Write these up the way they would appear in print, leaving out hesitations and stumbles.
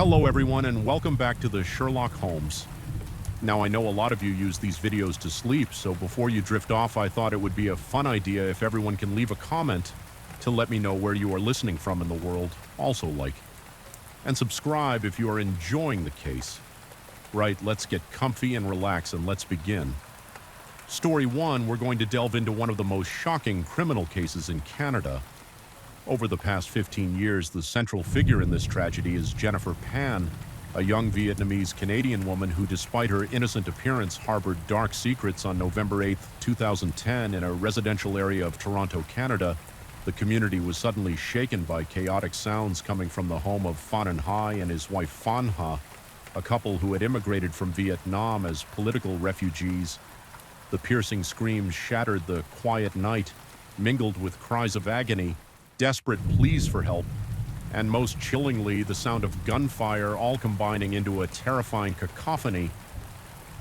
Hello everyone and welcome back to the Sherlock Holmes. Now I know a lot of you use these videos to sleep, so before you drift off I thought it would be a fun idea if everyone can leave a comment to let me know where you are listening from in the world, also like. And subscribe if you are enjoying the case. Right, let's get comfy and relax and let's begin. Story 1, we're going to delve into one of the most shocking criminal cases in Canada. Over the past 15 years, the central figure in this tragedy is Jennifer Pan, a young Vietnamese-Canadian woman who, despite her innocent appearance, harbored dark secrets. On November 8, 2010, in a residential area of Toronto, Canada. The community was suddenly shaken by chaotic sounds coming from the home of Phan Hai and his wife Phan Ha, a couple who had immigrated from Vietnam as political refugees. The piercing screams shattered the quiet night, mingled with cries of agony, desperate pleas for help, and most chillingly, the sound of gunfire, all combining into a terrifying cacophony.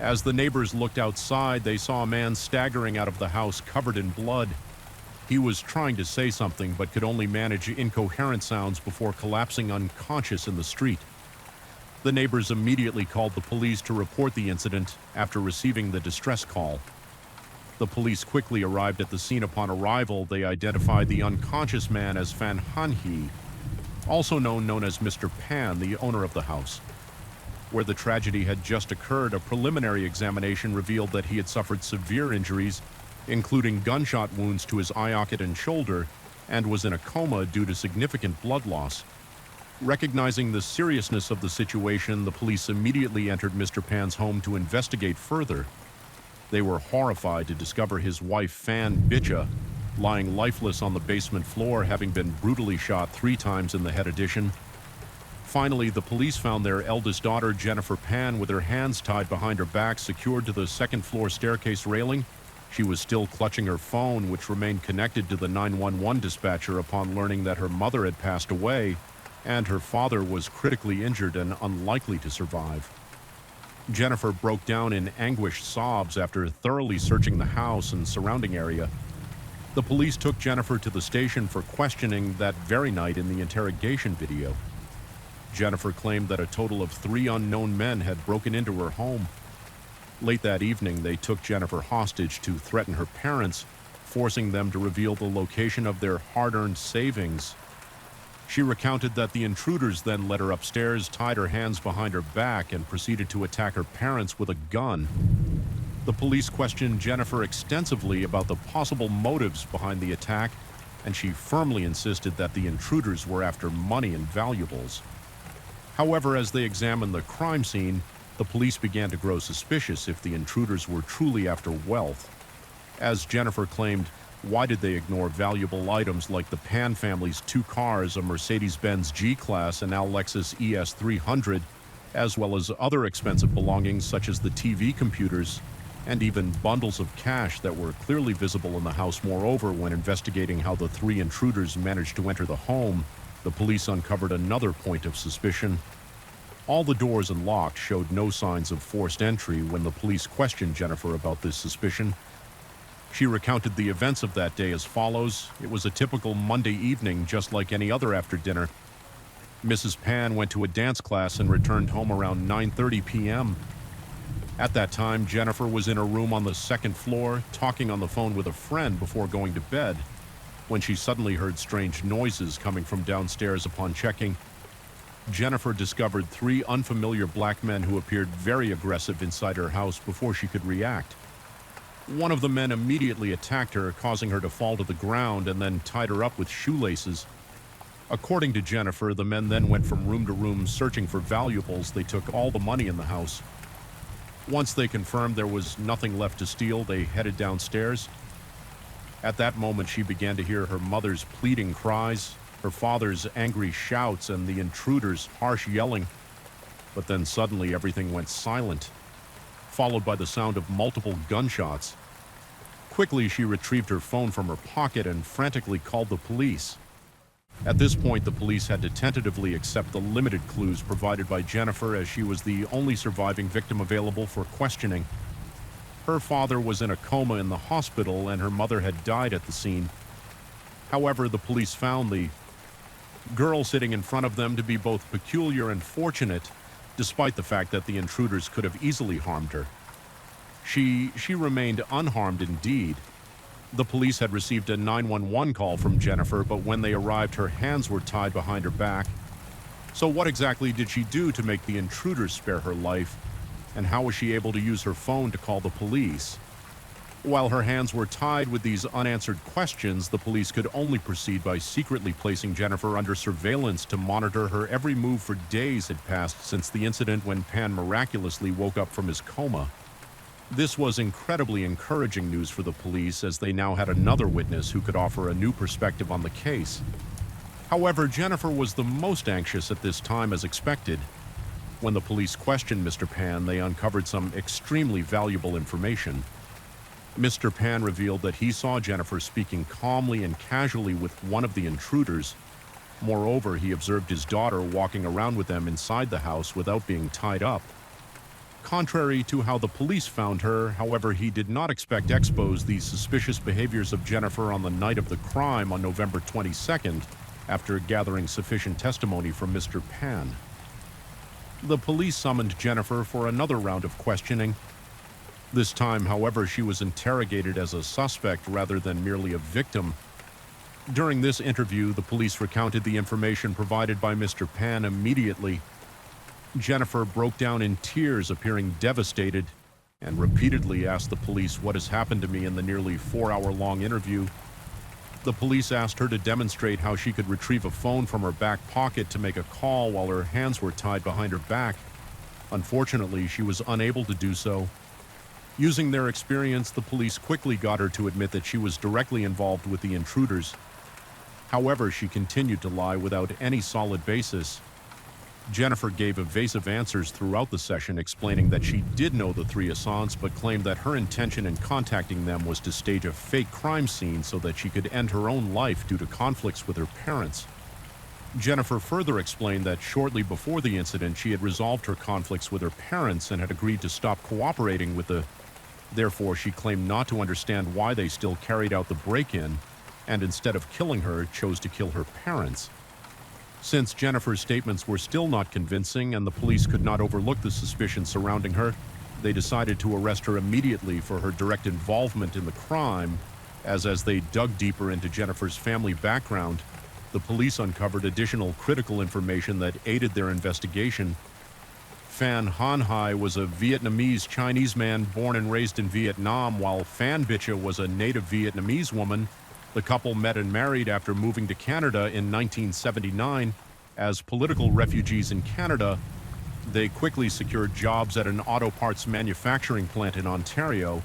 As the neighbors looked outside, they saw a man staggering out of the house covered in blood. He was trying to say something, but could only manage incoherent sounds before collapsing unconscious in the street. The neighbors immediately called the police to report the incident after receiving the distress call. The police quickly arrived at the scene. Upon arrival, they identified the unconscious man as Phan Hai, also known as Mr. Pan, the owner of the house. Where the tragedy had just occurred, a preliminary examination revealed that he had suffered severe injuries, including gunshot wounds to his eye socket and shoulder, and was in a coma due to significant blood loss. Recognizing the seriousness of the situation, the police immediately entered Mr. Pan's home to investigate further. They were horrified to discover his wife, Phan Bicha, lying lifeless on the basement floor, having been brutally shot 3 times in the head. Finally, the police found their eldest daughter, Jennifer Pan, with her hands tied behind her back, secured to the second-floor staircase railing. She was still clutching her phone, which remained connected to the 911 dispatcher upon learning that her mother had passed away, and her father was critically injured and unlikely to survive. Jennifer broke down in anguished sobs after thoroughly searching the house and surrounding area. The police took Jennifer to the station for questioning that very night. In the interrogation video, Jennifer claimed that a total of 3 unknown men had broken into her home. Late that evening, they took Jennifer hostage to threaten her parents, forcing them to reveal the location of their hard-earned savings. She recounted that the intruders then led her upstairs, tied her hands behind her back, and proceeded to attack her parents with a gun. The police questioned Jennifer extensively about the possible motives behind the attack, and she firmly insisted that the intruders were after money and valuables. However, as they examined the crime scene, the police began to grow suspicious if the intruders were truly after wealth. As Jennifer claimed, why did they ignore valuable items like the Pan family's 2 cars, a Mercedes-Benz G-Class and Lexus ES300, as well as other expensive belongings such as the TV computers, and even bundles of cash that were clearly visible in the house. Moreover, when investigating how the 3 intruders managed to enter the home, the police uncovered another point of suspicion. All the doors and locks showed no signs of forced entry. When the police questioned Jennifer about this suspicion, she recounted the events of that day as follows. It was a typical Monday evening, just like any other after dinner. Mrs. Pan went to a dance class and returned home around 9:30 p.m. At that time, Jennifer was in her room on the 2nd floor, talking on the phone with a friend before going to bed, when she suddenly heard strange noises coming from downstairs. Upon checking, Jennifer discovered 3 unfamiliar black men who appeared very aggressive inside her house before she could react. One of the men immediately attacked her, causing her to fall to the ground, and then tied her up with shoelaces. According to Jennifer, the men then went from room to room searching for valuables. They took all the money in the house. Once they confirmed there was nothing left to steal, they headed downstairs. At that moment, she began to hear her mother's pleading cries, her father's angry shouts, and the intruders' harsh yelling. But then suddenly everything went silent, followed by the sound of multiple gunshots. Quickly, she retrieved her phone from her pocket and frantically called the police. At this point, the police had to tentatively accept the limited clues provided by Jennifer, as she was the only surviving victim available for questioning. Her father was in a coma in the hospital, and her mother had died at the scene. However, the police found the girl sitting in front of them to be both peculiar and fortunate, despite the fact that the intruders could have easily harmed her. She remained unharmed indeed. The police had received a 911 call from Jennifer, but when they arrived, her hands were tied behind her back. So what exactly did she do to make the intruders spare her life, and how was she able to use her phone to call the police? While her hands were tied with these unanswered questions, the police could only proceed by secretly placing Jennifer under surveillance to monitor her every move for days had passed since the incident when Pan miraculously woke up from his coma. This was incredibly encouraging news for the police, as they now had another witness who could offer a new perspective on the case. However, Jennifer was the most anxious at this time, as expected. When the police questioned Mr. Pan, they uncovered some extremely valuable information. Mr. Pan revealed that he saw Jennifer speaking calmly and casually with one of the intruders. Moreover, he observed his daughter walking around with them inside the house without being tied up. Contrary to how the police found her, however, he did not expect to expose the suspicious behaviors of Jennifer on the night of the crime on November 22nd, after gathering sufficient testimony from Mr. Pan. The police summoned Jennifer for another round of questioning. This time, however, she was interrogated as a suspect rather than merely a victim. During this interview, the police recounted the information provided by Mr. Pan immediately. Jennifer broke down in tears, appearing devastated, and repeatedly asked the police what has happened to me in the nearly 4-hour-long interview. The police asked her to demonstrate how she could retrieve a phone from her back pocket to make a call while her hands were tied behind her back. Unfortunately, she was unable to do so. Using their experience, the police quickly got her to admit that she was directly involved with the intruders. However, she continued to lie without any solid basis. Jennifer gave evasive answers throughout the session, explaining that she did know the three assailants, but claimed that her intention in contacting them was to stage a fake crime scene so that she could end her own life due to conflicts with her parents. Jennifer further explained that shortly before the incident, she had resolved her conflicts with her parents and had agreed to stop cooperating with the... Therefore, she claimed not to understand why they still carried out the break-in, and instead of killing her, chose to kill her parents. Since Jennifer's statements were still not convincing and the police could not overlook the suspicion surrounding her, they decided to arrest her immediately for her direct involvement in the crime, as they dug deeper into Jennifer's family background, the police uncovered additional critical information that aided their investigation. Phan Han Hai was a Vietnamese Chinese man born and raised in Vietnam, while Phan Bicha was a native Vietnamese woman. The couple met and married after moving to Canada in 1979. As political refugees in Canada, they quickly secured jobs at an auto parts manufacturing plant in Ontario.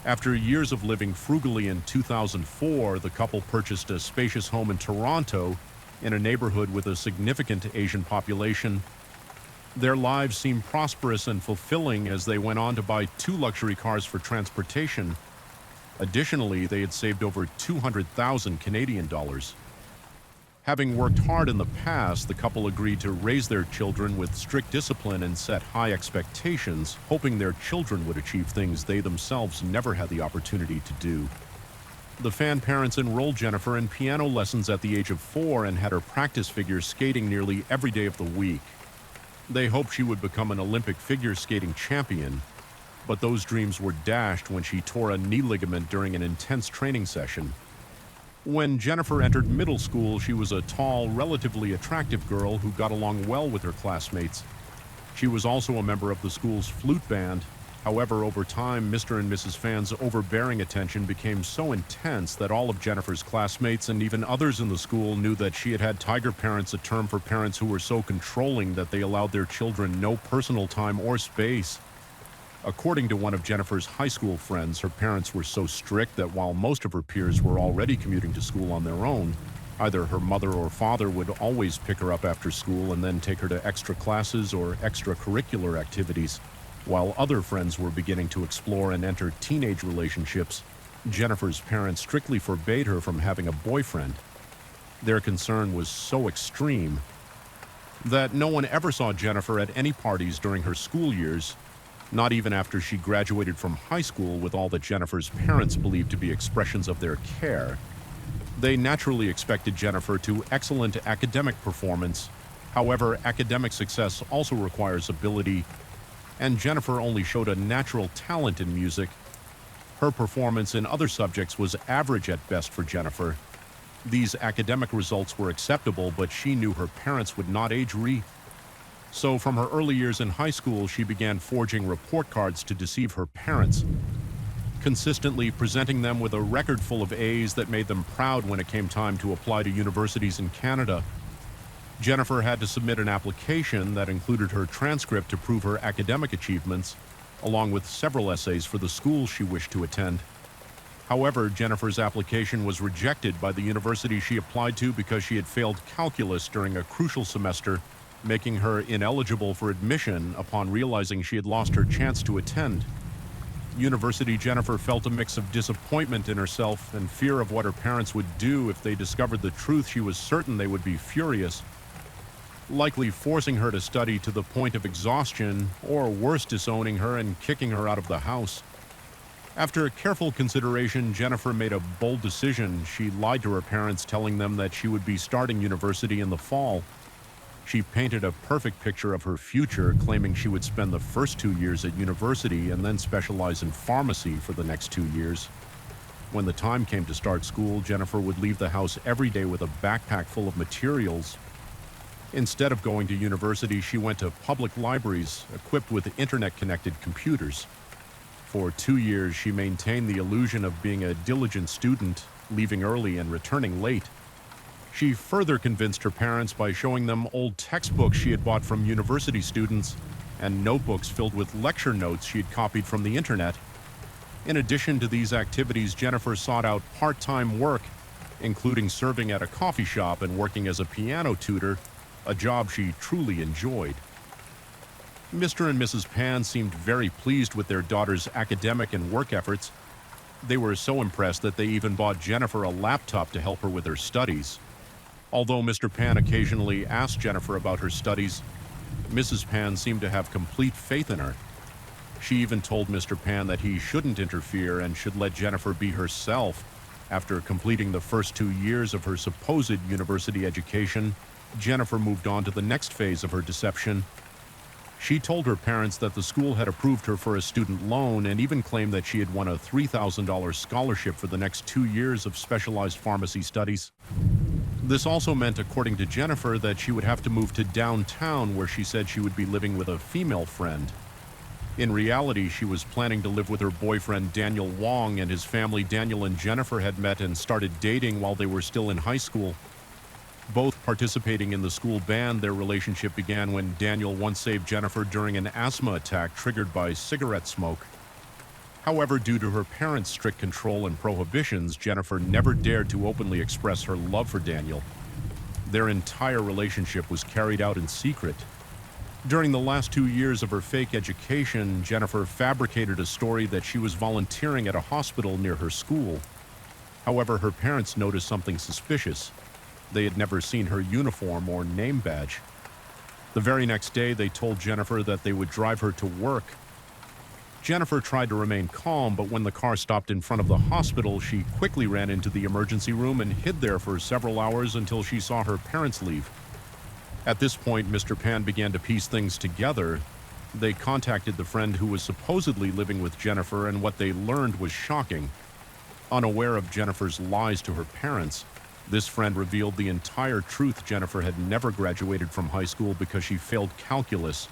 After years of living frugally, in 2004, the couple purchased a spacious home in Toronto, in a neighborhood with a significant Asian population. Their lives seemed prosperous and fulfilling as they went on to buy 2 luxury cars for transportation. Additionally, they had saved over 200,000 Canadian dollars. Having worked hard in the past, the couple agreed to raise their children with strict discipline and set high expectations, hoping their children would achieve things they themselves never had the opportunity to do. The Phan parents enrolled Jennifer in piano lessons at the age of 4 and had her practice figure skating nearly every day of the week. They hoped she would become an Olympic figure skating champion, but those dreams were dashed when she tore a knee ligament during an intense training session. When Jennifer entered middle school, she was a tall, relatively attractive girl who got along well with her classmates. She was also a member of the school's flute band. However, over time, Mr. and Mrs. Phan's overbearing attention became so intense that all of Jennifer's classmates and even others in the school knew that she had tiger parents, a term for parents who were so controlling that they allowed their children no personal time or space. According to one of Jennifer's high school friends, her parents were so strict that while most of her peers were already commuting to school on their own, either her mother or father would always pick her up after school and then take her to extra classes or extracurricular activities. While other friends were beginning to explore and enter teenage relationships, Jennifer's parents strictly forbade her from having a boyfriend. Their concern was so extreme that no one ever saw Jennifer at any parties during her school years, not even after she graduated from high school, with all that Jennifer's parents believed to be expressions of their care. They naturally expected Jennifer to excellent academic performance. However, academic success also requires ability, and Jennifer only showed a natural talent in music. Her performance in other subjects was average at best for Jennifer. These academic results were acceptable, but she knew her parents would not age So from her early years in high school, she began forging report cards to deceive her parents, consistently presenting them with a record full of A's that made them proud when it came time to apply to universities in Canada. Jennifer had to submit an application that included her transcript to prove her academic achievements, along with several essays for the school she wished to attend. However, Jennifer's application was rejected by the university she applied to because she had failed calculus during a crucial semester, making her ineligible for admission upon realizing she had lost her chance to attend. University Jennifer felt a mix of disappointment in herself and fear of what her parents would do if they discovered the truth. She was certain they would be furious, likely forcing her to study to the point of exhaustion, or worse, disowning her and kicking her out of the house. After careful consideration, Jennifer made a bold decision. She lied to her parents, telling them that she would be starting university in the fall. She painted a perfect picture of her future, claiming she would spend the first 2 years at university and then specialize in pharmacy for the next 2 years. When the time came to start school, Jennifer would leave the house every day with a backpack full of materials. Instead of going to university, she went to public libraries equipped with internet-connected computers. For 2 years, she maintained the illusion of being a diligent student, leaving early and returning late. She further convinced her parents by showing them old textbooks she had bought from university students and notebooks filled with lecture notes she had copied from the internet. In addition to these activities, Jennifer sought out part-time work, including serving at a coffee shop and working as a piano tutor, a job she truly enjoyed. Mr. and Mrs. Pan seemed very pleased with their daughter's academic and work efforts. They were so impressed that they even bought Jennifer a laptop to help her with her studies. Although Mr. Pan occasionally asked Jennifer about her studies, Mrs. Pan seemed to have complete faith in her. She even told Mr. Pan that he shouldn't interfere and should let Jennifer be herself. After completing the first 2 years of her supposed university education, Jennifer moved on to the next phase of her deception. She told her parents that the school had approved her for a student loan and even claimed that she had won a $3,000 scholarship for the next 2 years of specialized pharmacy studies. This also meant, according to Jennifer, that she would have to move to downtown, where she said she would be living with a female friend. In reality, she was planning to live with her boyfriend Daniel Wong and his family. Daniel and Jennifer had met and started dating while they were still in high school. Both participating in the school band, their relationship began when Daniel once saved Jennifer during an asthma attack triggered by cigarette smoke. However, due to her parents' strict control and prohibitions, Jennifer never dared to openly express her love for Daniel. Their entire relationship was carried out in secret. During the last 2 years of her fake education, Jennifer fabricated a story that she was volunteering at a hospital near her school. However, her parents noticed something suspicious. They had never seen her uniform or name badge. The very next day, they told Jennifer that they would drive her to work. Jennifer tried to remain calm, but when the car stopped in front of the hospital, she quickly ran into the emergency room and hid there for several hours until she saw her parents leave. At this point, Mr. Pan began to piece things together. They contacted the friend who was supposedly living with Jennifer, and what they learned was shocking. Unaware of Jennifer's lies to her parents, this friend revealed the entire truth. Jennifer had never graduated from high school because she failed calculus,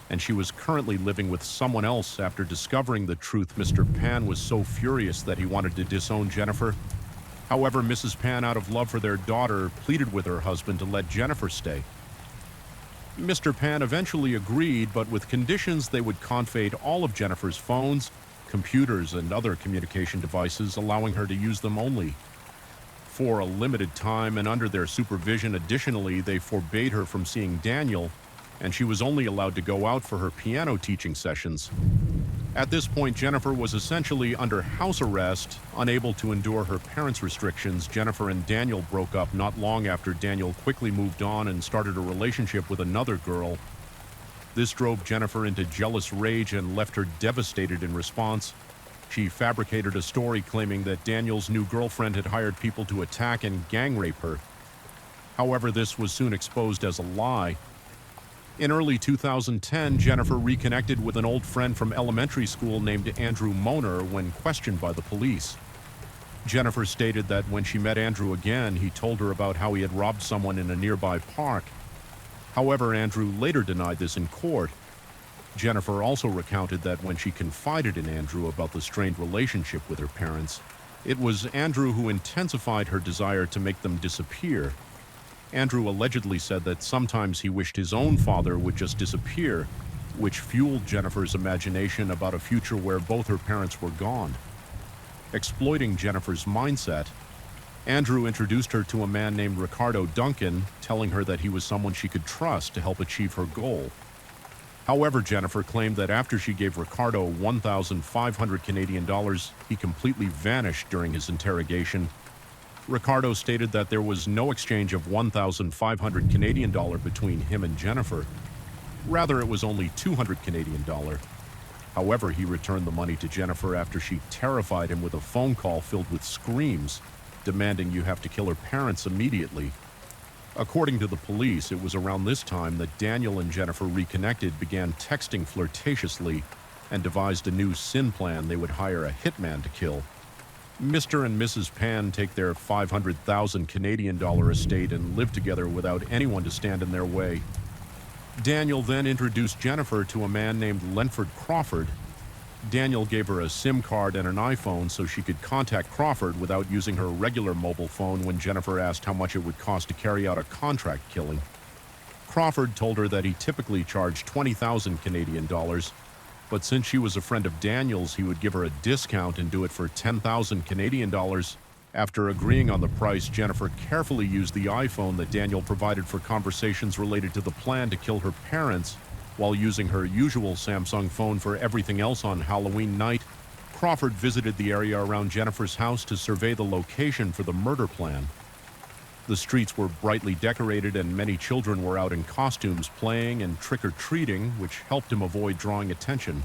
and she was currently living with someone else. After discovering the truth, Mr. Pan was so furious that he wanted to disown Jennifer. However, Mrs. Pan, out of love for their daughter, pleaded with her husband to let Jennifer stay. Mr. Pan eventually agreed, but with conditions they would confiscate all of Jennifer's phones, computers, and other communication devices, allowing her to use them only for a limited time and under their supervision. Additionally, they forbade her from seeing Daniel, and she was only allowed to go out for her piano teaching sessions. At this point, Jennifer was essentially under house arrest. Unable to endure her parents' restrictions, Jennifer and Daniel broke up not long after. Daniel quickly moved on and started a relationship with another girl. This drove Jennifer into jealous rage and left her devastated in response. She fabricated a story claiming that Daniel's new girlfriend had hired people to attack and gang rape her. However, this was soon exposed as a lie. In early 2010, Jennifer reconnected with an old friend from elementary school named Andrew Moner when questioned by the police. Jennifer stated that when she met Andrew again, he told her about how he had robbed someone in a nearby park. However, Andrew later denied this in court. Jennifer also recounted that when she confided in Andrew about the strained relationship with her parents, it was Andrew who intensified her desire to make them disappear. Andrew allegedly said that sometimes he wished his own father would just disappear, which fueled Jennifer's imagination about a future where both her parents were gone. Exploiting Jennifer's mindset, Andrew introduced her to a man named Ricardo Duncan, telling her that he was someone she could trust to help achieve her goal. However, Jennifer claimed that after she gave Ricardo 1,500 Canadian dollars, he completely vanished during his interrogation. Ricardo stated that there was no exchange of 1,500 Canadian dollar between him and Jennifer. Rather, it was only 200 Canadian dollar. However, he returned the money to Jennifer after she terrified him with a phone call filled with screams, demanding you have to kill her parents immediately. According to the police, it was around this time that Daniel and Jennifer reconnected, began texting flirtatiously, and devised a new sin plan they would hire a hitman to kill. Mr. and Mrs. Pan take their 500,000 Canadian dollar estate and live together without anyone to stand in their way. Daniel then introduced Jennifer to a man named Lenford Crawford. Daniel gave her a SIM card and an iPhone so she could contact Crawford without using her regular mobile phone when Jennifer asked how much it would cost to carry out a contract killing. Crawford told her that he typically charged 20,000 Canadian dollars, but since she was a friend of Daniel's, he would give her a discount and do it for 10,000 Canadian dollars. After agreeing on the price, Jennifer carefully used the iPhone that Daniel provided for conversations related to the plan to kill her parents, while using her usual Samsung phone for everything else. On Halloween night, Crawford visited the area around Jennifer's house to survey the location for the murder plan. The streets were brightly decorated and many children were out in costumes playing and trick-or-treating, which helped him avoid drawing attention.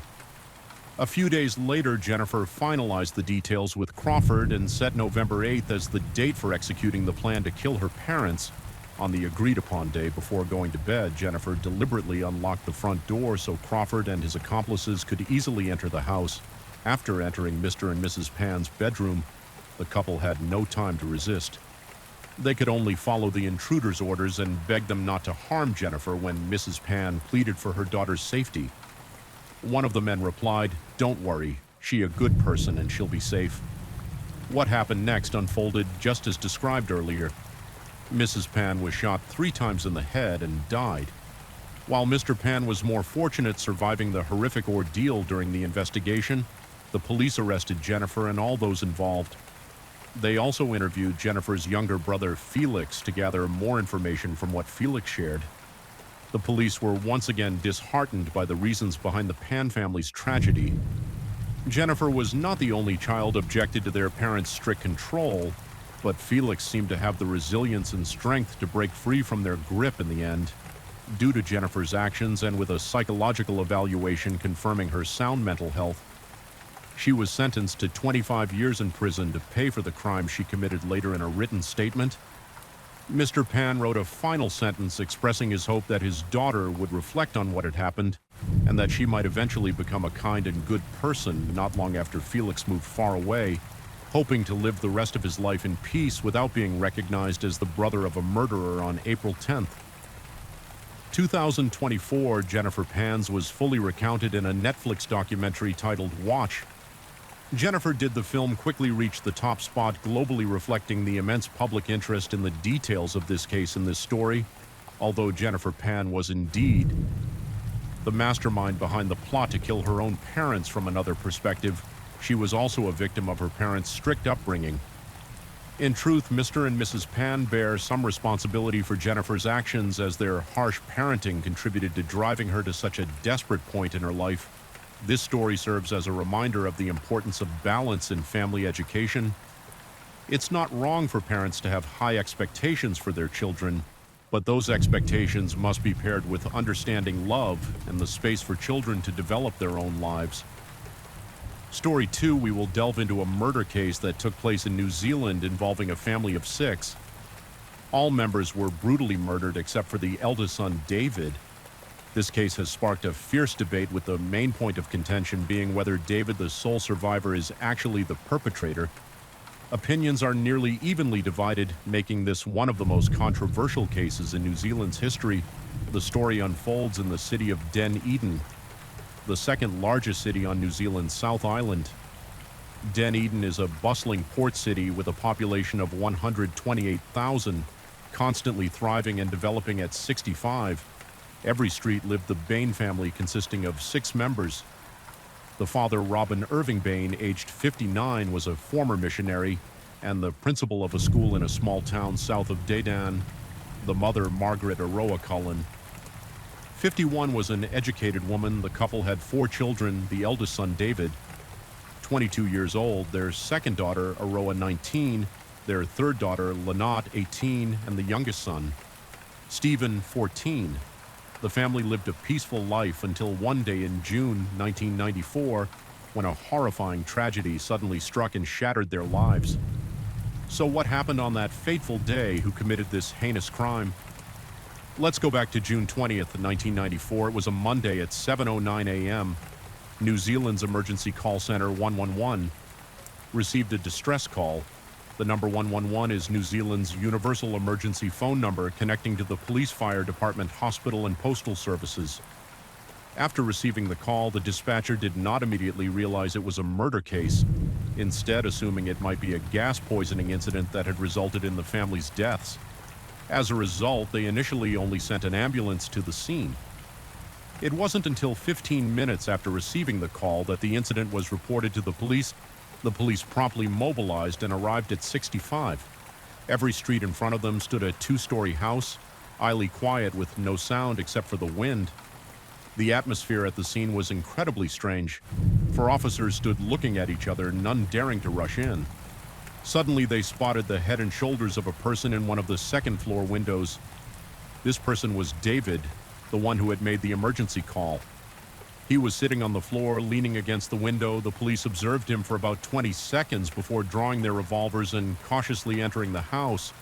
A few days later, Jennifer finalized the details with Crawford and set November 8th as the date for executing the plan to kill her parents. On the agreed-upon day before going to bed, Jennifer deliberately unlocked the front door so Crawford and his accomplices could easily enter the house. After entering Mr. and Mrs. Pan's bedroom, the couple had no time to resist. They could only follow the intruder's orders and beg them not to harm Jennifer when Mrs. Pan pleaded for her daughter's safety. One of the men replied, "Don't worry, she a good person and she'll be safe." What happened next unfolded just as described earlier. Mrs. Pan was shot 3 times in the head and died. While Mr. Pan was more fortunate surviving the horrific ordeal during the investigation, the police arrested Jennifer and all those involved. They also interviewed Jennifer's younger brother, Felix, to gather more information from what Felix shared. The police were once again disheartened by the reasons behind the Pan family's tragedy. Jennifer was not the only child objected to their parents' strict control, but Felix seemed to have the resilience and strength to break free from their grip in the end. Due to Jennifer's actions and with a psychological evaluation confirming her sound mental health, she was sentenced to 25 years in prison to pay for the crime she committed. Later in a written statement, Mr. Pan wrote a final sentence expressing his hope that his daughter would reflect on what had happened and that she might eventually become a kind and good person. Not long after Felix moved far away, hoping to live the rest of his life in peace without being recognized as the brother of a murderer. On April 10th, 2024, Jennifer Pan's was fully recounted in a Netflix documentary titled Watch. Jennifer Did the film quickly reached the top spot globally, reflecting the immense public interest in the details of this case. In this story, although Jennifer Pan was indeed the mastermind behind the plot to kill her own parents from another perspective, she was also a victim of her parents' strict upbringing. In truth, Mr. and Mrs. Pan bear some responsibility for Jennifer's actions, as their harsh parenting contributed to driving her to such a desperate point in her life. This story serves as a reminder of the importance of balance in family education. It's not wrong for parents to have high expectations for their children, but those expectations must be paired with understanding, love, and the space for children to develop their own lives. Story 2, we will delve into a murder case that took place in New Zealand involving a family of 6. All members were brutally murdered except for the eldest son, David. This case has sparked a fierce debate, with the main point of contention being whether David, the sole survivor, is actually the perpetrator. Opinions are nearly evenly divided, making this one of the most controversial cases in New Zealand's history. The story unfolds in the city of Dunedin, the second largest city on New Zealand's South Island. Dunedin is a bustling port city with a population of 128,000, constantly thriving and developing at 65. Every street lived the Bain family, consisting of 6 members. The father, Robin Irving Bain, aged 59, was a former missionary and the principal of a school in a small town south of Dunedin. The mother, Margaret Aroa Cullen, 51, was an educated woman. The couple had 4 children, the eldest son, David, 22 years old, their second daughter, Aroa, 19, their third daughter, Lynette, 18, and the youngest son, Stephen, 14. The family lived a peaceful life until one day in June 1994, when a horrifying tragedy suddenly struck and shattered their lives. So what happened on that fateful day? Who committed this heinous crime? Let's go back to June 20th, 1994. It was a Monday at 7:09 a.m. New Zealand's emergency call center 111 received a distress call. The number 111 is New Zealand's universal emergency phone number, connecting to the police, fire department, hospital, and postal services. After receiving the call, the dispatcher did not immediately realize it was a murder case, instead assuming it might be a gas poisoning incident that had resulted in the family's deaths. As a result, they initially only sent an ambulance to the scene. It wasn't until 15 minutes after receiving the call that the incident was reported to the police. The police promptly mobilized and arrived at 65. Every street in front of them stood a 2-story house, eerily quiet with no sound except for the wind. The atmosphere at the scene was incredibly strange, for officers stood looking at each other, none daring to rush in. Suddenly, they spotted the head and shoulders of a person in one of the second-floor windows. This person was David, the one who had made the emergency call. He was sitting on the floor, leaning against the window. The police observed him for about 20 seconds before drawing their revolvers and cautiously entering the house.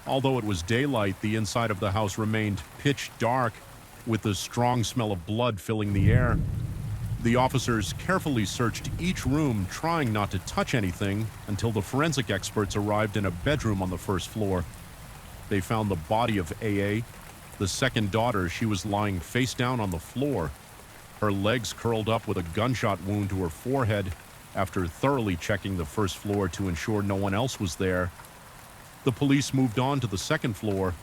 Although it was daylight, the inside of the house remained pitch dark, with the strong smell of blood filling the air. The officers carefully searched each room, trying not to touch anything, until the forensic experts arrived in a bedroom on the first floor. They found the body of AA, the second daughter. She was lying face down on the floor, her legs curled up with a gunshot wound to her forehead. After thoroughly checking the first floor to ensure no one else was there, the police moved on to the second floor.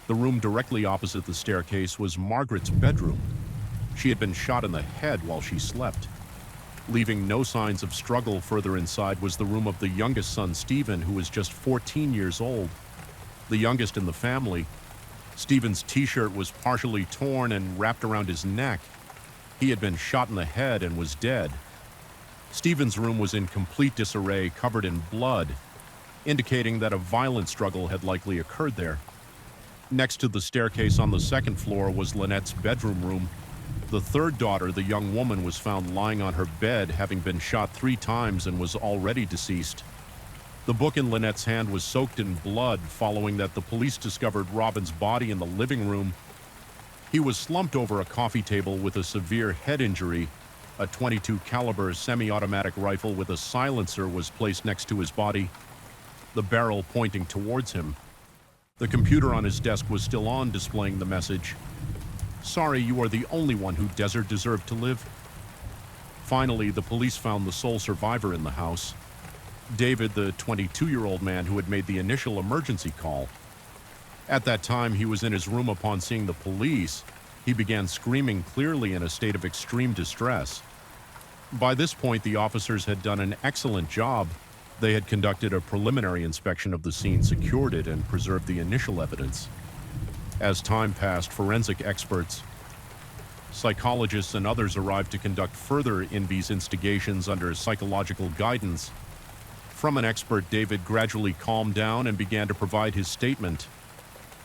The room directly opposite the staircase was Margaret's bedroom. She had been shot in the head while she slept. Leaving no signs of struggle further inside was the room of the youngest son, Stephen, who was just 14 years old, the youngest in the family. Stephen's t-shirt was partially torn and wrapped around his neck. He had been shot in the head and was dead. Stephen's room was in complete disarray, covered in blood, indicating that a violent struggle had likely occurred there. Next to the staircase on the second floor was Lynette's bedroom room. The third daughter, the young woman, was found lying on her bed, having been shot 3 times and was already deceased. The book in Lynette's hand was soaked in blood. Following that, the police discovered Robin's body in the living room. He was slumped over a coffee table with a severe head injury. A .22 caliber semi-automatic rifle with a silencer was placed next to his body, the barrel pointing towards him. The computer on his desk was still on, displaying the message, "Sorry, you are the only one who deserved to live." Finally, the police found the sole survivor in the house, David, the 22-year-old man who had made the initial emergency call. At that time, he was in his room. Upon seeing the police, he began screaming, clearly in a state of extreme distress. By this point, the officers had done an excellent job. They had conducted a preliminary inspection of the scene, secured it, and preserved the initial evidence. As time passed, forensic experts, psychologists, and others arrived to conduct further Invi's instigations under psychological guidance. From an expert, David gradually calmed down and began to provide his statement.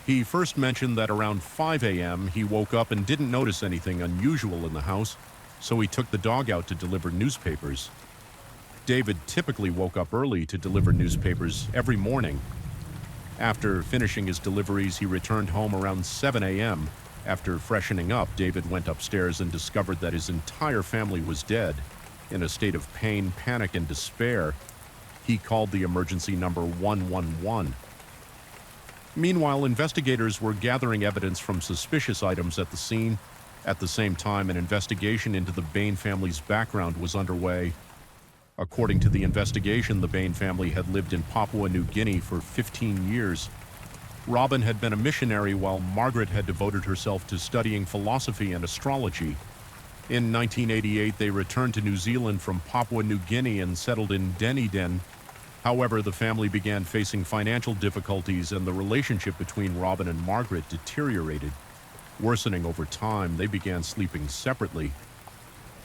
He first mentioned that around 5 a.m. he woke up and didn't notice anything unusual in the house, so he took the dog out to deliver newspapers. David typically woke up early to deliver newspapers every morning. After finishing his deliveries, he returned home around 7 a.m. After freshening up, David went upstairs and discovered that his entire family was dead. In a state of pain, panic, and despair, he called the emergency number 111. Meanwhile, investigators were gathering evidence from suspicious items at the scene. At the same time, an investigation into the Bain family's background was underway. According to the investigation, the Bain family had lived in Papua New Guinea for 15 years. Robin had been a missionary while Margaret had devoted herself to studying philosophy and astrology. In 1988, they returned to New Zealand from Papua New Guinea and settled in Dunedin. However, the family began facing financial difficulties and the relationship between Robin and Margaret deteriorated. Worsening over time, they began sleeping separately.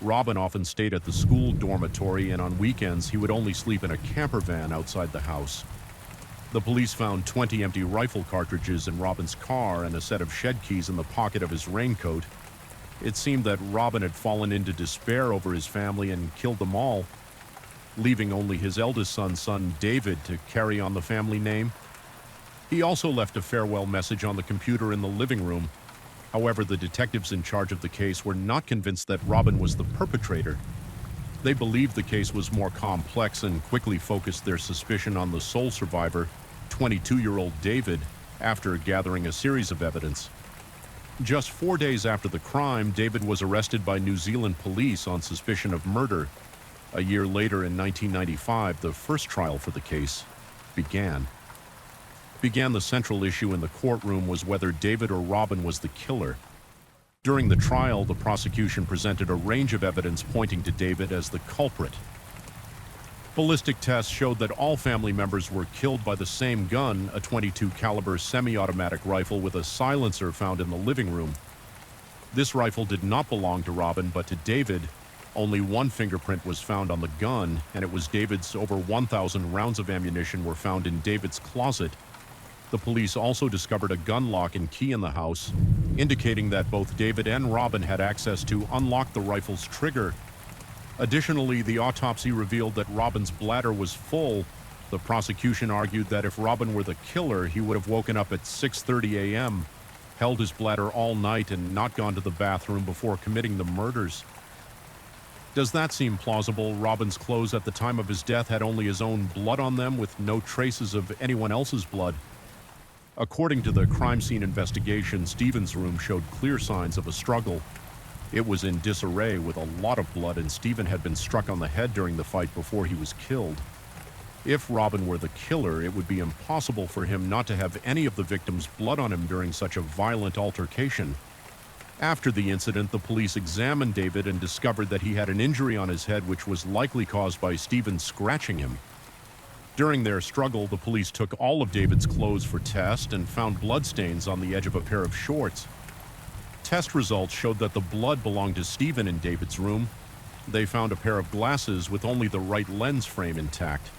Robin often stayed at the school dormitory, and on weekends he would only sleep in a camper van outside the house. The police found 20 empty rifle cartridges in Robin's car and a set of shed keys in the pocket of his raincoat. It seemed that Robin had fallen into despair over his family and killed them all, leaving only his eldest son David to carry on the family name. He also left a farewell message on the computer in the living room. However, the detectives in charge of the case were not convinced that Robin was the perpetrator. They believed the case was more complex and quickly focused their suspicion on the sole survivor, 22-year-old David, after gathering a series of evidence. Just 4 days after the crime, David was arrested by New Zealand police on suspicion of murder. A year later, in 1995, the first trial for the case began. The central issue in the courtroom was whether David or Robin was the killer. During the trial, the prosecution presented a range of evidence pointing to David as the culprit. Ballistic tests showed that all family members were killed by the same gun, a .22 caliber semi-automatic rifle with a silencer found in the living room. This rifle did not belong to Robin, but to David. Only one fingerprint was found on the gun, and it was David's. Over 1,000 rounds of ammunition were found in David's closet. The police also discovered a gun lock and key in the house, indicating that both David and Robin had access to unlock the rifle's trigger. Additionally, the autopsy revealed that Robin's bladder was full. The prosecution argued that if Robin were the killer, he would have woken up at 6:30 a.m., held his bladder all night, and not gone to the bathroom before committing the murders. Does that seem plausible? Robin's clothes at the time of his death had only his own blood on them, with no traces of anyone else's blood. According to the crime scene investigation, Stephen's room showed clear signs of a struggle. It was in disarray with a lot of blood, and Stephen had been struck on the head during the fight before he was killed. If Robin were the killer, it would be impossible for him not to have any of the victims' blood on him during such a violent altercation. After the incident, the police examined David and discovered that he had an injury on his head which was likely caused by Stephen scratching him. During their struggle, the police took all of David's clothes for test and found bloodstains on the edge of a pair of shorts. Test results showed that the blood belonged to Stephen in David's room. They found a pair of glasses with only the right lens frame intact.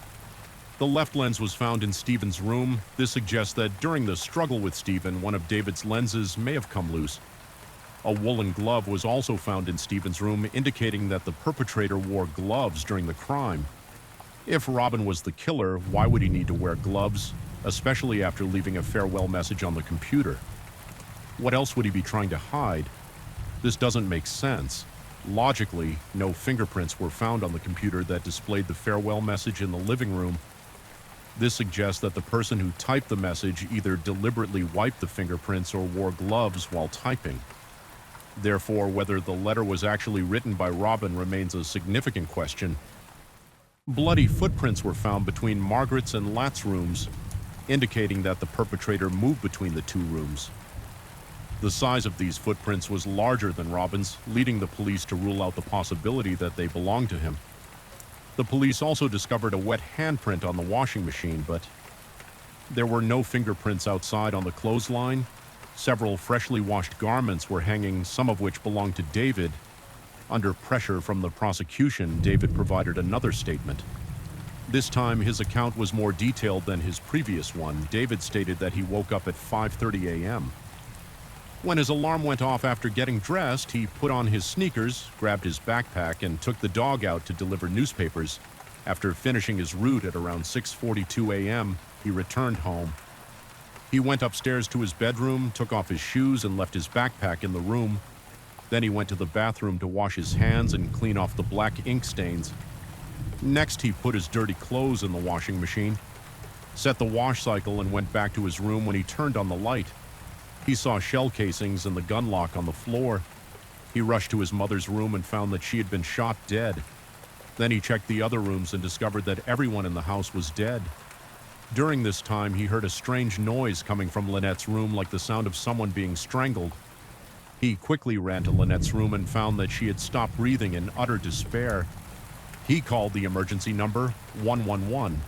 The left lens was found in Stephen's room. This suggests that during the struggle with Stephen, one of David's lenses may have come loose. A woolen glove was also found in Stephen's room, indicating that the perpetrator wore gloves during the crime. If Robin was the killer, why would he need to wear gloves, especially after leaving a farewell message on the computer? What else would he be trying to hide? This doesn't make sense. Logically, no fingerprints were found on the computer that displayed the farewell message in the living room. This suggests that the person who typed the message either deliberately wiped the fingerprints or wore gloves while typing. Therefore, whether the letter was actually written by Robin remains a significant question. Bloody footprints were found between Margaret's and Lat's rooms, indicating that the perpetrator moved between the two rooms. The size of these footprints was larger than Robin's, leading the police to rule out the possibility that they belonged to him. The police also discovered a wet handprint on the washing machine, but there were no fingerprints outside on the clothesline. Several freshly washed garments were hanging, some of which belonged to David. Under pressure from the prosecution, David provided another statement. This time, his account was more detailed than his previous one. David stated that he woke up at 5:30 a.m. When his alarm went off after getting dressed, he put on his sneakers, grabbed his backpack, and took the dog out to deliver newspapers. After finishing his route at around 6:42 a.m., he returned home. He went upstairs to his bedroom, took off his shoes, and left his backpack in the room. Then he went to the bathroom to wash his hands and clean off the black ink stains. Next, he put his dirty clothes in the washing machine, set the wash cycle, and went back to his room. When he turned on the light, he saw shell casings and the gun lock on the floor. He rushed to his mother's room and found that she had been shot dead. Then he checked the other rooms and discovered that everyone in the house was dead. During this time, he heard a strange noise coming from Lynette's room, like the sound of someone being strangled. He quickly ran to Lynette's room and found that she had stopped breathing in utter despair. He called the emergency number 111.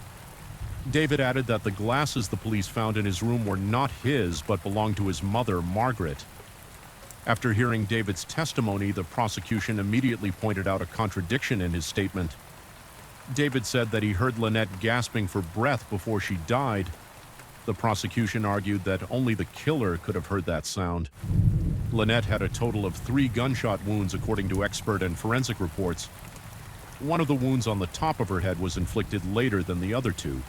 David added that the glasses the police found in his room were not his, but belonged to his mother, Margaret. After hearing David's testimony, the prosecution immediately pointed out a contradiction in his statement. David said that he heard Lynette gasping for breath before she died. The prosecution argued that only the killer could have heard that sound. Lynette had a total of 3 gunshot wounds according to expert and forensic reports. One of the wounds on the top of her head was inflicted later than the other 2.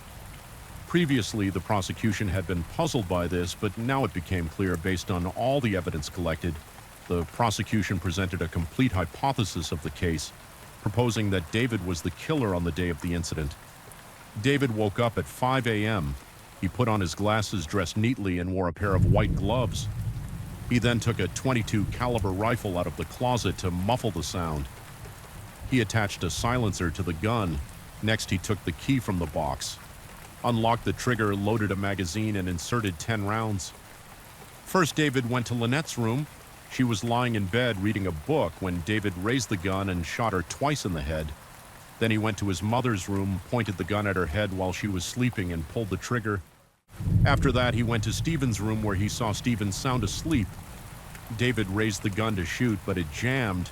Previously, the prosecution had been puzzled by this, but now it became clear based on all the evidence collected. The prosecution presented a complete hypothesis of the case, proposing that David was the killer on the day of the incident. David woke up at 5 a.m. He put on his glasses, dressed neatly, and wore a pair of white gloves. He then took a .22 caliber rifle out of the closet to muffle the sound. He attached a silencer to the gun. Next, he took the key from the box, unlocked the trigger, loaded a magazine, and inserted 10 rounds. First, David went to Lynette's room. She was lying in bed reading a book when David raised the gun and shot her twice in the head. Then he went to his mother's room, pointed the gun at her head while she was sleeping, and pulled the trigger. After that, he went to Stephen's room where he saw Stephen sound asleep. David raised the gun to shoot, but it jammed,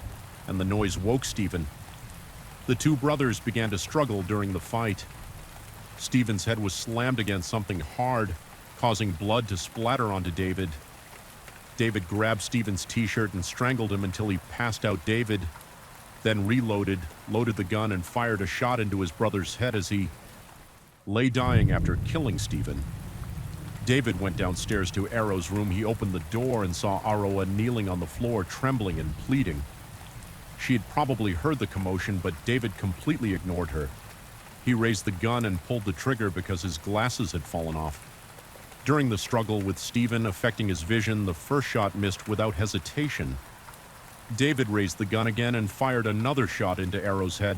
and the noise woke Stephen. The 2 brothers began to struggle during the fight. Stephen's head was slammed against something hard, causing blood to splatter onto David. David grabbed Stephen's t-shirt and strangled him until he passed out. David then reloaded, loaded the gun, and fired a shot into his brother's head as he lay dying after killing Stephen. David went downstairs to Arrow's room. He opened the door and saw Aroa kneeling on the floor, trembling and pleading. She had probably heard the commotion, but David completely ignored her. He raised the gun and pulled the trigger because his glasses had fallen off. During the struggle with Stephen affecting his vision, the first shot missed without hesitation. David raised the gun again and fired another shot into Arrow's head.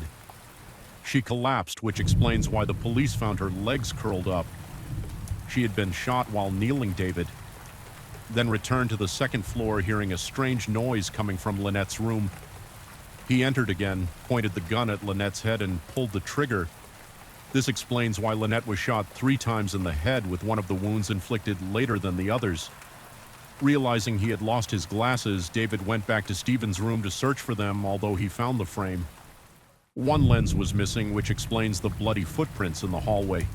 She collapsed, which explains why the police found her legs curled up. She had been shot while kneeling. David then returned to the second floor, hearing a strange noise coming from Lynette's room. He entered again, pointed the gun at Lynette's head, and pulled the trigger. This explains why Lynette was shot 3 times in the head, with one of the wounds inflicted later than the others. Realizing he had lost his glasses, David went back to Stephen's room to search for them, although he found the frame. One lens was missing, which explains the bloody footprints in the hallway.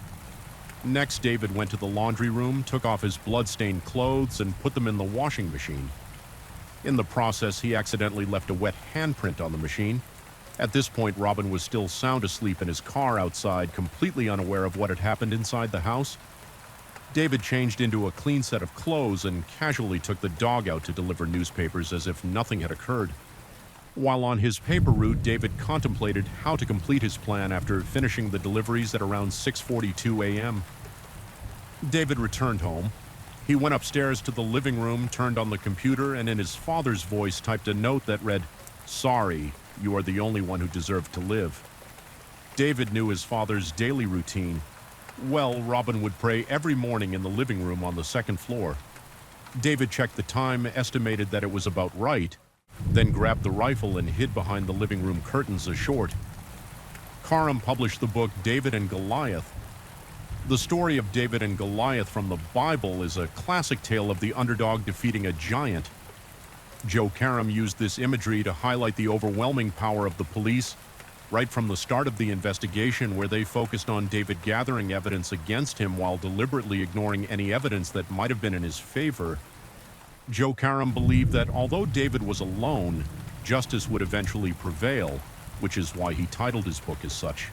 Next, David went to the laundry room, took off his blood-stained clothes, and put them in the washing machine. In the process, he accidentally left a wet handprint on the machine. At this point, Robin was still sound asleep in his car outside, completely unaware of what had happened inside the house. David changed into a clean set of clothes and casually took the dog out to deliver newspapers as if nothing had occurred. While on his paper route, David contemplated how to complete his plan after finishing the deliveries at around 6:42 a.m. David returned home. He went upstairs to the living room, turned on the computer, and in his father's voice typed a note that read, "Sorry, you are the only one who deserved to live." David knew his father's daily routine. Well, Robin would pray every morning in the living room on the second floor. David checked the time, estimated that it was about right, then grabbed the rifle and hid behind the living room curtains ashort. Karam published the book David and Goliath. The story of David and Goliath from the Bible is a classic tale of the underdog defeating a giant. Joe Karam used this imagery to highlight the overwhelming power of the police right from the start of the investigation, where they focused on David gathering evidence against him while deliberately ignoring any evidence that might have been in his favor. Joe Karam believed that although David was alone, justice would eventually prevail, which is why he titled his book as such.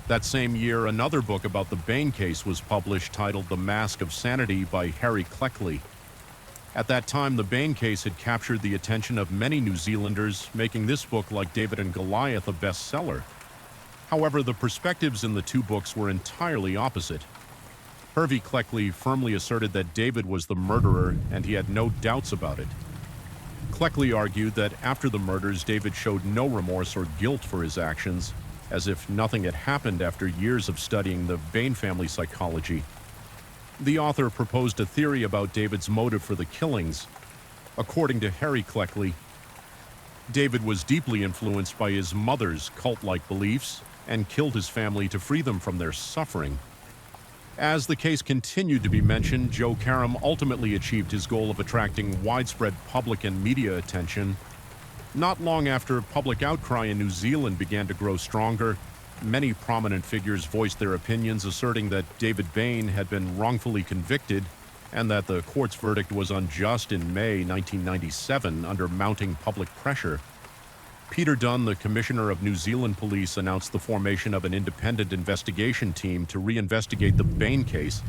That same year, another book about the Bain case was published titled The Mask of Sanity by Harry Cleckley. At that time, the Bain case had captured the attention of many New Zealanders, making this book, like David and Goliath, a bestseller. However, the perspectives in the two books were entirely opposite. Harvey Cleckley firmly asserted that David was the murderer, and he had no doubts about it. Cleckley argued that after the murders, David showed no remorse or guilt for his actions, as if nothing had happened after years of studying the Bain family psychology. The author proposed a theory about David's motive for the killings. According to Harry Cleckley, David was deeply influenced by his mother's cult-like beliefs and killed his family to free them from their suffering. As the case continued to be mentioned, Joe Karam ultimately achieved his goal of attracting widespread public and media attention. Not long after public outcry in New Zealand began to grow stronger, many prominent figures voiced their opinions, asserting that David Bain had been wrongfully convicted and that the court's verdict was unjust in May 1997 under mounting public pressure. Peter Dunn, the Commissioner of New Zealand Police, announced the formation of an independent investigation team to reinvestigate the Bain case.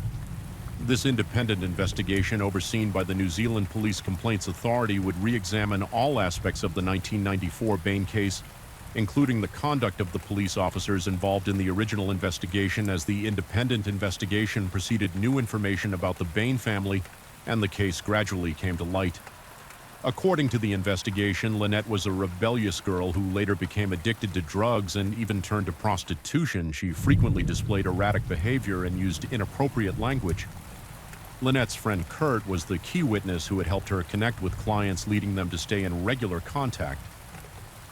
This independent investigation, overseen by the New Zealand Police Complaints Authority, would re-examine all aspects of the 1994 Bain case, including the conduct of the police officers involved in the original investigation. As the independent investigation proceeded, new information about the Bain family and the case gradually came to light. According to the investigation, Lynette was a rebellious girl who later became addicted to drugs and even turned to prostitution. She frequently displayed erratic behavior and used inappropriate language. Lynette's friend Kurt was the key witness who had helped her connect with clients, leading them to stay in regular contact.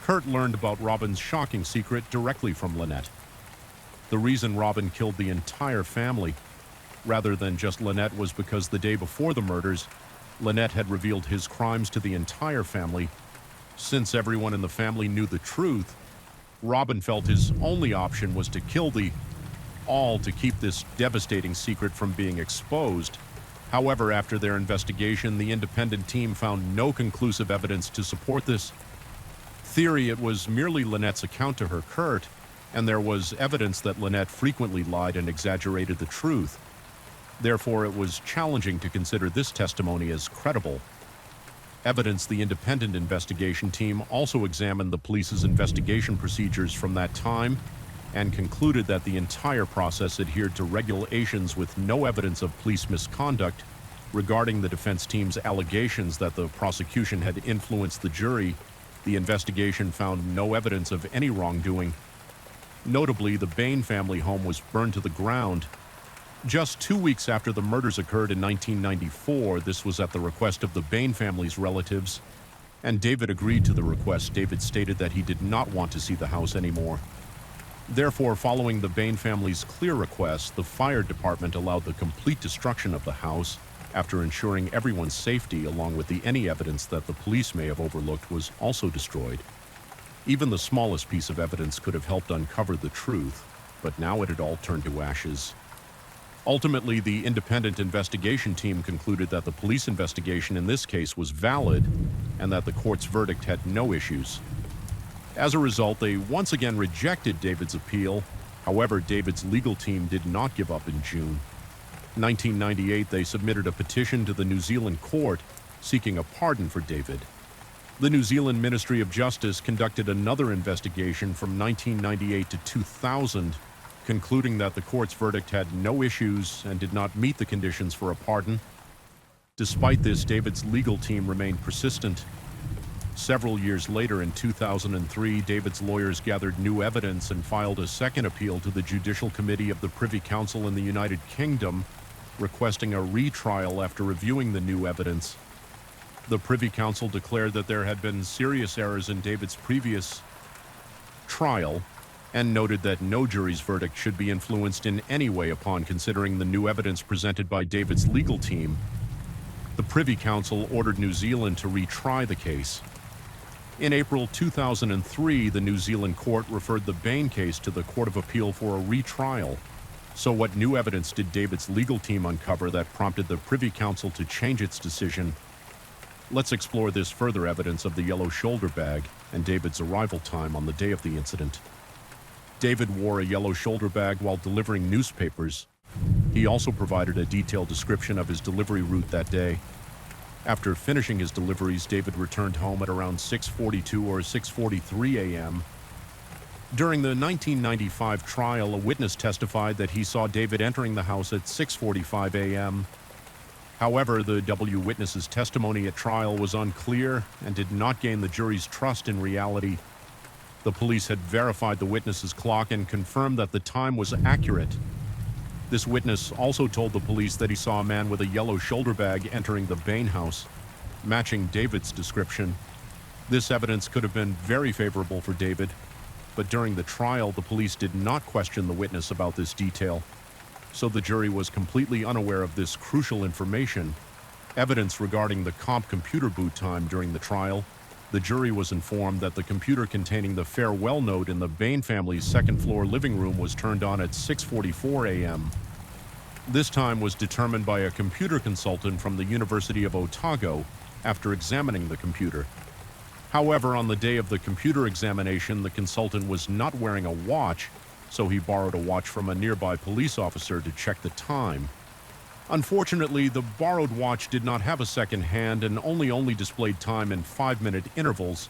Kurt learned about Robin's shocking secret directly from Lynette. The reason Robin killed the entire family, rather than just Lynette, was because the day before the murders, Lynette had revealed his crimes to the entire family. Since everyone in the family knew the truth, Robin felt his only option was to kill all to keep this devastating secret from being exposed. However, after their investigation, the independent team found no conclusive evidence to support this theory. It was merely Lynette's account to her Kurt, and there was evidence that Lynette frequently lied and exaggerated the truth. Therefore, it was challenging to consider this testimony as credible. Evidence. The independent investigation team also examined the police's investigation procedures from that time and concluded that the entire process adhered to regulations, with no evidence of police misconduct. Regarding the defense team's allegations that the prosecution had influenced the jury, the investigation found no evidence of any wrongdoing. Notably, the Bain family home was burned to the ground. Just 2 weeks after the murders occurred in 1994, this was at the request of the Bain family's relatives, and David agreed to the request. David stated that he did not want to see the house anymore. Therefore, following the Bain family's clear request, the fire department allowed the complete destruction of the house, after ensuring everyone's safety, along with any evidence that the police may have overlooked, was also destroyed. Even the smallest piece of evidence could have helped uncover the truth, but now it had all turned to ashes. Ultimately, the independent investigation team concluded that the police investigation in this case was valid and that the court's verdict had no issues. As a result, they once again rejected David's appeal. However, David's legal team did not give up in June 1998, they submitted a petition to the New Zealand court seeking a pardon for David. The New Zealand Ministry of Justice conducted another investigation from 1998 to 2000, concluding that the court's verdict had no issues and did not meet the conditions for a pardon. Despite this, David's legal team remained persistent. Several years later, in 2003, David's lawyers gathered new evidence and filed a second appeal to the Judicial Committee of the Privy Council in the United Kingdom, requesting a retrial after reviewing the new evidence. The Privy Council declared that there had been serious errors in David's previous trial and noted that no jury's verdict should be influenced in any way upon considering the new evidence presented by David's legal team. The Privy Council ordered New Zealand to retry the case. In April 2003, the New Zealand court referred the Bain case to the Court of Appeal for a retrial. So what new evidence did David's legal team uncover that prompted the Privy Council to change its decision? Let's explore this further evidence of the yellow shoulder bag and David's arrival time on the day of the incident. David wore a yellow shoulder bag while delivering newspapers. He also provided a detailed description of his delivery route that day. After finishing his deliveries, David returned home at around 6:42 or 6:43 a.m. During the 1995 trial, a witness testified that he saw David entering the house at 6:45 a.m. However, the W witness's testimony at trial was unclear and did not gain the jury's trust in reality. The police had verified the witness's clock and confirmed that the time was accurate. This witness also told the police that he saw a man with a yellow shoulder bag entering the Bain house, matching David's description. This evidence could have been very favorable for David, but during the trial, the police did not question the witness about this detail, so the jury was completely unaware of this crucial information. Evidence regarding the comp computer boot time during the trial. The jury was informed that the computer containing the farewell note in the Bain family's second-floor living room was turned on at 6:44 a.m. This time was determined by a computer consultant from the University of Otago after examining the computer. However, on the day of the computer examination, the consultant was not wearing a watch, so he borrowed a watch from a nearby police officer to check the time. Unfortunately, the borrowed watch did not have a second hand and only displayed time in 5-minute intervals.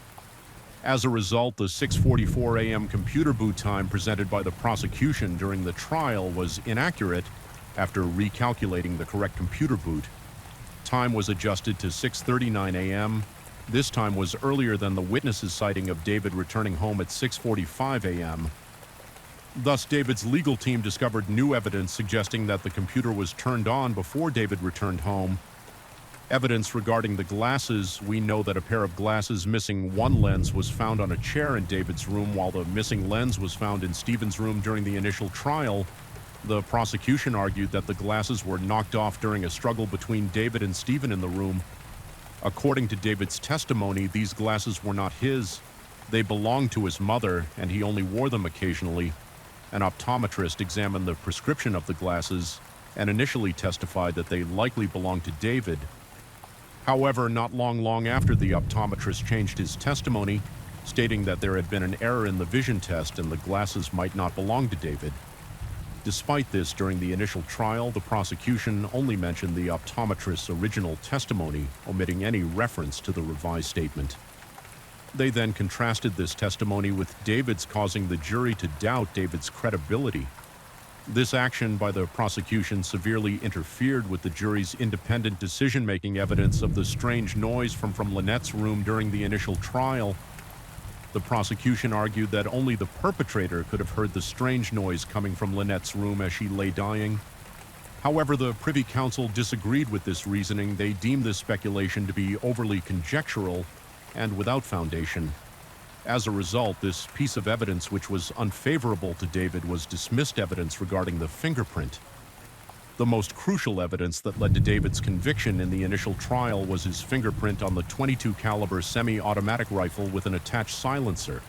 As a result, the 6:44 a.m. computer boot time presented by the prosecution during the trial was inaccurate after recalculating the correct computer boot. Time was adjusted to 6:39 a.m. This time was earlier than the witness's sighting of David returning home at 6:45 a.m. Thus, David's legal team discovered new evidence suggesting that the computer was turned on before David returned home. Evidence regarding the glasses. We know that a pair of glasses missing one lens was found on a chair in David's room, while the missing lens was found in Stephen's room during the initial trial. The prosecution argued that the glasses were knocked off during a struggle between David and Stephen in the room. According to David's testimony, these glasses were not his. They belonged to his mother, and he only wore them occasionally. An optometrist examined the prescription of the glasses and initially testified that they likely belonged to David. However, not long after, the optometrist changed his testimony, stating that there had been an error in the vision test and the glasses might not belong to David. Despite this, during the initial trial, the prosecution only mentioned the optometrist's original testimony, omitting any reference to the revised statement. They then contrasted this testimony with David's, causing the jury to doubt David's credibility. This action by the prosecution severely interfered with the jury's independent decision-making evidence of the strange noise from Lynette's room during the initial trial. The prosecution argued that only the perpetrator could have heard the strange noise coming from Lynette's room as she lay dying. However, the Privy Council disagreed with this reasoning. They deemed this speculation to be overly conjectural and without foundation. As a result, this piece of evidence, which was unfavorable to David, was dismissed evidence regarding the fingerprint. The most crucial evidence that led to David's conviction in the initial trial was his fingerprint on the .22 caliber semi-automatic rifle with an attached silencer.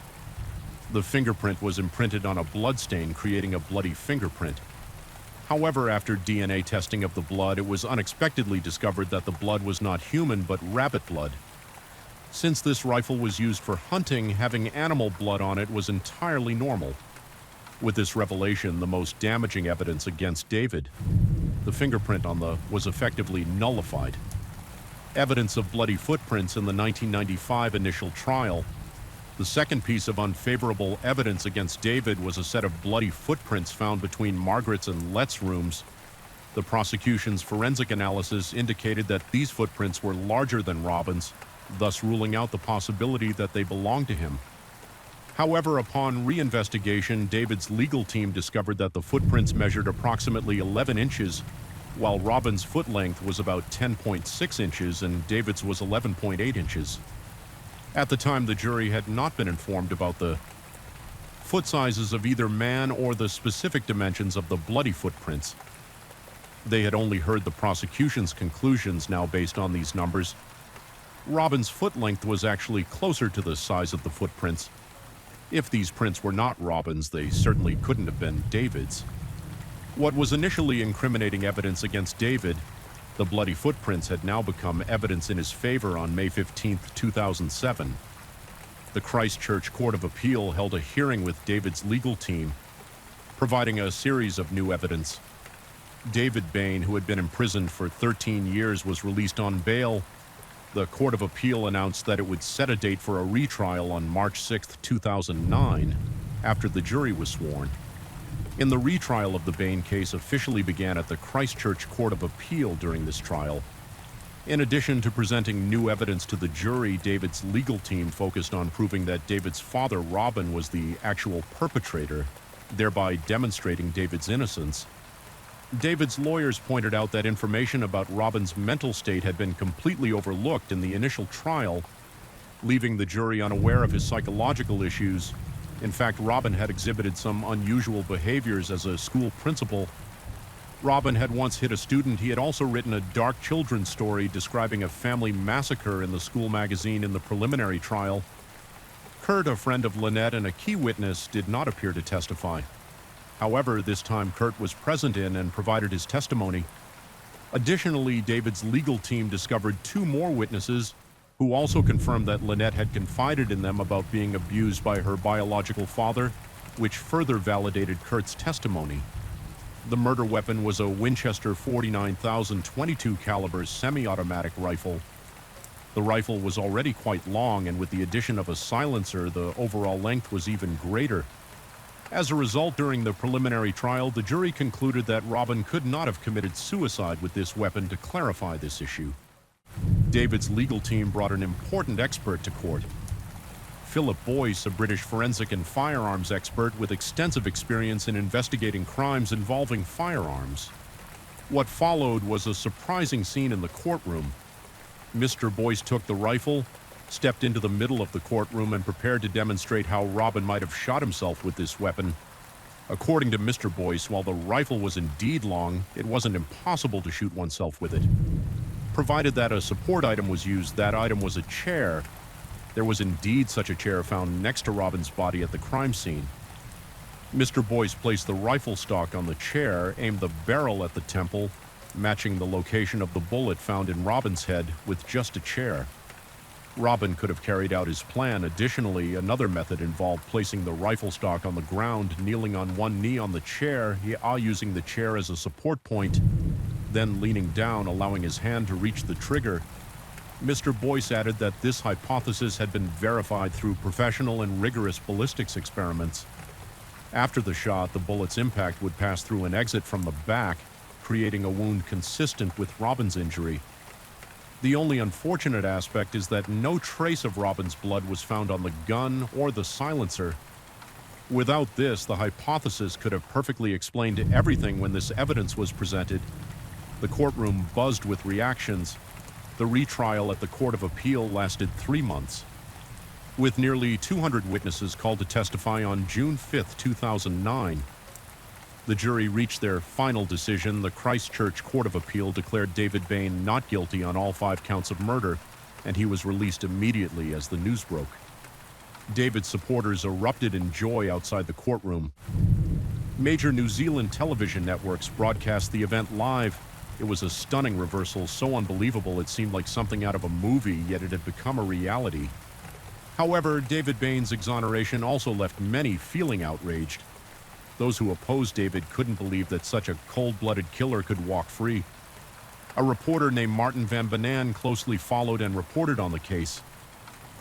The fingerprint was imprinted on a bloodstain, creating a bloody fingerprint. However, after DNA testing of the blood, it was unexpectedly discovered that the blood was not human but rabbit blood. Since this rifle was used for hunting, having animal blood on it was entirely normal. With this revelation, the most damaging evidence against David, the fingerprint was effectively nullified. Evidence of bloody footprints in the 1995 initial trial. The second piece of unfavorable evidence against David was a set of bloody footprints found between Margaret's and Let's rooms. The prosecution's forensic analysis indicated that these footprints were larger than Robin's, thus ruling out the possibility that they belonged to him. However, upon reinvestigation, David's legal team discovered that the footprints measured approximately 11 inches, while Robin's foot length was about 10.6 inches and David's was 11.8 inches. At the time, the jury had not been informed about the foot sizes of either man or the specific dimensions of the bloody footprints. They had only heard the prosecution's conclusions now based on these numbers. Robin's foot length was actually closer to the size of the footprints. If these prints were not Robin's, they certainly couldn't have been David's. What was initially incriminating evidence against David, the bloody footprints, had now become evidence in his favor on May 15, 2007. The Christchurch Court of Appeal held a hearing with David's legal team, providing a series of new evidence. David Bain, who had been imprisoned for 13 years, was released on bail. The Court of Appeal announced that it would set a date for a retrial on March 6, 2009, after the jury was sworn. In the retrial of the Bain case officially began at the Christchurch Court of Appeal during this trial. In addition to presenting new evidence to the jury, David's legal team focused on proving that David's father, Robin, was the actual perpetrator, thereby demonstrating David's innocence. David's lawyers pointed out that information about Robin's mental state had been completely overlooked in the initial trial, leaving the jury unaware of his psychological issues. In fact, Robin had exhibited some unusual behaviors as a school principal. Robin had once hit a student. He had also written a dark children's story describing a family massacre in the school magazine in the preliminary trial. Kurt, a friend of Lynette and a key witness, did not appear to testify. However, this time Kurt was present in and provided his testimony. Additionally, David's legal team discovered 2 more witnesses who also confirmed that Lynette had confided in them about being abused by her biological father, which further validated Kurt's testimony. The murder weapon was a Winchester .49 22 caliber semi-automatic rifle. The rifle was already quite long, and with the addition of a silencer, the overall length was even greater. As a result, during the preliminary trial, the jury concluded that Robin could not have committed suicide with this weapon to clarify this issue. David's legal team brought an important expert to court. Philip Boyce, a British forensic and firearms expert with extensive experience in investigating crimes involving firearms. What followed was a surprising scene in the courtroom. Mr. Boyce took the rifle, stepped into the middle of the courtroom, and prepared to demonstrate how Robin might have shot himself with this weapon. According to Mr. Boyce, while the rifle was indeed long, it wasn't impossible to shoot oneself with it. Provided that a support item was used, that item was a chair. There was indeed such a chair found next to Robin's body at the crime scene. Mr. Boyce placed the rifle stock on the chair, aimed the barrel at the temple, matching the location of the bullet found in Robin's head with just a chair. Robin could have carried out his plan. Additionally, another method involved placing the rifle stock on the ground, kneeling on one knee on the chair, using the chair as a support point, then leaning down, allowing his hand to reach the trigger. Mr. Boyce added that this hypothesis had been verified through professional and rigorous ballistics experiments. After the shot, the bullet's impact would pass through an exit from the back, creating a wound consistent with Robin's injury. The only unfortunate aspect is that no trace of Robin's blood was found on the gun or the silencer. Without this, the hypothesis could have perfectly explained everything when this evidence was presented. The courtroom buzzed with reactions. The retrial at the Court of Appeal lasted 3 months. With nearly 200 witnesses called to testify on June 5, 2009, the jury reached their final decision. The Christchurch Court of Appeal declared David Bain not guilty on all 5 counts of murder, and he was released immediately as the news broke. David's supporters erupted in joy outside the courtroom. Major New Zealand television networks broadcast the event live. It was a stunning reversal, so unbelievable it seemed like something out of a movie, yet it had become a reality. However, David Bain's exoneration also left many feeling outraged. Those who opposed David couldn't believe that such a cold-blooded killer could walk free. A reporter named Martin Van Banan closely followed and reported on the case.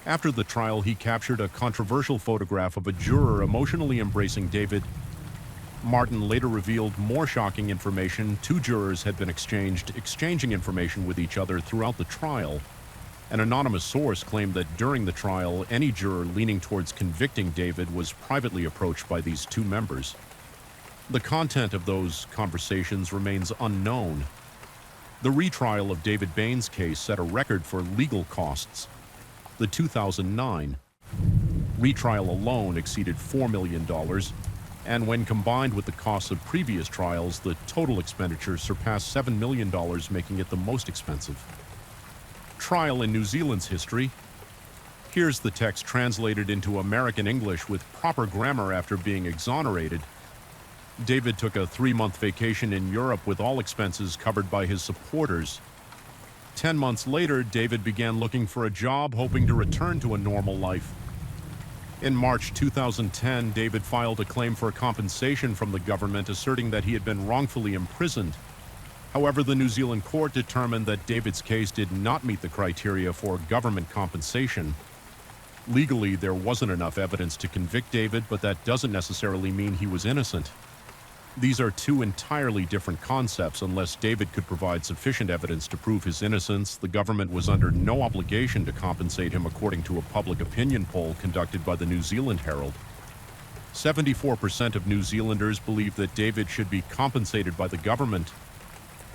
After the trial, he captured a controversial photograph of a juror emotionally embracing David. Martin later revealed more shocking information. 2 jurors had been exchanging information with each other throughout the trial. An anonymous source claimed that during the trial, any juror leaning towards convicting David was privately approached by these 2 members. The content of those conversations remains unknown. The retrial of David Bain's case set a record for legal costs. The 2009 retrial alone exceeded $4 million, and when combined with the costs of previous trials, the total expenditure surpassed $7 million, making it the most expensive trial in New Zealand's history. Here's the text translated into American English with proper grammar after being exonerated. David took a 3-month vacation in Europe with all expenses covered by his supporters. 10 months later, David began looking for a job, hoping to return to a normal life. In March 2010, David filed a claim for compensation from the government, asserting that he had been wrongfully imprisoned. However, the New Zealand court determined that David's case did not meet the criteria for government compensation. Legally, there wasn't enough evidence to convict David, but that doesn't necessarily mean he was innocent. These are two entirely different concepts. Unless David could provide sufficient evidence to prove his innocence, the government was under no obligation to compensate him, according to a public opinion poll conducted by the New Zealand Herald. 74% of New Zealanders believe that David should be compensated by the government.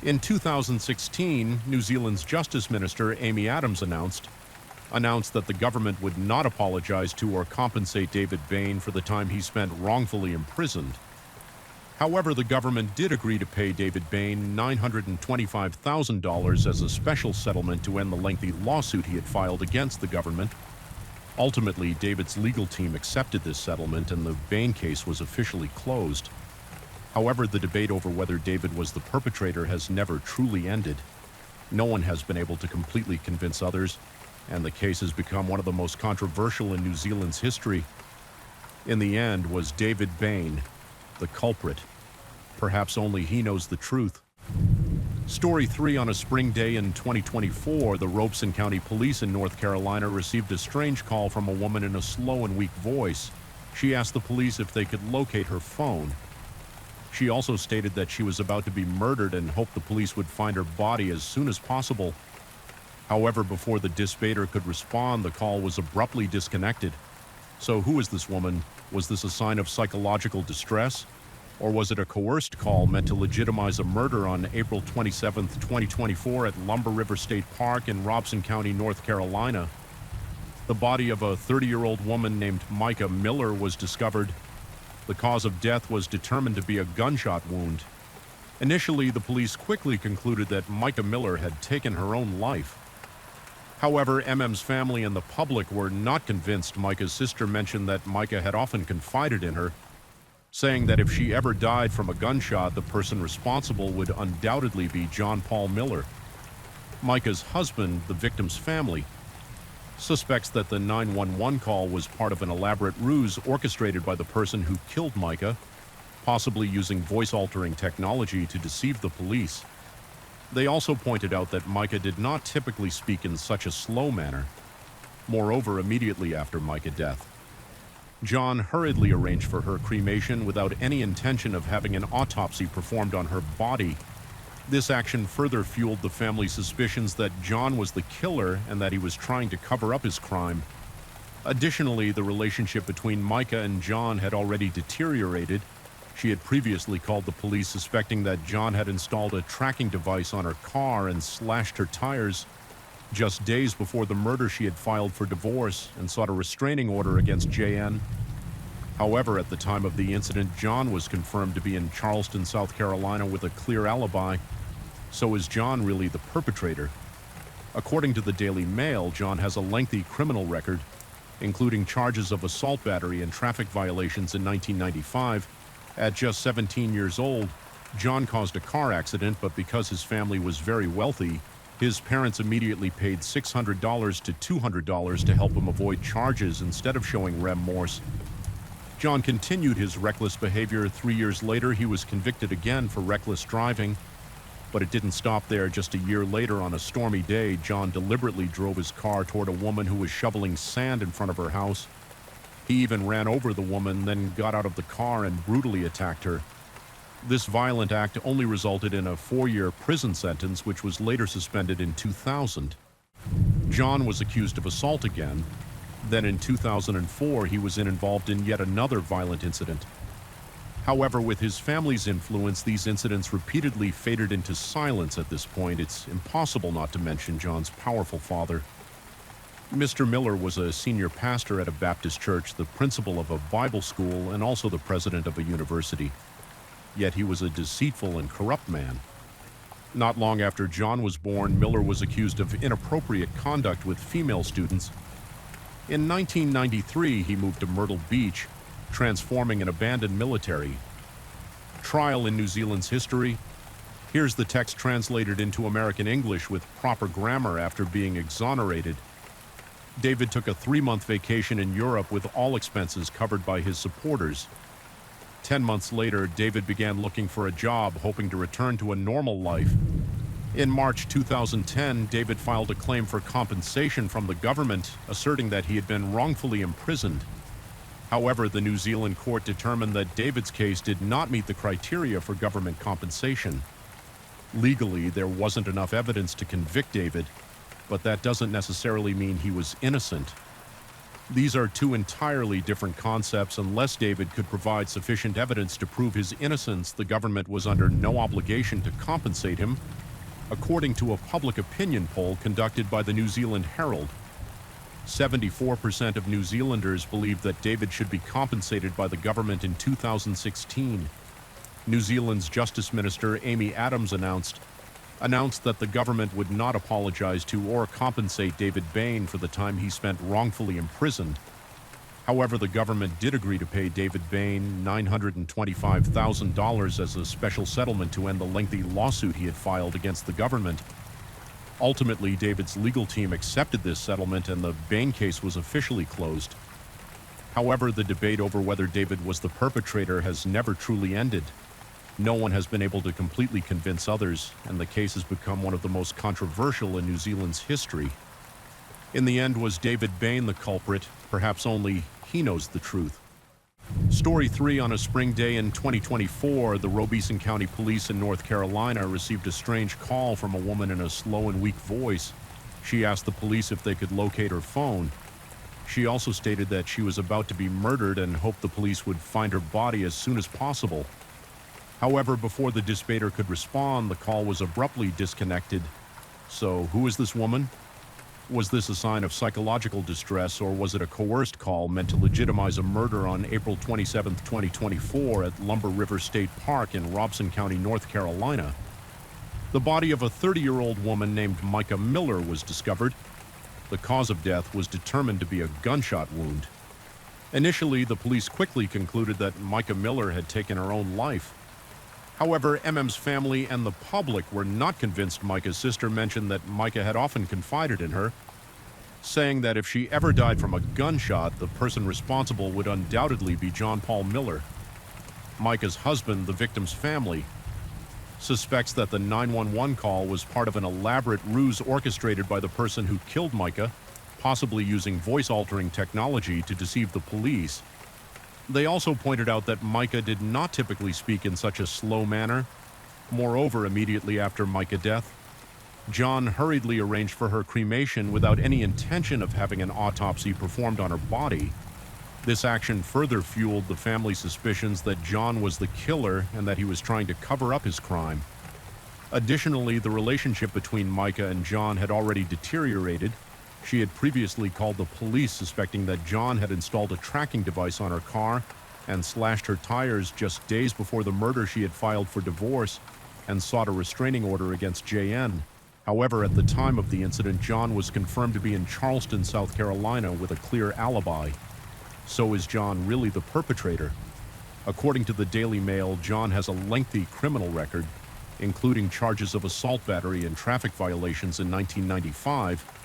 In 2016, New Zealand's Justice Minister, Amy Adams, announced that the government would not apologize to or compensate David Bain for the time he spent wrongfully imprisoned. However, the government did agree to pay David Bain $925,000 as a special settlement to end the lengthy lawsuit he had filed against the government. Ultimately, David's legal team accepted this settlement and the Bain case was officially closed. However, the debate over whether David was the perpetrator has never truly ended. No one has been able to completely convince others, and the case has become one of the most controversial in New Zealand's history. In the end, was David Bain the culprit? Perhaps only he knows the truth. Story 3. On a spring day in 2024, the Robeson County Police in North Carolina received a strange call from a woman in a slow and weak voice. She asked the police if they could locate her phone. She also stated that she was about to be murdered and hoped the police would find her body as soon as possible. However, before the dispatcher could respond, the call was abruptly disconnected. So who is this woman? Was this a sign of psychological distress? Or was it a coerced call meant to legitimize a murder on April 27, 2024 at Lumber River State Park in Robeson County, North Carolina? The body of a 30-year-old woman named Micah Miller was discovered. The cause of death was determined to be a gunshot wound. Initially, the police quickly concluded that Micah Miller had taken her own life. However, MM's family and the public were not convinced. Micah's sister mentioned that Micah had often confided in her, saying that if she ever died from a gunshot, the person responsible would undoubtedly be John Paul Miller. Micah's husband, the victim's family, suspects that the 911 call was part of an elaborate ruse orchestrated by the person who killed Micah, possibly using voice-altering technology to deceive the police. They also pointed out that Micah did not typically speak in such a slow manner. Moreover, immediately after Micah's death, John hurriedly arranged for her cremation without any intention of having an autopsy performed on her body. This action further fueled the family's suspicions that John was the killer and that he was trying to cover up his crime. Additionally, the relationship between Micah and John had already deteriorated. She had previously called the police suspecting that John had installed a tracking device on her car and slashed her tires. Just days before the murder, she had filed for divorce and sought a restraining order against JN. However, at the time of the incident, John was confirmed to be in Charleston, South Carolina with a clear alibi. So is John really the perpetrator? According to the Daily Mail, John has a lengthy criminal record, including charges of assault, battery, and traffic violations in 1995. At just 17 years old, John caused a car accident, but because his family was very wealthy, his parents immediately paid $600 to $200 to help him avoid charges instead of showing remorse. John continued his reckless behavior. 3 years later, he was convicted again for reckless driving. But it didn't stop there. Just a year later, on a stormy day, John deliberately drove his car toward a woman who was shoveling sand in front of her house. He even ran over the woman, then got out of the car and brutally attacked her. This violent act only resulted in a 4-year prison sentence, which was later suspended in 2000. John was accused of assault again. Then in 2004, he was involved in yet another violent incident. However, with his family's influence, these incidents repeatedly faded into silence. At this point, it's impossible not to mention John's powerful father. Mr. Miller was a senior pastor at a Baptist church, the principal of a Bible school, and also the president of a university. Yet he was a deceitful and corrupt man. Not long after John was born, Miller was accused of inappropriate conduct with female students. In 1993, he moved to Myrtle Beach, transforming an abandoned military. Trial in New Zealand's history. Here's the text translated into American English with proper grammar after being exonerated. David took a 3-month vacation in Europe with all expenses covered by his supporters. 10 months later, David began looking for a job, hoping to return to a normal life. In March 2010, David filed a claim for compensation from the government, asserting that he had been wrongfully imprisoned. However, the New Zealand court determined that David's case did not meet the criteria for government compensation. Legally, there wasn't enough evidence to convict David, but that doesn't necessarily mean he was innocent. These are two entirely different concepts. Unless David could provide sufficient evidence to prove his innocence, the government was under no obligation to compensate him, according to a public opinion poll conducted by the New Zealand Herald. 74% of New Zealanders believed that David should be compensated by the government in 2016. New Zealand's Justice Minister Amy Adams announced that the government would not apologize to or compensate David Bain for the time he spent wrongfully imprisoned. However, the government did agree to pay David Bain $925,000 as a special settlement to end the lengthy lawsuit he had filed against the government. Ultimately, David's legal team accepted this settlement and the Bain case was officially closed. However, the debate over whether David was the perpetrator has never truly ended. No one has been able to completely convince others, and the case has become one of the most controversial in New Zealand's history. In the end, was David Bain the culprit? Perhaps only he knows the truth. Story 3. On a spring day in 2024, the Robeson County Police in North Carolina received a strange call from a woman in a slow and weak voice. She asked the police if they could locate her phone. She also stated that she was about to be murdered and hoped the police would find her body as soon as possible. However, before the dispatcher could respond, the call was abruptly disconnected. So, who is this woman? Was this a sign of psychological distress, or was it a coerced call meant to legitimize a murder on April 27, 2024 at Lumber River State Park in Robeson County, North Carolina? The body of a 30-year-old woman named Micah Miller was discovered. The cause of death was determined to be a gunshot wound. Initially, the police quickly concluded that Micah Miller had taken her own life. However, MM's family and the public were not convinced. Micah's sister mentioned that Micah had often confided in her, saying that if she ever died from a gunshot, the person responsible would undoubtedly be John Paul Miller. Micah's husband, the victim's family, suspects that the 911 call was part of an elaborate ruse orchestrated by the person who killed Micah, possibly using voice-altering technology to deceive the police. They also pointed out that Micah did not typically speak in such a slow manner. Moreover, immediately after Micah's death, John hurriedly arranged for her cremation without any intention of having an autopsy performed on her body. This action further fueled the family's suspicions that John was the killer and that he was trying to cover up his crime. Additionally, the relationship between Micah and John had already deteriorated. She had previously called the police suspecting that John had installed a tracking device on her car and slashed her tires just days before the murder. She had filed for divorce and sought a restraining order against JN. However, at the time of the incident, John was confirmed to be in Charleston, South Carolina with a clear alibi. So is John really the perpetrator? According to the Daily Mail, John has a lengthy criminal record, including charges of assault, battery, and traffic violations in 1995.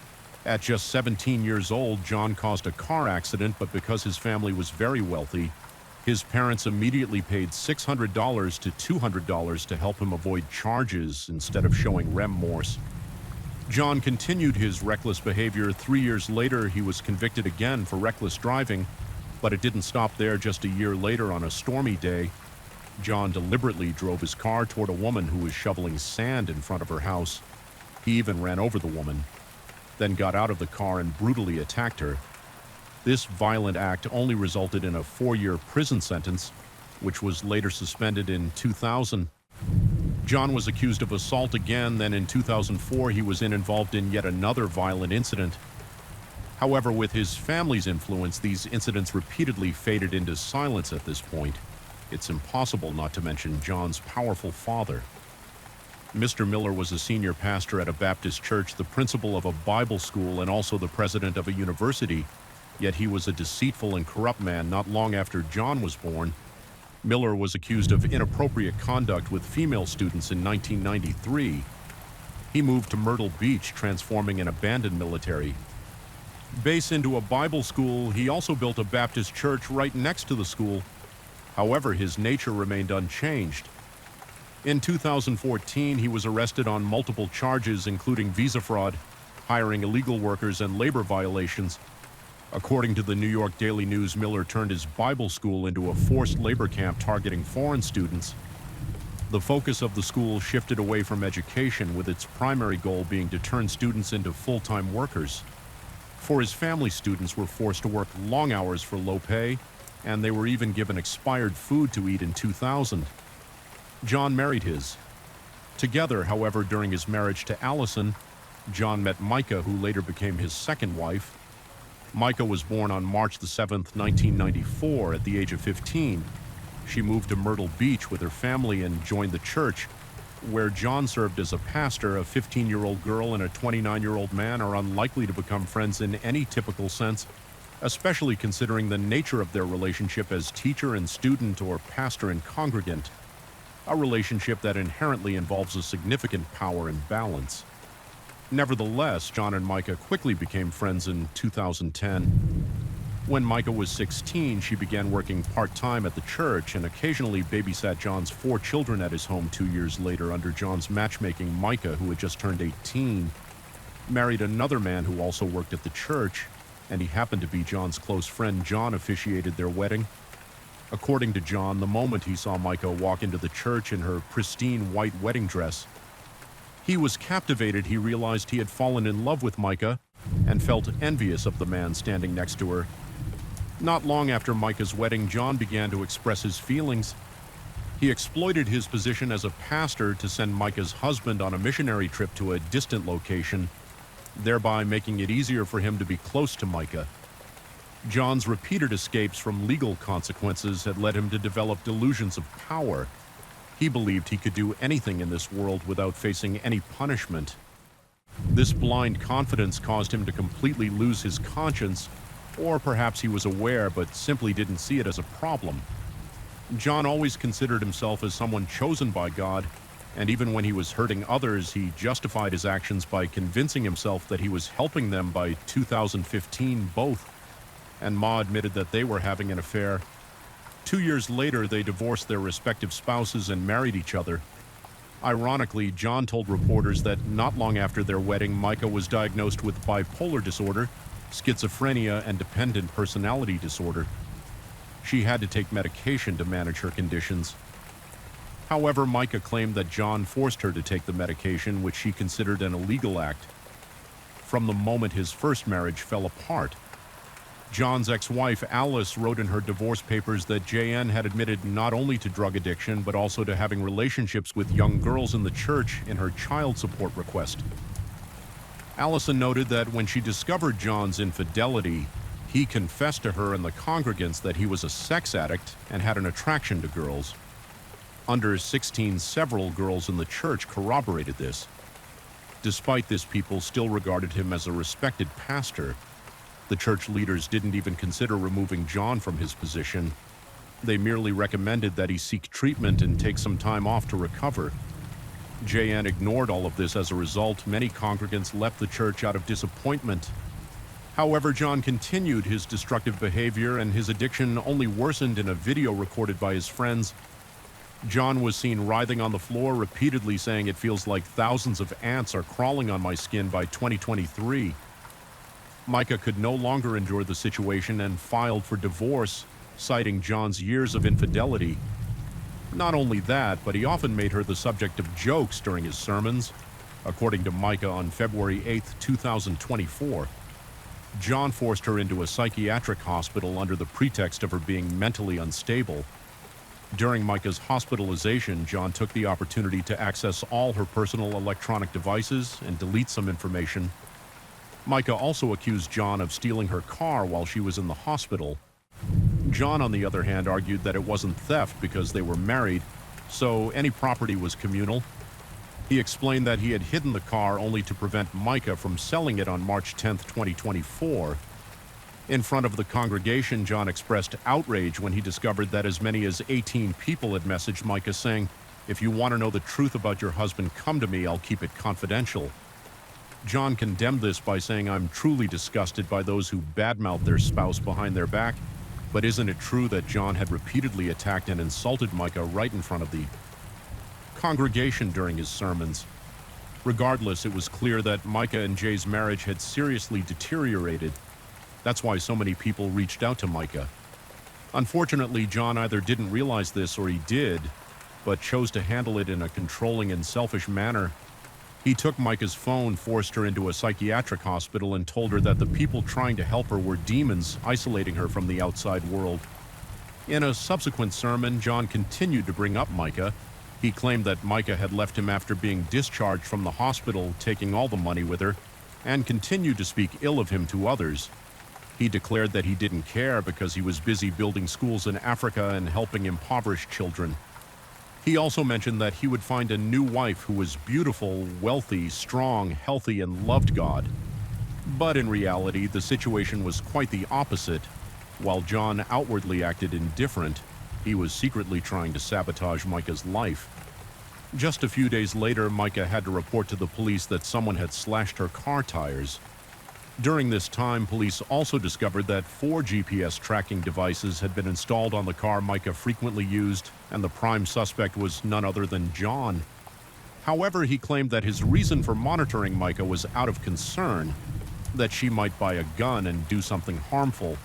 At just 17 years old, John caused a car accident, but because his family was very wealthy, his parents immediately paid $600 to $200 to help him avoid charges instead of showing remorse. John continued his reckless behavior. 3 years later, he was convicted again for reckless driving, but it didn't stop there. Just a year later, on a stormy day, John deliberately drove his car toward a woman who was shoveling sand in front of her house. He even ran over the woman, then got out of the car and brutally attacked her. This violent act only resulted in a 4-year prison sentence, which was later suspended in 2000. John was accused of assault again. Then in 2004, he was involved in yet another violent incident. However, with his family's influence, these incidents repeatedly faded into silence at this point. It's impossible not to mention John's powerful father. Mr. Miller was a senior pastor at a Baptist church, the principal of a Bible school, and also the president of a university. Yet he was a deceitful and corrupt man. Not long after John was born, Miller was accused of inappropriate conduct with female students in 1993. He moved to Myrtle Beach, transforming an abandoned military. Base into a Bible school, he also built a Baptist church right next to the school. However, his nature remained unchanged. In 2014, he was arrested on multiple charges, including visa fraud, hiring illegal workers, and labor violations. According to the New York Daily News, Miller turned his Bible school into a forced labor camp targeting foreign students. The focus of the school shifted away from education, with its primary goal being to turn students into full-time workers. For his family, students were forced to work long hours for low pay, and they were even given expired food to eat in 2000. John married his. Together, however, during his marriage to Allison, John met Micah, who later became his second wife. Micah was born on March the 7th, 1994, at the age of 15. She moved to Myrtle Beach with her family and joined the church, where John served as a pastor. A 15-year-old girl and a 29-year-old man are unlikely to become friends in any typical sense, especially considering the nature of their relationship as teacher and student or pastor and congregant, a relationship that inherently involves a significant power imbalance. Nevertheless, John and Micah quickly became friends in 2010. When Micah was 16, she began working part-time at the church and occasionally babysat John's 4 children at his home. 2 years later, under John's matchmaking, Micah, who had just turned 18, married another man who also worked at the church, and he happened to be John's close friend. John officiated their wedding. According to John, the moment he saw Micah walk into the church in her pristine white wedding dress, he was captivated. He realized he had fallen in love with Micah and felt envious of the man standing next to her. Not long after Micah's wedding, John began to express his feelings. He exploited his position as a pastor to send Micah's husband on a missionary trip to a distant location, thereby making it easier for him to be close to Micah. John's repeated escapes from legal consequences had led him to develop delusions of power. He believed he could do anything in this world without facing any punishment. This blind confidence caused him to completely lose his conscience, or perhaps he was aware but simply didn't see it as a problem. John always considered himself as someone chosen by God, and even when he was hurting others, he justified his actions by convincing himself that he was helping them. By 2015, both and Ma admitted that they were having an affair. 2 years later, they divorced their respective spouses and married each other. Ironically, John told reporters that not long after their wedding, Micah was diagnosed with bipolar disorder, schizophrenia, and dependent personality disorder. She had to take medication to manage her conditions. However, Micah claimed that John forced her to take the medication, which she considered an illegal act. From the moment his first marriage fell apart, John's ex-wife, Alice, wrote in her divorce papers that JN had admitted not only to drug addiction, but also to having relationships with young girls in the church in her child support request. Allison noted that when she discovered John's infidelity, he confessed to her and the congregants that he was a sex addict and had an attraction to girls. Under 16, several girls in the church corroborated this. Despite this, people still regarded him as a respected pastor. The church leaders didn't even consider removing John from his position. They merely recommended that he seek treatment and take some time off to recover. JN ignored all of this. As a result, many congregants left the church out of disappointment. However, John continued his destructive behavior, and his addiction only worsened in a video recorded by his friends. John was seen writhing on the floor, repeatedly saying, "It feels like thousands of ants are crawling on my skin by 2023. Micah could no longer endure the situation and filed for divorce, citing John's years of infidelity. Not only that, but he often made her the subject of jokes during his sermons. According to Micah, on February 8, 2024, John forced her into a psychiatric hospital under the pretext of her being mentally unstable. During Micah's hospitalization, John took the opportunity to access all her personal electronic devices and delete some information. Micah also accused John of stealing her car while she was in the hospital. John, on the other hand, argued that it wasn't theft because they were married, so any property was communal. He explained that he had hidden the car only to prevent Micah from selling it on March 10, 2024. In front of the congregation, John expressed outrage when he discovered that as many as 18 people had messaged Micah saying, "If you want to know the truth about your husband, come to me, I'll keep it confidential." John condemned this by saying, "I'm truly disgusted by those who badmouth their spouse behind their back." But isn't it true that John had repeatedly attacked and insulted Micah right in front of the congregation during his sermons? Regardless, it was clear that Micah and Jay's marriage had seriously deteriorated. That's why so many people reached out to Micah. Unfortunately, John either didn't realize this or he did, but chose to handle it in a controlling and selfish manner. He took Micah's phone, forced her into a psychiatric hospital, and told her that the people trying to help her were demons, isolating her from the outside world. In a subsequent sermon, John continued to bring up Micah. He claimed that Micah had left him after being discharged from the hospital, taking all the money with her, and continued to speak ill of him to others. He declared that he didn't care because he was busy building schools in Africa and helping impoverished children. He also mentioned that he would find a new wife who was beautiful, wealthy, strong, healthy, and loved God. But in reality, the situation was quite the opposite. While John outwardly acted indifferent, he was secretly trying to sabotage Micah's life. Just a few days later, Micah had to report to the police that someone had slashed her car tires. During this time, police also discovered that 4 GPS tracking devices had been installed on the car Micah frequently used, and the prime suspect was none other than John. However, he claimed that his reason for monitoring Micah was out of concern, that she might buy a gun and do something harmful.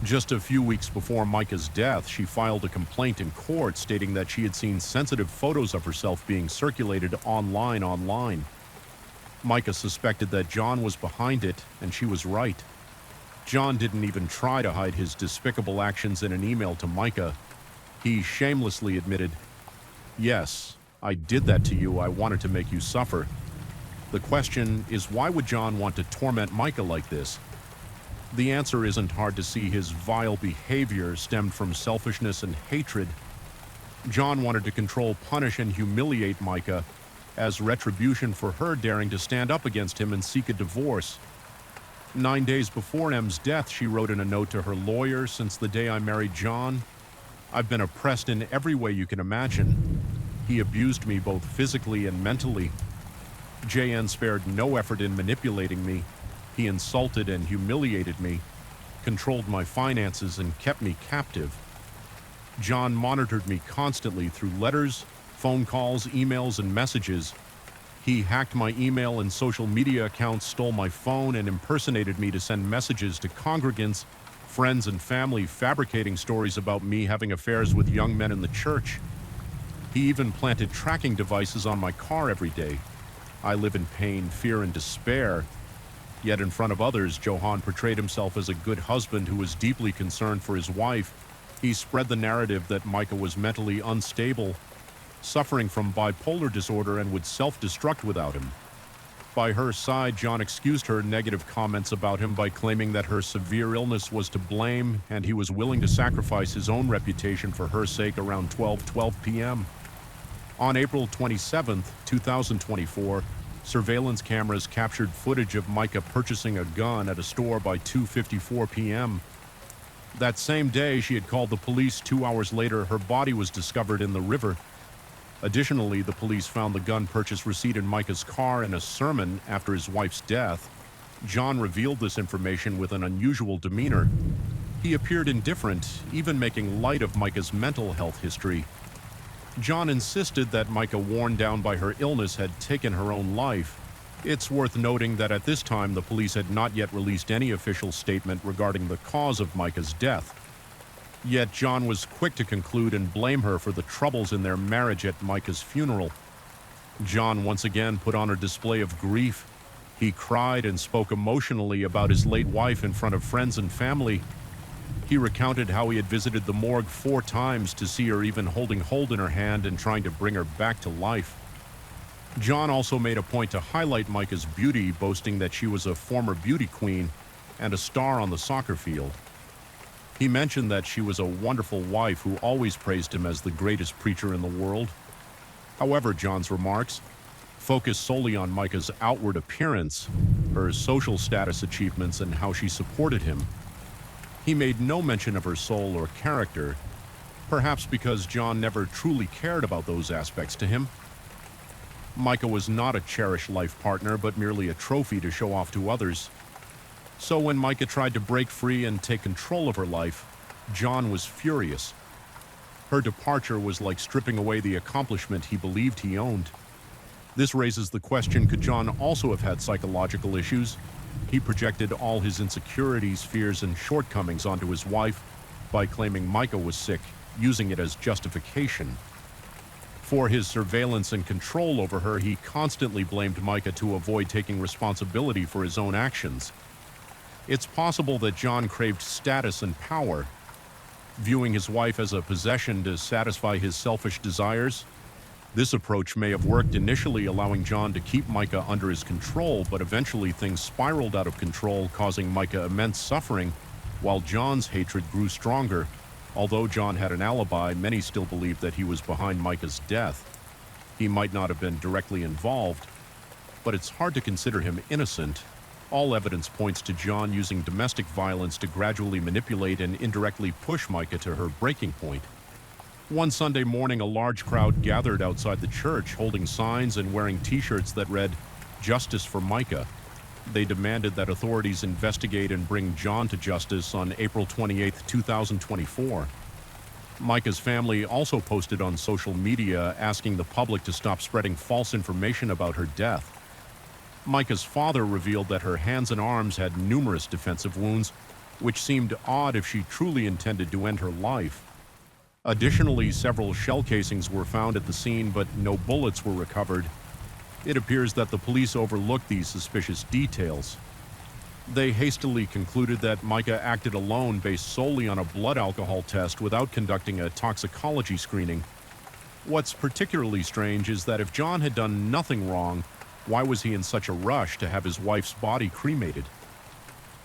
Just a few weeks before Micah's death, she filed a complaint in court stating that she had seen sensitive photos of herself being circulated online. Micah suspected that John was behind it, and she was right. John didn't even try to hide his despicable actions in an email to Micah. He shamelessly admitted, "Yes, I did that to you. I wanted to make you suffer." The question is, why would John want to torment Micah like this? The answer isn't hard to see. His vile behavior stemmed from selfishness and hatred. John wanted to control, punish, and humiliate Micah as retribution for her daring to stand up against him and seek a divorce. 9 days before M's death, she wrote in a note to her lawyer, "Since the day I married John, I've been oppressed in every way you can imagine. He abused me both physically and mentally. JN spared no effort in manipulating me. He insulted and humiliated me, controlled my finances, and kept me captive. John monitored me constantly through letters, phone calls, emails, and messages. He hacked my email and social media accounts, stole my phone, and impersonated me to send messages to congregants, friends, and family, fabricating stories about me having affairs with young men in the church. He even planted tracking devices on my car every day. I live in pain, fear, and despair." Yet in front of others, Johan portrayed himself as a good husband who was deeply concerned for his wife. He spread the narrative that Micah was mentally unstable, suffering from bipolar disorder, and would self-destruct without him. By her side, John excused her negative comments about him by claiming that her severe illness was to blame, and he was willing to sacrifice his own reputation for her sake around 12:12 p.m. On April 27, 2024, surveillance cameras captured footage of Micah purchasing a gun at a store by 2:54 p.m. That same day, she had called the police. 2 hours later, her body was discovered in the river. Additionally, the police found the gun purchase receipt in Micah's car in a sermon after his wife's death. John revealed this information with an unusual demeanor. He appeared indifferent, even making light of Micah's mental health history. John insisted that Micah, worn down by her illness, had taken her own life. It's worth noting that at this time, the police had not yet released any official statement regarding the cause of Micah's death. Yet John was quick to conclude and blame her for the troubles in their marriage at Micah's funeral. John once again put on a display of grief. He cried and spoke emotionally about his late wife in front of friends and family. He recounted how he had visited the morgue 4 times to see her, even holding hold in her hand and trying to bring her back to life. John also made a point to highlight Micah's beauty, boasting that she was a former beauty queen and a star on the soccer field. He mentioned that she was a wonderful wife who always praised him as the greatest preacher in the world. However, John's remarks focused solely on Micah's outward appearance, her social status achievements, and how she supported him. He made no mention of her soul or character, perhaps because John never truly cared about those aspects to him. Micah was not a cherished life partner, but merely a trophy to show off to others. So when Micah tried to break free and take control of her life, John was furious. Her departure was like stripping away the accomplishment he believed he owned. This raises the question, could John also have had psychological issues? He projected all his insecurities, fears, and shortcomings onto his wife by claiming Micah was sick, using it as justification. For his surveillance and control over her, he constantly blamed Micah to avoid taking responsibility for his own actions. It's possible that John craved status and power, viewing his wife as a possession to satisfy his selfish desires. This approach may have worked initially, allowing John to keep Micah under his control, but eventually things spiraled out of control, causing Micah immense suffering, while John's hatred grew stronger. Although John had an alibi, many still believed that he was behind Micah's death. He might not have been directly involved, but it's hard to consider him innocent. All evidence points to John using domestic violence to gradually manipulate and indirectly push Micah to her breaking point. One Sunday morning, a large crowd gathered outside the church, holding signs and wearing t-shirts that read, "Justice for Micah." They demanded that authorities investigate and bring John to justice on April 28, 2024. Micah's family also posted on social media asking the public to stop spreading false information about her death. Micah's father revealed that her hands and arms had numerous defensive wounds, which seemed odd if she truly intended to end her life. Additionally, several shell casings were found at the scene, but no bullets were recovered. It appears that the police overlooked these suspicious details. They hastily concluded that Micah acted alone based solely on a blood alcohol test without conducting a toxicology screening. What's particularly strange is that if John had done nothing wrong, why was he in such a rush to have his wife's body cremated?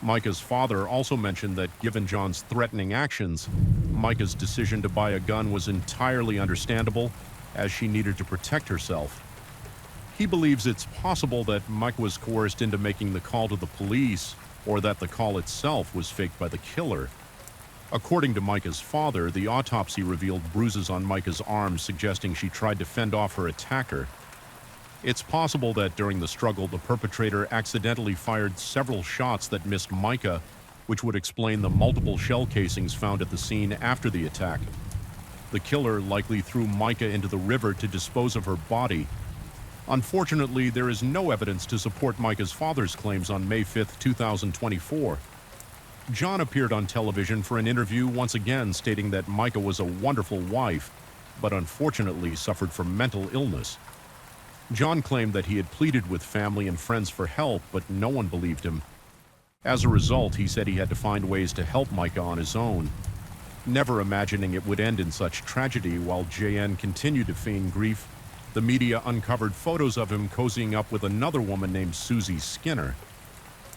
Micah's father also mentioned that given John's threatening actions, Micah's decision to buy a gun was entirely understandable, as she needed to protect herself. He believes it's possible that Micah was coerced into making the call to the police, or that the call itself was faked by the killer. According to Micah's father, the autopsy revealed bruises on Micah's arms, suggesting she tried to fend off her attacker. It's possible that during the struggle, the perpetrator accidentally fired several shots that missed Micah, which would explain the multiple shell casings found at the scene after the attack. The killer likely threw Micah into the river to dispose of her body. Unfortunately, there is no evidence to support Micah's father's claims on May 5, 2024. John appeared on television for an interview, once again stating that Micah was a wonderful wife, but unfortunately suffered from mental illness. John claimed that he had pleaded with family and friends for help, but no one believed him. As a result, he said he had to find ways to help Micah on his own, never imagining it would end in such tragedy. While JN continued to feign grief, the media uncovered photos of him cozying up with another woman named Susie Skinner.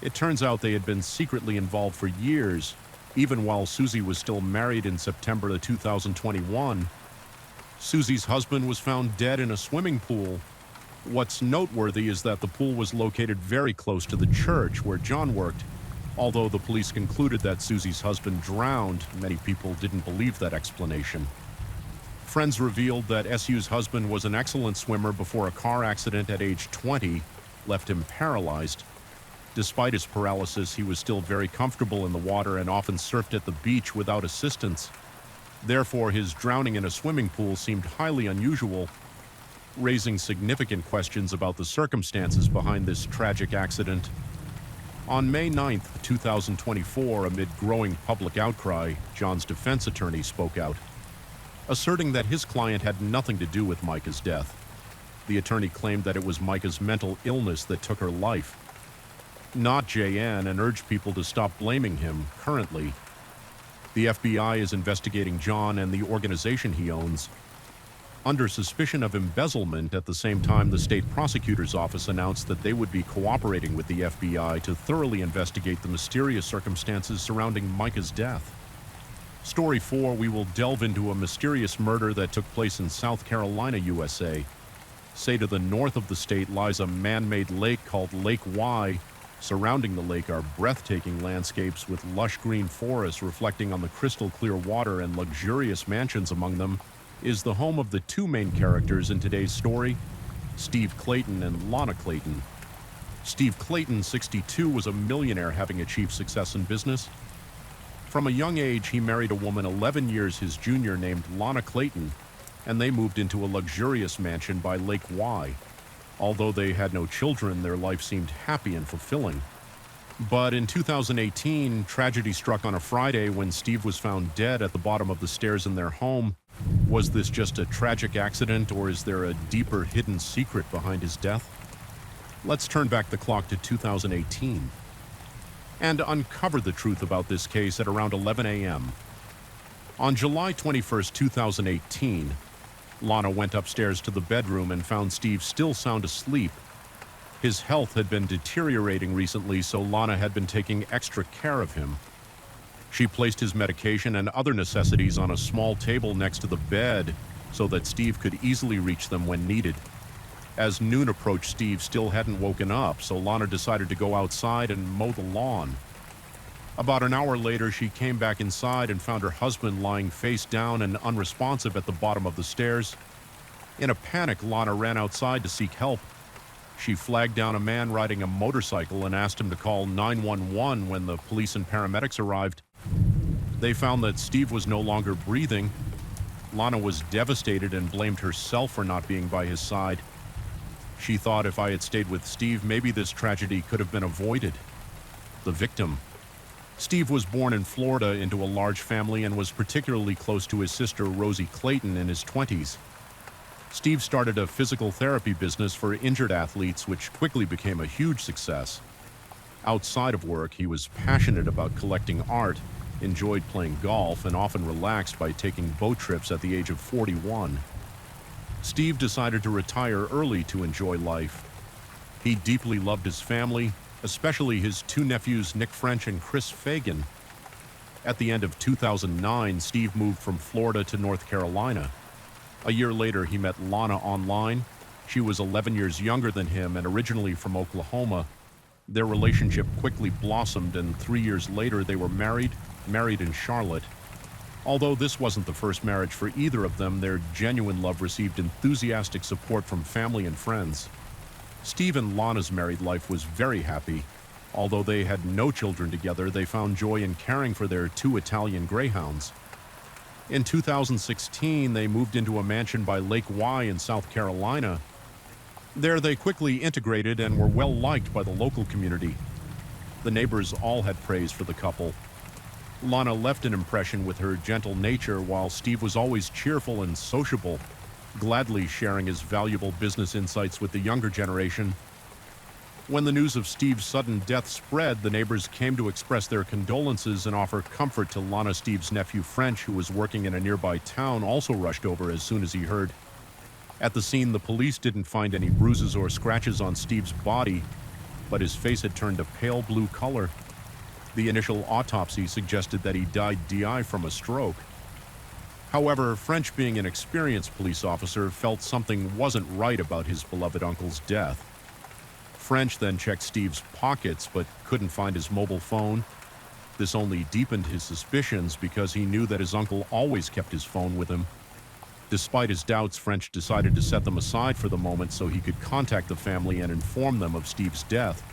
It turns out they had been secretly involved for years, even while Susie was still married in September of 2021. Susie's husband was found dead in a swimming pool. What's noteworthy is that the pool was located very close to the church where John worked. Although the police concluded that Susie's husband drowned, many people didn't believe that explanation. Friends revealed that SU's husband was an excellent swimmer before a car accident at age 20 left him paralyzed. Despite his paralysis, he was still very comfortable in the water and often surfed at the beach without assistance. Therefore, his drowning in a swimming pool seemed highly unusual, raising significant questions about the circumstances behind this tragic accident. On May 9, 2024, amid growing public outcry, John's defense attorney spoke out, asserting that his client had nothing to do with Micah's death. The attorney claimed that it was Micah's mental illness that took her life, not JN, and urged people to stop blaming him currently. The FBI is investigating John and the organization he owns under suspicion of embezzlement. At the same time, the state prosecutor's office announced that they would be cooperating with the FBI to thoroughly investigate the mysterious circumstances surrounding Micah's death. Story 4, we will delve into a mysterious murder that took place in South Carolina, USA. Say to the north of the state lies a man-made lake called Lake Y. Surrounding the lake are breathtaking landscapes with lush green forests reflecting on the crystal clear water, and luxurious mansions among them is the home of the two main characters in today's story. Steve Clayton and Lana Clayton. Steve Clayton, 62, was a millionaire having achieved success in business. From a young age, he married a woman 11 years his junior named Lana Clayton, and they moved into a luxurious mansion by Lake Wye. Although they had no children, their life seemed happy and fulfilling. But in 2018, tragedy struck on a Friday when Steve was found dead at the bottom of the stairs in their home. Was this just a tragic accident, or is there a deeper hidden secret behind his death? Let's turn back the clock to 2018 and uncover the truth about this case at around 11 a.m. On July 21, 2018, Lana went upstairs to the bedroom and found Steve still sound asleep. His health had been deteriorating recently, so Lana had been taking extra care of him. She placed his medication and other necessities on a small table next to the bed so that Steve could easily reach them when needed. As noon approached, Steve still hadn't woken up, so Lana decided to go outside and mow the lawn. About an hour later, she came back inside and found her husband lying face down and unresponsive at the bottom of the stairs. In a panic, Lana ran outside to seek help. She flagged down a man riding a motorcycle and asked him to call 911 when the police and paramedics arrived. They found that Steve was no longer breathing. Lana was devastated and blamed herself for not being by his side. She thought if I had stayed with Steve, maybe this tragedy could have been avoided. The victim. Steve was born in Florida into a large family and was particularly close to his sister Rosie Clayton in his 20s. Steve started a physical therapy business for injured athletes, which quickly became a huge success. Outside of work, he was passionate about collecting art, enjoyed playing golf, and often relaxed by taking boat trips at the age of 41. Steve decided to retire early to enjoy life. He deeply loved his family, especially his two nephews, Nick French and Chris Fagan. At the end of 2009, Steve moved from Florida to North Carolina. A year later, he met Lana online. She was 11 years younger than him and originally from Oklahoma. Their relationship quickly blossomed, and 3 years later, they were married in Charlotte. Although this wasn't the first marriage for either of them, their genuine love received enthusiastic support from family and friends. Steve and Lana's married life was very happy. Although they had no children together, they found joy in caring for their two Italian greyhounds. In 2016, they moved into a mansion by Lake Wye in South Carolina. There, they quickly integrated and were well liked by the local community. The neighbors all had praise for the couple. Lana left an impression with her gentle nature, while Steve was always cheerful and sociable, gladly sharing his valuable business insights with the younger generation. When the news of Steve's sudden death spread, the neighbors came to express their condolences and offer comfort to Lana. Steve's nephew French, who was working in a nearby town, also rushed over as soon as he heard. At the scene, the police didn't find any bruises or scratches on Steve's body, but his face had turned a pale blue color. The initial autopsy suggested that he died DI from a stroke. However, French, being an experienced police officer, felt something wasn't right about his beloved uncle's death. French then checked Steve's pockets but couldn't find his mobile phone. This only deepened his suspicions because he knew that his uncle always kept his phone with him. Despite his doubts, French decided to set them aside for the moment so he could contact the family and inform them of Steve's death.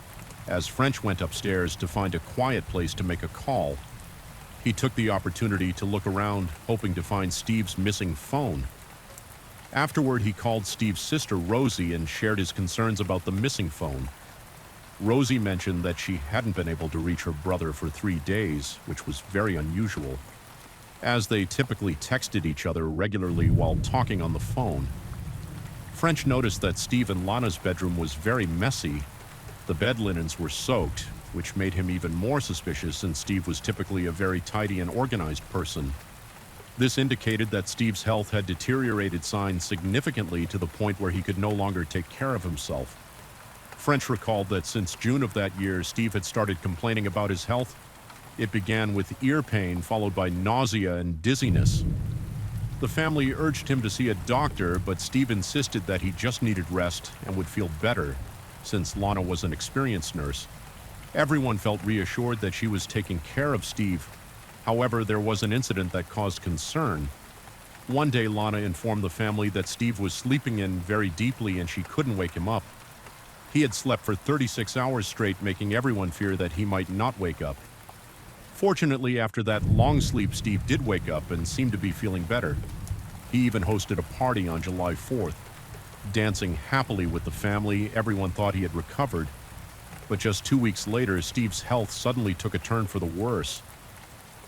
As French went upstairs to find a quiet place to make a call, he took the opportunity to look around, hoping to find Steve's missing phone. Afterward, he called Steve's sister Rosie and shared his concerns about the missing phone. Rosie mentioned that she hadn't been able to reach her brother for 3 days, which was very unusual, as they typically texted each other regularly while talking on the phone. French noticed that Steve and Lana's bedroom was very messy. The bed linens were soaked, which made him even more suspicious since Steve was typically a very tidy and organized person. This indicated that Steve's health had deteriorated significantly to the point where he could no longer take care of himself. French recalled that since June of that year, Steve had started complaining about his health. It began with ear pain, followed by nausea and dizziness. The family urged him to see a doctor, but Steve insisted that he just needed rest and would feel better, since Lana was an experienced nurse. Everyone felt reassured that she was taking care of Steve. However, there was an incident that caused concern. One day, Lana informed the family that Steve was sleeping in very deeply and she couldn't wake him up. He had slept for 36 hours straight, making everyone fear that he might not wake up. Fortunately, after that long sleep, Steve did wake up and seemed to be feeling better. He even hosted a party on July 4th. Dancing happily with the family, everyone thought he had recovered. But just 2 weeks later, Steve's health suddenly took a turn for the worse.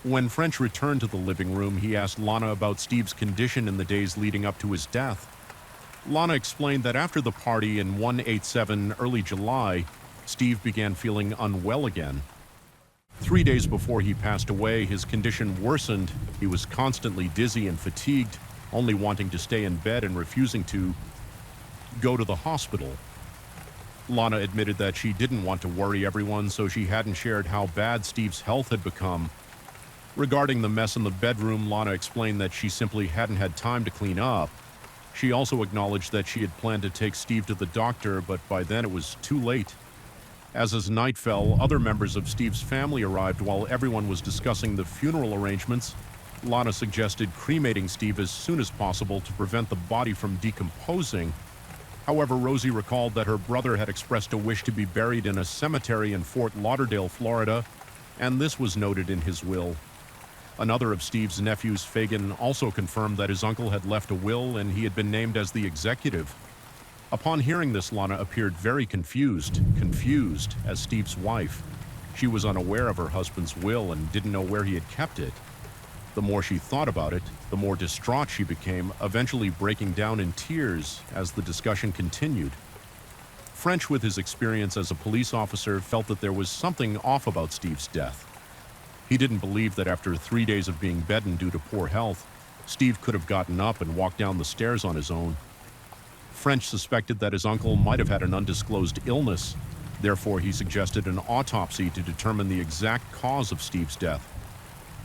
When French returned to the living room, he asked Lana about Steve's condition in the days leading up to his death. Lana explained that after the party in 187 early July, Steve began feeling unwell again. 3 days before he passed away, his condition worsened. He was constantly dizzy and fatigued, only wanting to stay in bed and refusing to go to the hospital. Lana admitted that she didn't want to worry everyone, so she hadn't shared how bad Steve's health had become. Regarding the mess in the bedroom, Lana explained that she simply hadn't had time to clean up. She also acknowledged that she had planned to take Steve to the doctor, but by then it was too late. As his night fell, other members of Steve's family arrived while everyone was discussing the funeral arrangements. Lana suggested cremating Steve as soon as possible to prevent the body from decomposing. However, Rosie recalled that her brother had expressed a wish to be buried in a cemetery in Fort Lauderdale, Florida, and this was noted in his will. Another of Steve's nephews, Fagan, also confirmed that his uncle had left a will and he had been named as the executive. Upon hearing this, Lana appeared very confused as Steve's wife. She was unaware of her husband's will and didn't know where he had kept it. The more she thought about it, the more distraught she became, eventually breaking down in tears as the discussion continued. French, with his experience as a police officer, felt that there was something off about Steve's death. He didn't believe that after 3 days of being bedridden due to poor health, Steve could have gotten up and walked down the stairs on his own. French suspected that his uncle might have had an undisclosed illness. Therefore, he suggested an autopsy to determine the exact cause of Steve's death.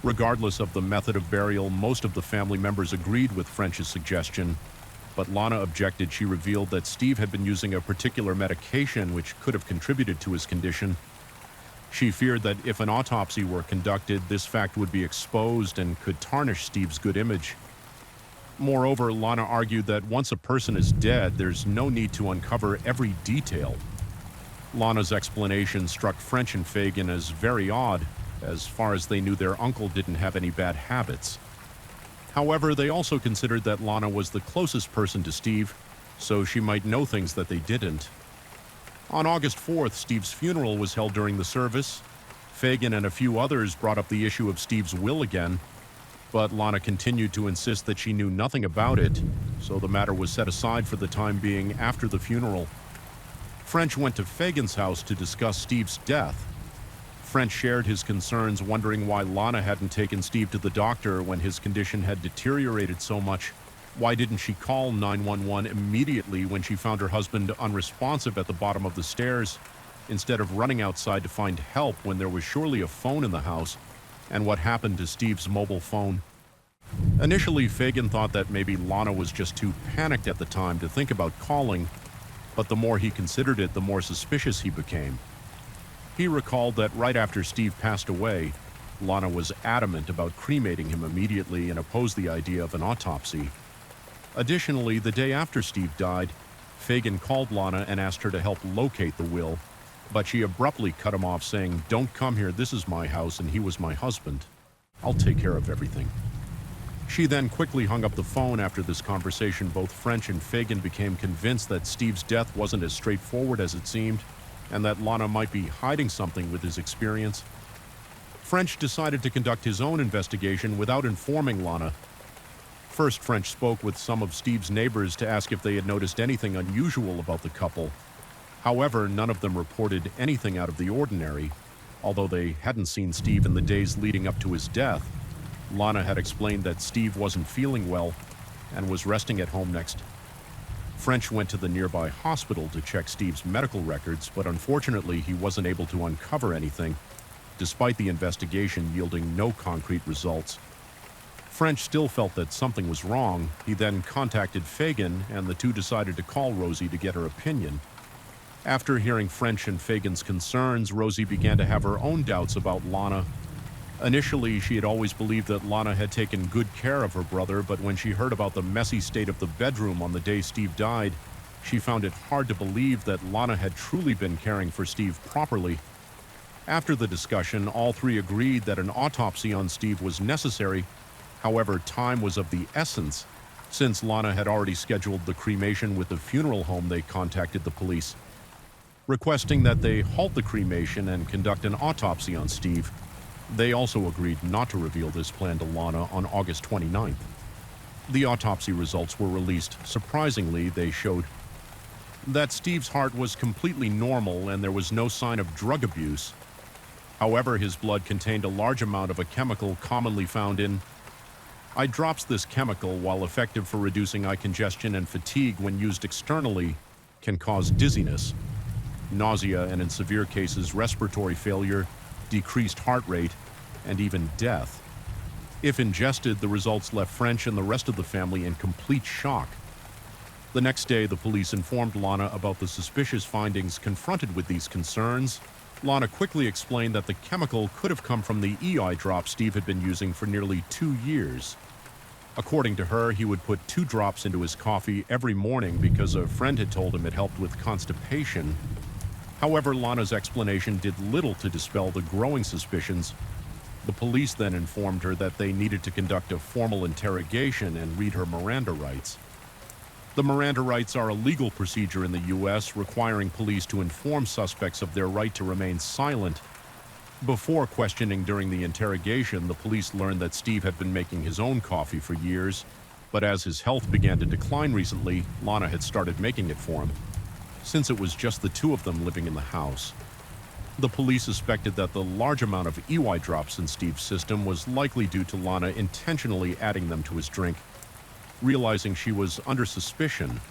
Regardless of the method of burial, most of the family members agreed with French's suggestion, but Lana objected. She revealed that Steve had been using a particular medication which could have contributed to his condition. She feared that if an autopsy were conducted, this fact would be exposed and could tarnish Steve's good image. Moreover, Lana argued that once a person is dead, there's no need to uncover every detail. Lana's explanation struck French and Fagan as very odd, as far as they knew their uncle didn't have any bad habits. However, they also considered that Lana was the closest person to Steve, so she might know things that they didn't. On August 4th, Steve's funeral was held. During the service, Fagan and a few others brought up the issue of Steve's will again, but Lana continued to insist that she knew nothing about it, so the matter was set aside for the time being after the funeral. French went to Fagan's house to discuss Steve's death. French shared his concerns, wondering why Lana hadn't taken Steve to the doctor when his condition had deteriorated so much. Why didn't she call 911 immediately when she found her husband unresponsive at the bottom of the stairs, instead of running outside to find help when there was surely a phone in the house? And what happened to Steve's mobile phone? Initially, Fagan thought that maybe Lana was just too panicked at the time to think about calling, but the more he considered it, the more suspicious he became. He recalled that right after Steve passed away, Lana was adamant about cremating him immediately and opposed the idea of an autopsy. Additionally, the day after Steve died, Fagan called Lana and asked her to help locate the will, but she abruptly cut him off, saying, "Don't come here, this is my house and he was my husband. I'll take care of everything." She then quickly hung up the phone. After this conversation, both French and Fagan became convinced that Steve's death wasn't as straightforward as it seemed, and that Lana might be hiding something with his experience. French decided to conduct his own investigation without informing Lana. First, French spoke with some of Steve's neighbors to ask if they had noticed anything unusual about the couple. However, none of them reported anything out of the ordinary. Although they hadn't seen Steve in the days leading up to his death, Lana had explained that Steve wasn't feeling well and was resting at home next. French went to the nearby hospital to check Steve's medical records, but unfortunately he wasn't able to uncover anything, despite the investigation yielding no concrete results. French still felt that something was wrong. He then contacted Fagan, and the two decided to call Rosie to get her opinion. After hearing French and Fagan's concerns, Rosie began to have her own doubts about Lana. Initially, she had always believed that Lana had taken good care of her brother, but when she heard about the messy state of the bedroom on the day Steve died, she found it hard to believe that Lana had truly been caring for Steve properly. After the discussion, all three agreed that an autopsy on Steve was necessary. However, time was of the essence. Since Lana had already scheduled the cremation with the funeral home, they contacted the police, requesting that they halt the cremation and conduct an autopsy on Steve. They also agreed not to reveal this plan to Lana on August 29th. The autopsy results were released. Surprisingly, they showed that Steve's heart was completely normal and there was no sign of drug abuse. However, his blood contained a large amount of a chemical commonly found in eye drops. This chemical, while effective for reducing eye congestion and fatigue when used externally, can cause dizziness, nausea, and in severe cases, respiratory failure, decreased heart rate, and even death. If ingested, the results left French and the rest of the family in complete shock. The next day, the police informed Lana about the suspicious findings. Confronted with these concerns, Lana quickly explained that the chemical could have come from the eye drop Steve had been using for nearly 2 years. According to her, he would put 2 drops into his coffee every morning because a friend had told him it helped with constipation. However, Lana's explanation did little to dispel the growing suspicions. The police then informed her that they needed to conduct a formal interrogation and read her Miranda rights. The Miranda rights are a legal procedure in the U.S. requiring police to inform suspects of their right to remain silent. Before questioning during the interrogation, the police learned that Steve had been making his own coffee for years, but as his health began to decline recently, Lana had started making it for him, since it was just the two of them living in the house. The police suspected that the large amount of eye drops in Steve's system was likely due to Lana intentionally adding them to his drink. Realizing she was under suspicion,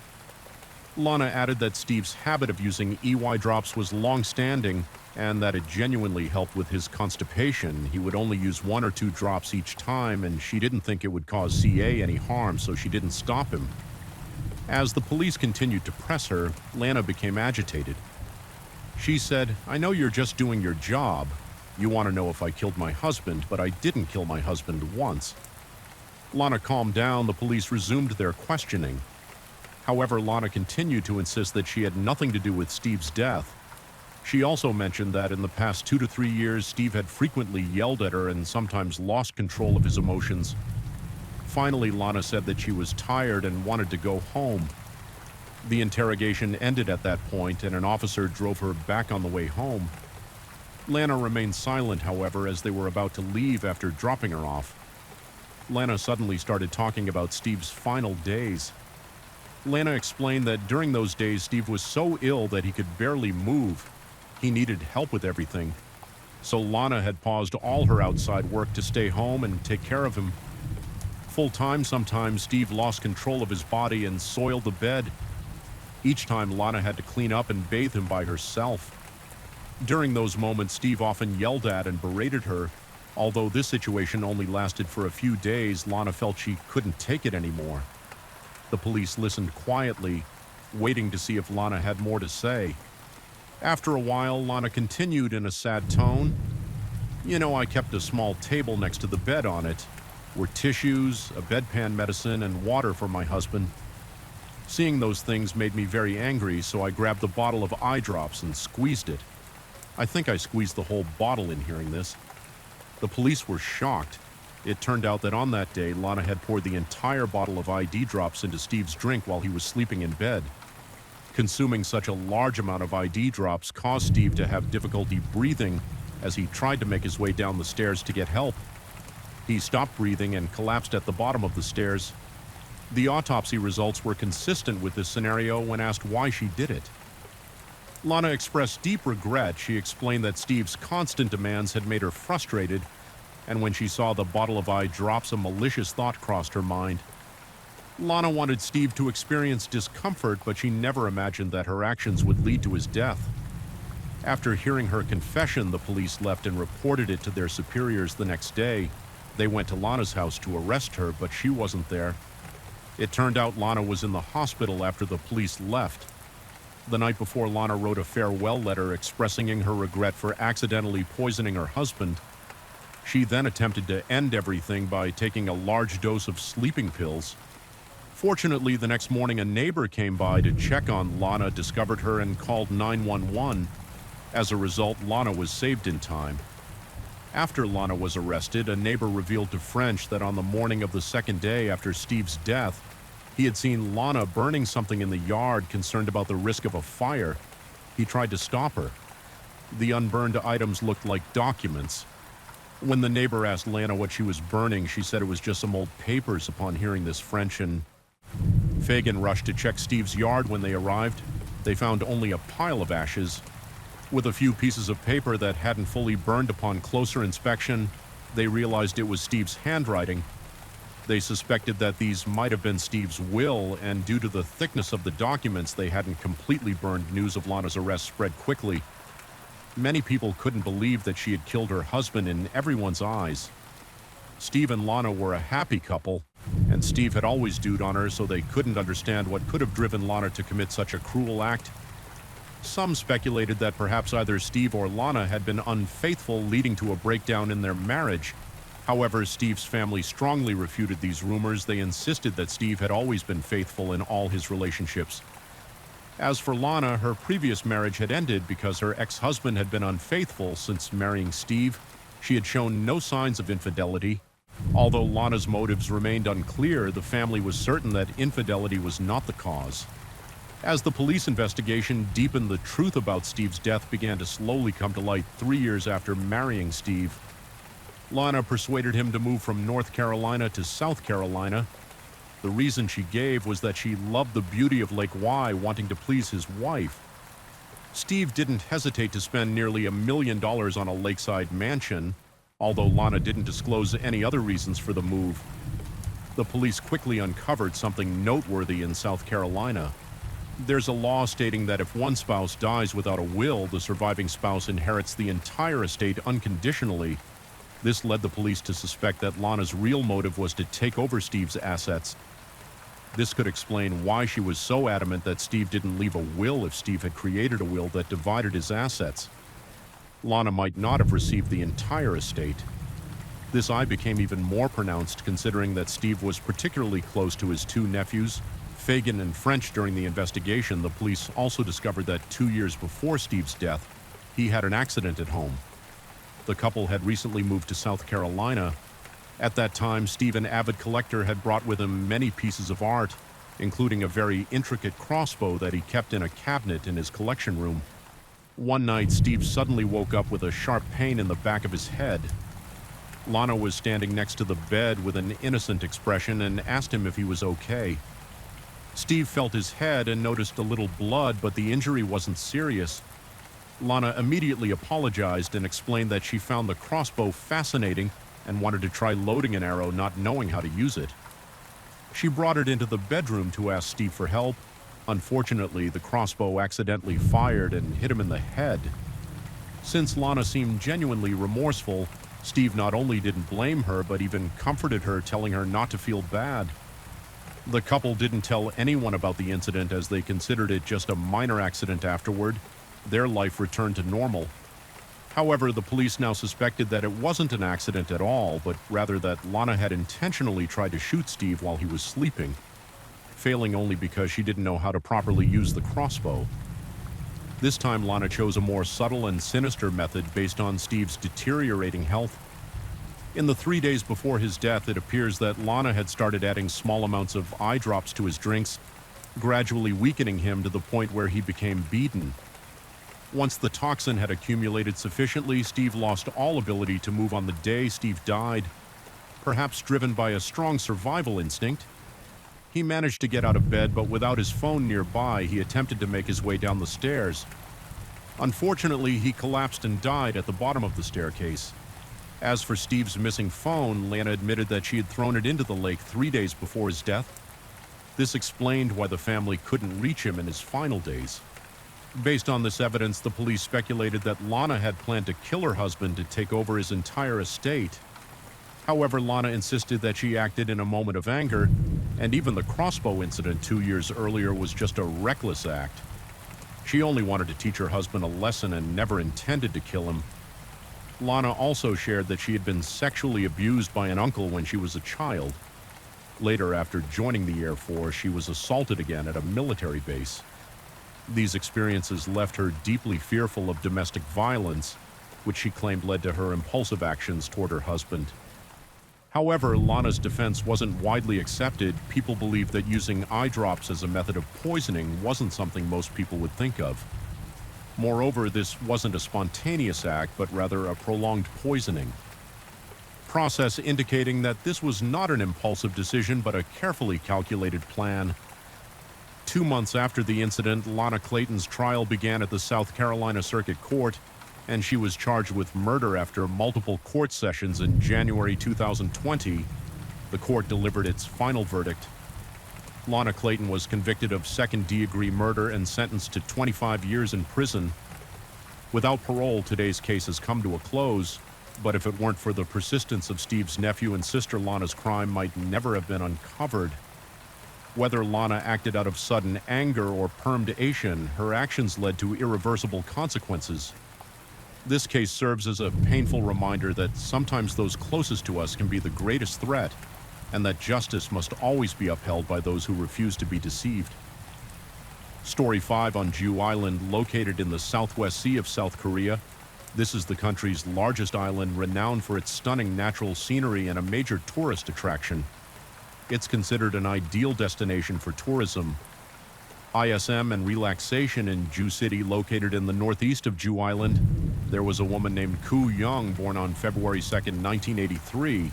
Lana added that Steve's habit of using eye drops was long-standing and that it genuinely helped with his constipation. He would only use 1 or 2 drops each time, and she didn't think it would cause CA any harm, so she didn't stop him. As the police continued to press her, Lana became agitated. She said, "I know you're just doing your job. You want to know if I killed my husband, but I didn't kill my husband once." Lana calmed down. The police resumed their questioning. However, Lana continued to insist that she had nothing to do with Steve's death. She also mentioned that in the past 2 to 3 years, Steve had frequently yelled at her and sometimes lost control of his emotions. Finally, Lana said that she was tired and wanted to go home. The interrogation ended at that point, and an officer drove her back on the way home. Lana remained silent, however, as they were about to leave after dropping her off. Lana suddenly started talking about Steve's final days. Lana explained that during those days, Steve was so ill that he could barely move. He needed help with everything. So Lana had paused all her outside work to stay home and take care of him. Full-time, sometimes Steve lost control of his body and soiled the bed. Each time, Lana had to clean up and bathe him by herself. During those moments, Steve often yelled at and berated her. Although this situation only lasted for a few days, Lana felt she couldn't take it anymore. The police listened quietly, waiting to see if Lana had more to say. After a while, Lana continued in a sad tone. "You know, I kept a small table next to the bed. On it were tissues, a bedpan medicine, and water for my husband. Seeing those things made me very angry, so I grabbed a bottle of eye drops and squeezed it. I think I squeezed the whole bottle in hearing this." The police were shocked. It turned out that on that day, Lana had poured the entire bottle of ID drops into Steve's drink while he was sleeping in bed. Consuming such a large amount of ID drops caused Steve to have difficulty breathing as he tried to make his way down the stairs to get help. He stopped breathing and collapsed at the bottom of the stairs. The autopsy results were consistent with this scenario when asked why she did it. Lana expressed deep regret. She explained that Steve's constant demands had made her frustrated, and when she saw the bottle of eye drops, a malicious thought crossed her mind. Lana wanted Steve to experience discomfort, but she never imagined that her actions would lead to his death. After hearing her confession, the police left and reported it to their superiors the next day. They went to Lana's house to arrest her, but she wasn't there. It turned out Lana was in the hospital after the police left. The night before, Lana wrote a farewell letter expressing her regret for accidentally poisoning her husband. She then attempted to end everything by taking a large dose of sleeping pills. Fortunately, the next morning a neighbor came by to check on Lana, discovered her, and called 911. As a result, Lana was saved in time. After Lana was arrested, a neighbor revealed to French that on the morning of the second day after Steve's death, he had seen Lana burning something in the yard, concerned about the risk of a fire. He tried to stop her. The unburned items looked like documents. When the neighbor asked Lana what she was burning, she said it was just some old papers. Upon hearing this, French and Fagan rushed to check Steve's yard. When they arrived, they found only a pile of ashes. With a few pieces of paper that hadn't fully burned, upon closer inspection, they realized it was Steve's handwriting. They suspected that these might have been Steve's will, and due to the thickness of the documents, they hadn't completely burned. News of Lana's arrest spread quickly. Many people couldn't believe that she had killed her husband in everyone's eyes. Steve and Lana were a happy couple, and Steve had always dewed on her, so they couldn't understand what could have driven Lana to commit such a cruel act. Some speculated that perhaps either Steve or Lana had been unfaithful, leading to a breakdown in their marriage. However, Steve's family strongly refuted these rumors. They insisted that Steve had always been faithful in all his relationships. As for Lana, her previous marriage had ended because her ex-husband had been unfaithful. Since marrying Steve, she had shown no signs of infidelity. Although Lana's motives remained unclear, the family was certain that infidelity was not the cause. As the police investigation deepened, the truth about Steve's death began to slowly come to light. 3 years after marrying Steve, Lana persuaded him to move from North Carolina to South Carolina. The reason she gave was that she loved the beauty of Lake Wye, wanting to please his wife. Steve didn't hesitate to spend nearly $1 million on a lakeside mansion, although Lana didn't disclose any other reasons for the move. The police quickly uncovered something noteworthy in South Carolina. There's a law stating that if one spouse dies without a will, the surviving spouse inherits the entire estate unconditionally. This led the police to suspect that Lana's real motive was to take over Steve's assets. This could explain why she was so adamant that Steve didn't leave a will if Steve had created a will that divided his assets. Lana might not have received the entire estate. This eye became even more pronounced considering that Steve was particularly close to his two nephews, Fagan and French. During the investigation, the police also discovered that 2 years before Steve's death, he had an accident at home. The couple had recently moved to South Carolina. At that time, Steve, an avid collector, had brought with him many pieces of art, including a very intricate crossbow that he kept in a cabinet in his collection room. One night, Steve suddenly woke up with a sharp pain in the back of his head. Lana was standing next to the bed with an innocent expression and asked him if he was okay. Steve felt his head and noticed a little blood, but the injury wasn't serious. Lana immediately apologized and explained that she found the crossbow fascinating and wanted to try loading an arrow, not knowing how to use it. She brought it into the bedroom to ask Steve for help. Unfortunately, the crossbow accidentally fired and hit him in the head. Since Lana seemed genuinely remorseful, Steve not only didn't blame her, but even comforted her, telling her not to feel bad. The couple didn't tell anyone about the incident as they considered it just a minor accident. Afterward, their life returned to normal. However, the police now suspected that it wasn't an accident at all, but rather that Lana had intentionally tried to shoot Steve while he was sleeping, failing only because she didn't know how to properly use the crossbow. This time, Lana chose a more subtle and sinister method based on Steve's deteriorating health. In the 3 days before his death, it appears that Lana had started adding small amounts of eye drops to his drinks, gradually weakening him to the point where he became beaten. Once the toxin had accumulated sufficiently, Steve lost all ability to move on the day Steve died. Perhaps driven by a strong survival instinct, he managed to get out of bed, but without his phone nearby, he attempted to make his way down the stairs. Unfortunately, he collapsed and died at the bottom of the staircase. As for Steve's missing phone, Lana admitted that she had thrown it into the lake 3 days before his death. This explained why the family couldn't reach him in his final days. Based on this evidence, the police speculated that Lana had planned to kill her husband to take over his entire estate. However, Lana insisted that she acted in a moment of anger, and even the crossbow incident 2 years earlier was just a reckless act. She only wanted to teach her husband a lesson and never intended to kill him. Lana also shared that she had been sexually abused by an uncle when she was a child. Later, after joining the Air Force, she was assaulted again at a military base. These experiences left her deeply fearful of domestic violence, which she claimed led to her impulsive actions toward her husband. However, Lana's defense wasn't widely accepted. People believed that using eye drops as a method of poisoning wasn't something most people would think of. Moreover, this wasn't a spontaneous act, but rather a prolonged poisoning process, indicating that this was not an impulsive decision, but a carefully calculated plan. 2 months after the incident, Lana Clayton's trial began at the South Carolina Circuit Court, and she was charged with murder after multiple court sessions in January 2020. The court delivered its final verdict. Lana Clayton was convicted of second-degree murder and sentenced to 25 years in prison. Without parole, today's case has come to a close, but if it weren't for the persistence of Steve's nephew and sister, Lana's crime might never have been uncovered. Whether Lana acted out of sudden anger or perturbation, her actions led to irreversible consequences. This case serves as a painful reminder that sometimes those closest to us can be the greatest threat, and that justice must always be upheld by those who refuse to be deceived. Story 5 on Jew Island, located in the Southwest Sea of South Korea. This is the country's largest island, renowned for its stunning natural scenery and a major tourist attraction. It's considered an ideal destination for tourism. ISM and relaxation in Jew City, located in the northeast of Jew Island. There was a woman named Koo Young, born on February 2nd, 1983.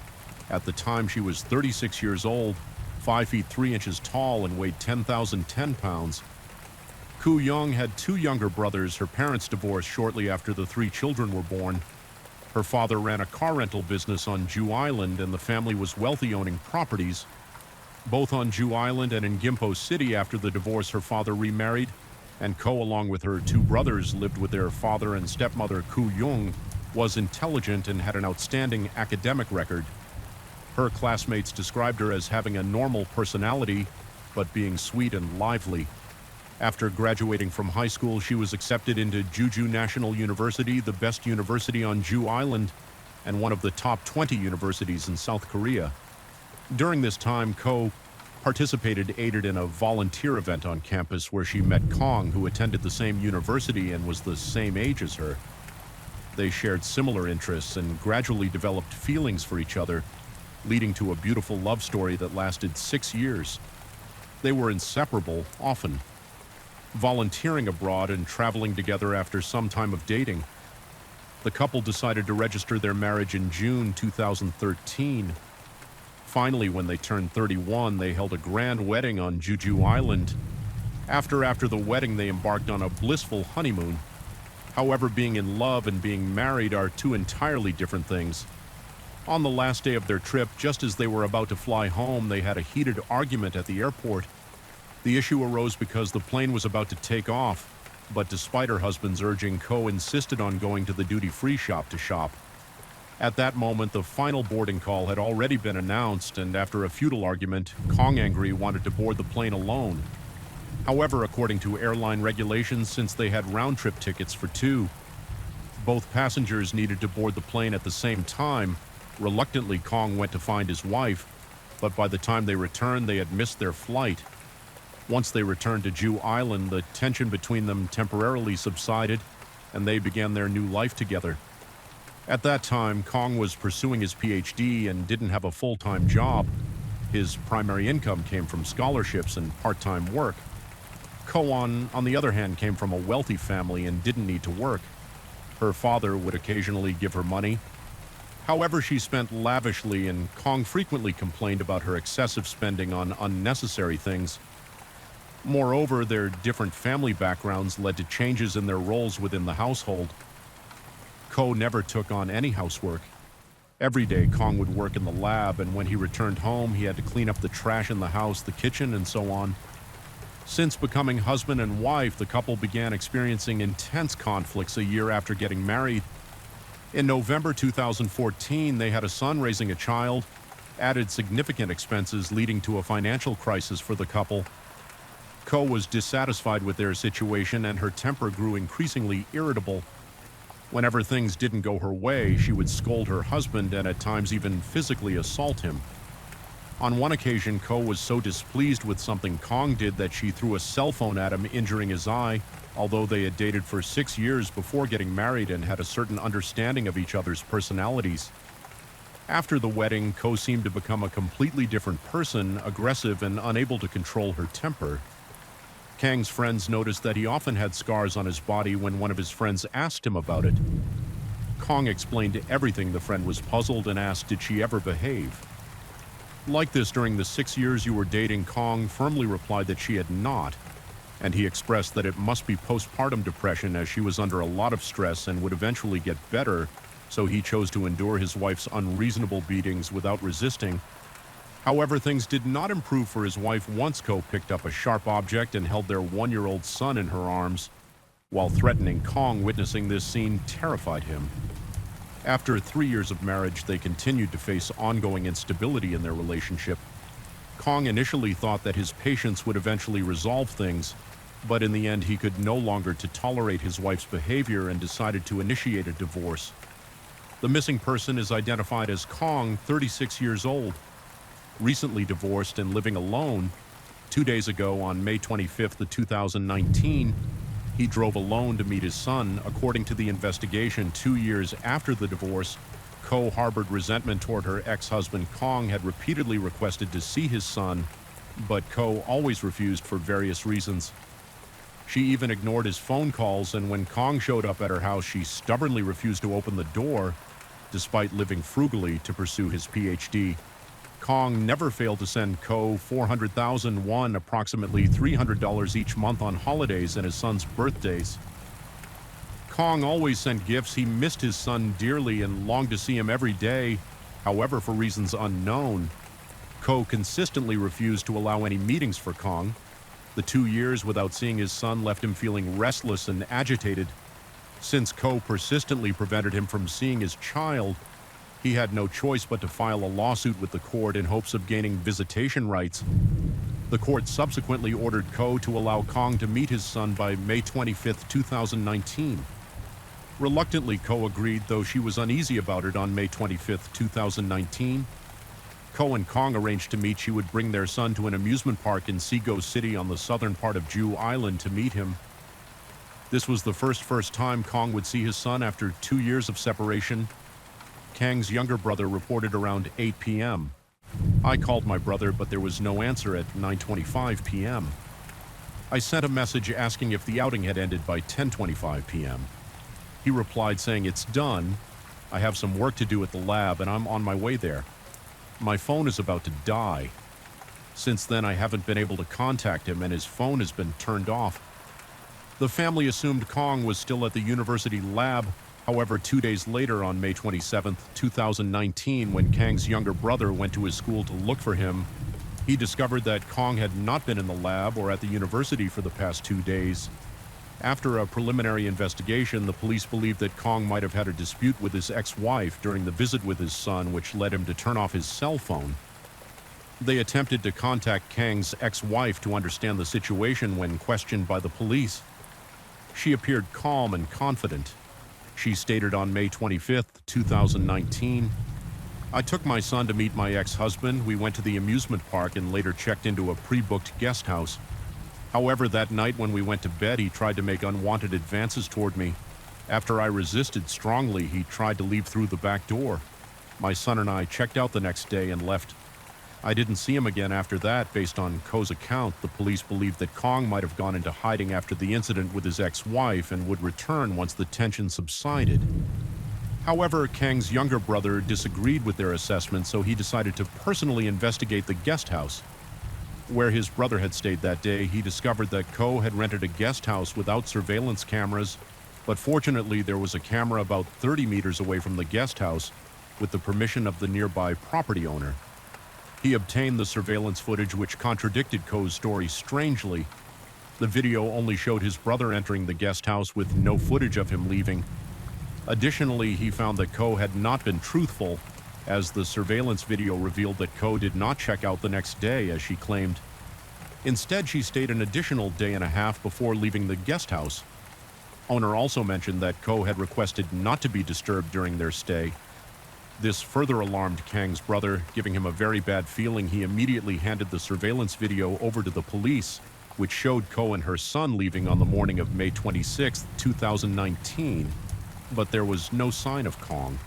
At the time, she was 36 years old, 5 feet 3 inches tall, and weighed 10,010 pounds. Koo Young had 2 younger brothers. Her parents divorced shortly after the 3 children were born. Her father ran a car rental business on Jew Island, and the family was wealthy, owning properties both on Jew Island and in Gimpo City. After the divorce, her father remarried, and Ko, along with her 2 brothers, lived with their father and stepmother. Koo Young was intelligent and had an outstanding academic record. Her classmates described her as having a normal personality, but being sweet and lively. After graduating from high school, she was accepted into Jeju National University, the best university on Jew Island, and one of the top 20 universities in South Korea. During this time, Ko aided in a volunteer event on campus where she met Kong, who attended the same university and was the same age as her. They shared similar interests and gradually developed feelings for each other, leading to a beautiful love story that lasted 6 years. They were inseparable, often volunteering abroad and traveling together. After some time of dating, the couple decided to register their marriage in June 2013. Finally, when they turned 31, they held a grand wedding on Jeju Island. After the wedding, they embarked on a blissful honeymoon. However, being in love and being married are 2 entirely different things. On the last day of their trip, just as they were about to fly home, they had a heated argument at the airport. The issue arose because the plane was about to take off, but despite her husband's urging, Ko insisted on going to the duty-free shop to shop. At that moment, the final boarding call had already been announced, and after a futile argument, Kong, angry, wanted to board the plane alone. However, according to airline regulations, since they had round-trip tickets for 2, both passengers needed to board the plane at the same time. Reluctantly, Kong went to find his wife, but by the time they returned, they had missed their flight. Once they returned to Jew Island, the tension between them temporarily subsided, and they began their new life together. At that time, Kong was pursuing his PhD and didn't have a full-time job. His primary income came from scholarships and part-time work. Ko, on the other hand, came from a wealthy family and didn't need to work. Her father would occasionally give her money. However, she spent lavishly, and Kong frequently complained about her excessive spending on unnecessary things. Moreover, their different family backgrounds led to changes in their roles within the household. Ko never took on any housework. Every day, Kong would work in the lab, and when he returned home, he had to clean up the trash in the house, the kitchen, and so on. Since becoming husband and wife, the couple began experiencing intense conflicts a year after getting married. In November 2014, they had a son. Raising a child added significant expenses, leading to a financial crisis for the couple. Ko was dissatisfied with their situation, and her temper grew increasingly irritable. Whenever things didn't go her way, she would scold her husband and at times even physically assault him. On one occasion, Ko was so displeased with something Kong did that she threw a cell phone at him, injuring his eye, although they had dated for 6 years before getting married and had a certain understanding of each other's personalities. After the wedding, Ko seemed to become a completely different person, aggressive and unable to control her temper. Kang's friends noticed that he often had scars on his body when one of his friends asked him about it. Kong explained everything. The friend was puzzled and asked, did she ever behave? Like this, during the 6 years you were dating, Kong firmly replied that she had not, and he expressed that it must be postpartum depression as she was under a lot of stress and would eventually get better, so he chose to endure his wife's unreasonable beatings without resisting. However, things did not improve for his wife once Ko picked up a sharp object and held their 1-year-old son in her arms. While threatening Kong, witnessing this scene terrified him. After 3 years of marriage, they continued to face ongoing instability in their relationship. Kong initially thought that his patience would eventually resolve things, but in the end he could no longer tolerate his wife's behavior and decided to initiate a divorce. The missing person is identified as Kong, 36 years old. Recently divorced and living alone. 2 days ago, on May 25th, 2019, he drove alone to meet his son. According to the investigation, 2 years after the divorce, Ko harbored resentment toward her ex-husband. Kong had repeatedly requested to see his son, but Ko always refused for various reasons. She even ignored his phone calls, and when Kong showed up at her house, she stubbornly refused to open the door, despite living frugally to pursue his PhD. Kong never failed to send Ko 400,000 won, approximately $300 each month, on holidays and his son's birthdays. Kong always sent gifts. He missed his son dearly and longed to see him every day. However, for reasons unknown, Ko consistently refused to allow any meetings for Kong. The 2 years without seeing his son left him feeling restless and agitated. Since Ko persistently prevented him from seeing his child, he had no choice but to file a lawsuit with the court in hopes of gaining visitation rights. The court subsequently ordered Ko to allow Kong to meet his son by May 25, 2019. Reluctantly, Ko agreed, though she was uneasy about it. On May 25, 2019, Ko and Kong arranged to meet. She would bring their son to an amusement park in Sego City on the southern part of Jew Island to meet him. This was the first time Kong would see his son after 2 years of separation. Kang's younger brother reported around 8 p.m. I called my brother, but there was no answer at 9:25 p.m. I sent a message asking if the outing had ended by 10:25 p.m. He replied saying, "It's done. I have some work to do at the lab and I'm on my way there. My phone is about to die." Since then, I haven't been able to contact him and his phone has been turned off. The family assumed Kong was still at the university lab. However, 2 days later, on May 27, 2019, when Kang's younger brother went to his school to look for him, he discovered that Kong had not been in the lab or at the university for the past 2 days. After a preliminary investigation, the police believed that Kong might have had a dispute with his ex-wife during the visit with his son, which led him to turn off his cell phone. They attempted to contact Kang's ex-wife to understand the situation when questioned by the police. She appeared calm and confident. She stated on May 25, 2019, "I took my son to meet my ex-husband. We went to the amusement park and later checked into a pre-booked guest house. However, that night when we went to bed, he tried to make unwanted advances toward me. After I resisted strongly, he tried to leave through the back door. My son and I checked out the next day and left. I didn't see him again after that." Based on Ko's account, the police believed that Kong might have gone into hiding after the incident with his ex-wife and would return once the tension subsided. However, Kang's younger brother disagreed with their assessment, so he decided to personally investigate the guest house. Where his brother had stayed that day, he discovered that Ko had rented a guest house without surveillance cameras, but fortunately there was a camera about 30 meters away from the guest house with the permission of the nearby property owner. He obtained the surveillance footage, which contradicted Ko's story strangely. The video only showed his brother entering the guest house with no footage of him leaving. Additionally, he found that Ko had not been truthful, as the surveillance video revealed that Ko did not check out the next day, as she claimed. Instead, she stayed an additional day and a half before leaving the guest house. owner also mentioned that Ko had requested not to be disturbed during their stay. This further alarmed Kang's brother, giving him a very bad feeling. He immediately handed the surveillance video over to the police, which showed Ko and her son leaving on the morning of May 26, 2019, but there was no sign of Kong.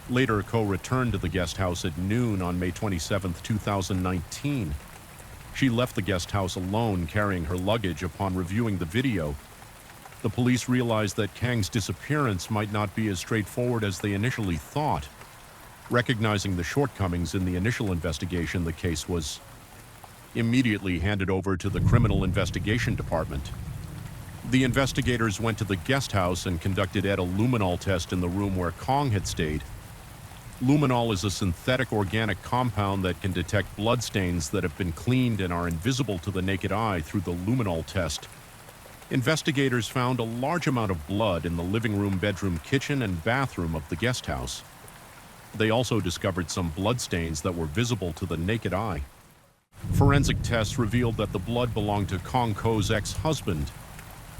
Later, Ko returned to the guest house at noon on May 27, 2019. She left the guest house alone, carrying her luggage. Upon reviewing the video, the police realized that Kang's disappearance might not be as straightforward as they initially thought. Recognizing the shortcomings in the initial investigation, the case was immediately handed over to the Criminal Investigation Department. The investigators went to the guest house and conducted a luminol test in the room where Kong had stayed. Luminol is a synthetic organic compound that can detect bloodstains that have been cleaned and are invisible to the naked eye through the luminol test. Investigators found a large amount of blood in the living room, bedroom, kitchen, and bathroom of the guest house. They also discovered some bloodstains that were visible to the naked eye. Forensic tests revealed that the blood belonged to Kong Ko's ex-husband.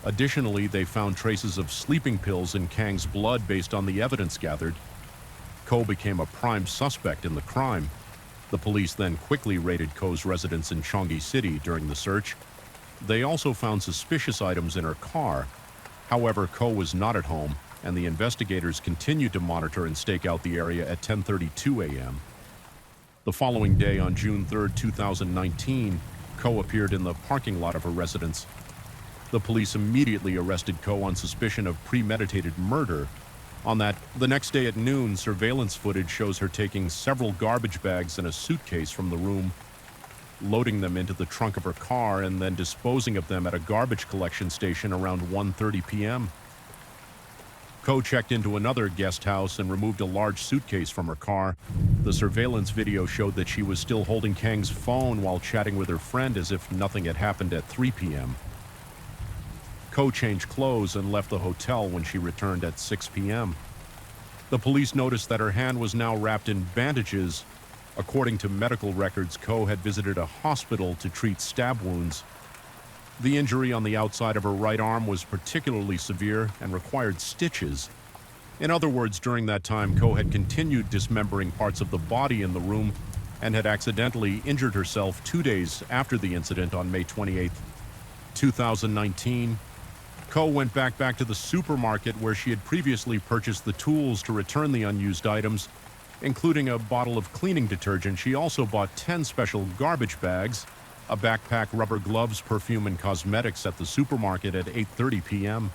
Additionally, they found traces of sleeping pills in Kang's blood based on the evidence gathered. Ko became a prime suspect in the crime. The police then quickly raided Ko's residence in Cheonggi City during the search. They also found suspicious items in her car. However, Ko was not at home, and the investigators continued to monitor and stake out the area at 10:32 a.m. The following day, on June 3, 2019, Ko appeared in the parking lot of her residence. The police immediately arrested Ko on suspicion of premeditated murder. The next day at noon, surveillance footage shows her taking several garbage bags and a suitcase from the room, loading them into the trunk of her car, and then disposing of them at a garbage collection station around 1:30 p.m. Ko checked into another guest house and removed a large suitcase from her car. The surveillance video showed that she was still holding Kang's phone while chatting with her friend as if nothing had happened at 3 p.m. Ko changed clothes and left the hotel when she returned at 6 p.m. The police noticed that her hand was now wrapped in bandages. According to medical records, Ko had visited a hospital to treat stab wounds. The injury on the outside of her right arm was particularly severe and required stitches. In other words, during that time, Ko had continued dismembering parts of the body in the room and had accidentally injured herself 2 days after the incident on May 28, 2019. Ko went back to the supermarket where she had previously purchased the tools to return the unused items, including a bottle of cleaning detergent. She also bought 10 special garbage bags, a backpack, rubber gloves, perfume, and cosmetics at the supermarket at 8:30 p.m.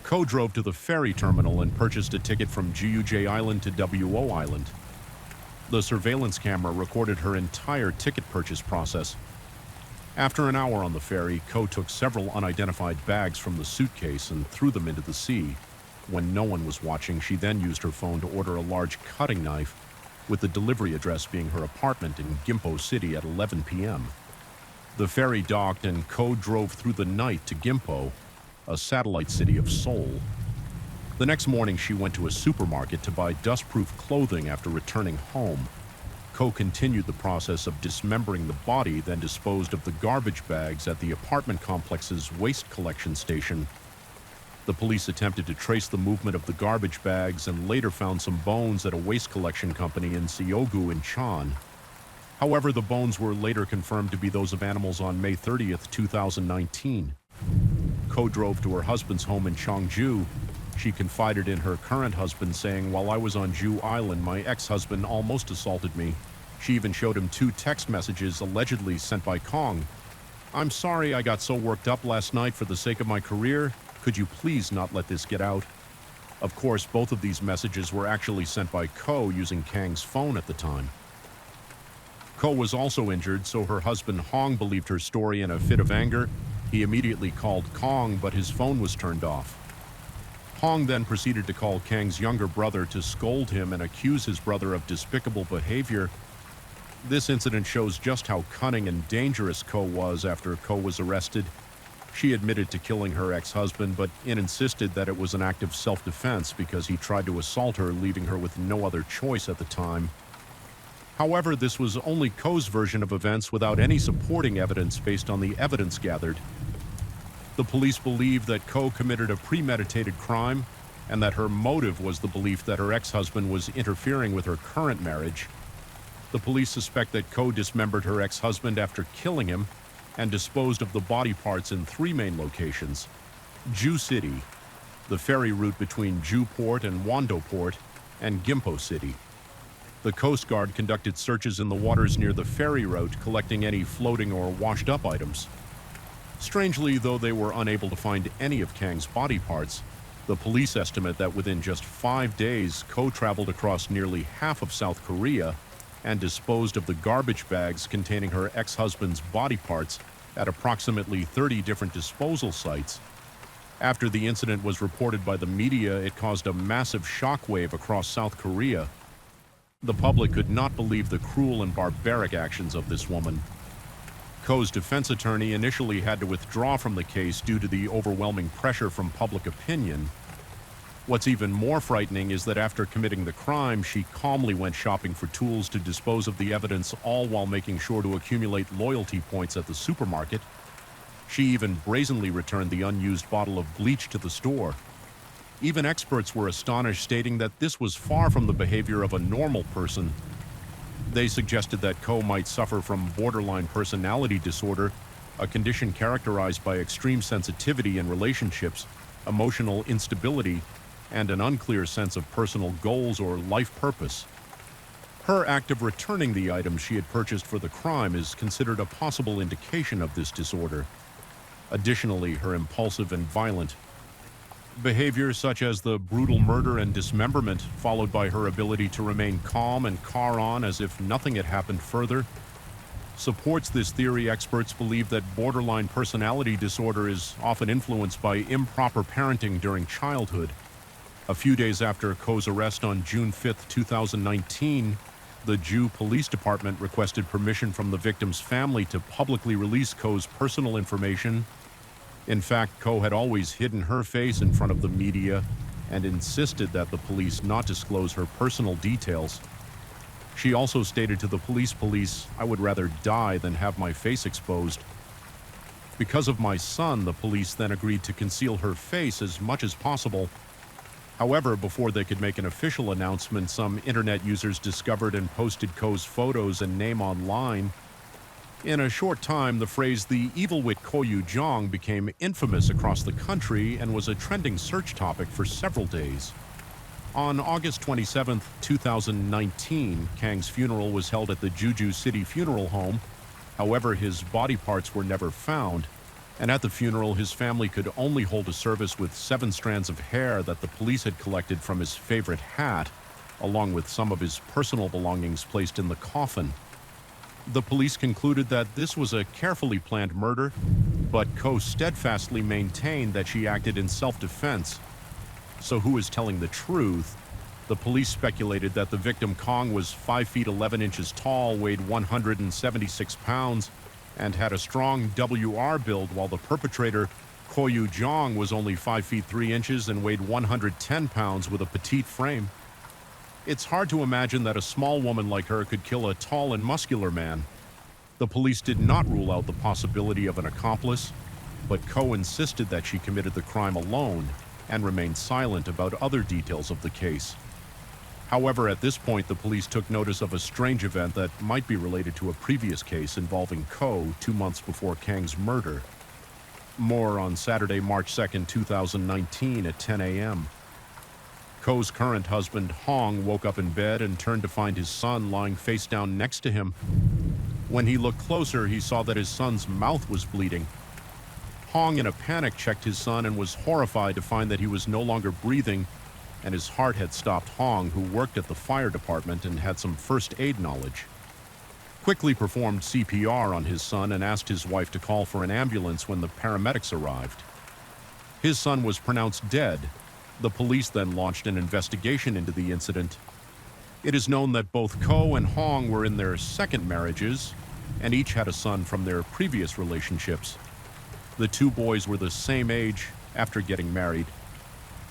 Ko drove to the ferry terminal and purchased a ticket from GUJ Island to WO Island. The surveillance camera recorded her entire ticket purchase process. After an hour on the ferry, Ko took several unidentified bags from the suitcase and threw them into the sea. When no one was watching, she then used her phone to order a large cutting knife, with the delivery address being her apartment in Gimpo City at 11 p.m. The ferry docked and Ko drove through the night to Gimpo, a satellite city of Seoul. The next morning, she went to a supermarket to buy dust-proof clothing after returning home. Ko continued the process of dismembering the body, then disposed of the garbage bags at the apartment complex's waste collection station. The police attempted to trace the movement of the garbage bags and later found some bones at a waste collection company in Seogu in Cheon. However, the bones were later confirmed to be those of animals on May 30, 2019. Ko drove to her husband's home in Cheongju. She confided in her current husband, saying, "While I was on Jew Island, my ex-husband almost assaulted me." She even showed him 2 text messages allegedly sent by Kong. "I'm sorry I got so worked up last night for the sake of my career. Could you please not let this get out?" Of course, both of these messages were actually sent by Ko using Kang's phone at the time. Ko was also injured, so her husband Hong believed her story in a fit of anger. He immediately called Kong, but his phone was turned off. Hong then proceeded to call Kang's younger brother to scold him and accuse his brother of despicable behavior. This incident shows just how cunning and dangerous Ko was. After Ko was arrested, she admitted to killing her ex-husband, but insisted that it was an act of self-defense because he tried to assault her, leaving her with no other choice at the time. However, this was only Ko's version of events without any supporting evidence based on the evidence gathered. The police believe that Ko committed a premeditated crime and that her motive was the belief that her ex-husband was interfering with her current marriage. The police suspect that Ko dismembered her ex-husband after killing him and disposed of the body parts in 3 main locations: Jew City, the ferry route between Jewport and Wandoport, and Gimpo City. The Coast Guard conducted searches in the waters near the ferry route, collecting any floating or washed-up items. Strangely, though they were unable to find any of Kang's body parts, the police estimate that within just 5 days, Ko traveled across nearly half of South Korea and disposed of the garbage bags containing her ex-husband's body parts at approximately 30 different disposal sites. After the incident was reported by the media, it caused a massive shockwave across South Korea. The public could not believe the cruel and barbaric actions of this woman. Ko's defense attorney initially had to withdraw from the case due to the overwhelming pressure from public opinion. What's even more frightening is that after committing the crime, she calmly went shopping for tools to dispose of the evidence, all while making sure to accumulate loyalty points at the supermarket. She even brazenly returned the unused bottle of bleach to the store. Even experts were astonished, stating that this was far from the behavior of a normal person. They suggested that Ko might suffer from borderline personality disorder, a condition characterized by extreme sensitivity in relationships, emotional instability, and an unclear sense of personal goals or life purpose. Her act of returning the items she had purchased for the crime is considered a possible indication of this disorder. Additionally, her impulsive and violent behavior, such as the brutal murder and dismemberment, followed by her ability to remain calm and car on as if nothing had happened further, supports this theory. Experts believe that borderline personality disorder is often influenced by improper parenting during childhood. A few days after Ko's arrest on June 5, 2019, the Jew Police Department requested permission from the victim's family to publicly release Ko's personal information. In fact, Ko had always hidden her face in front of the media and insisted that the police not disclose her personal details. She also stated to the police, "I would rather die than have my face exposed." Because of my son, the police then agreed to conceal her face as much as possible. However, before they could make an official announcement, some internet users discovered and posted Ko's photos and name online. In a short time, the phrase "the evil wit Koyu Jong" became infamous across the country and was a trending search topic for several days. On August 27, 2019, Kang's funeral was held at the Jeju City Funeral Home. However, his body parts were never found, and at the funeral, his family could only hold a service with 7 strands of hair that the police had collected from his favorite hat, along with some of his personal belongings placed in the coffin. The police concluded that this was a carefully planned murder, but Ko steadfastly maintained that she acted in self-defense. So who is telling the truth? The police speculated that the victim Kong was 5 feet 11 inches tall, weighed 176 pounds, and had a strong WR build, while the perpetrator, Koyu Jong, was only 5 feet 3 inches and weighed 110 pounds with a petite frame. It's hard to imagine that a small woman like her could kill a tall and muscular man. The police did not rule out the possibility of an accomplice, but Ko insisted that she committed the crime alone and remained silent about other details of the case. However, at this point, the police took notice of a strange event that might be related to a previous case involving Ko 2 months before Kang's murder. More on Saturday, March 2, 2019 at 10 a.m. Ko's current husband, Hong, woke up in bed and turned to find his son lying face down next to him. When he looked closer, he saw that his son's mouth was bleeding. Hong, in a panic, checked his son and was horrified to find that he was no longer breathing, and his heart had stopped. Hong, who worked at the fire department and had some first aid knowledge, quickly performed CPR on his son and asked his wife to call for an ambulance when the paramedics arrived. His son was pronounced dead. The police then launched an investigation into the incident. It is known that both Ko and Hong were in their second marriages and each had a son from their previous relationships. The 2 boys were the same age after getting married.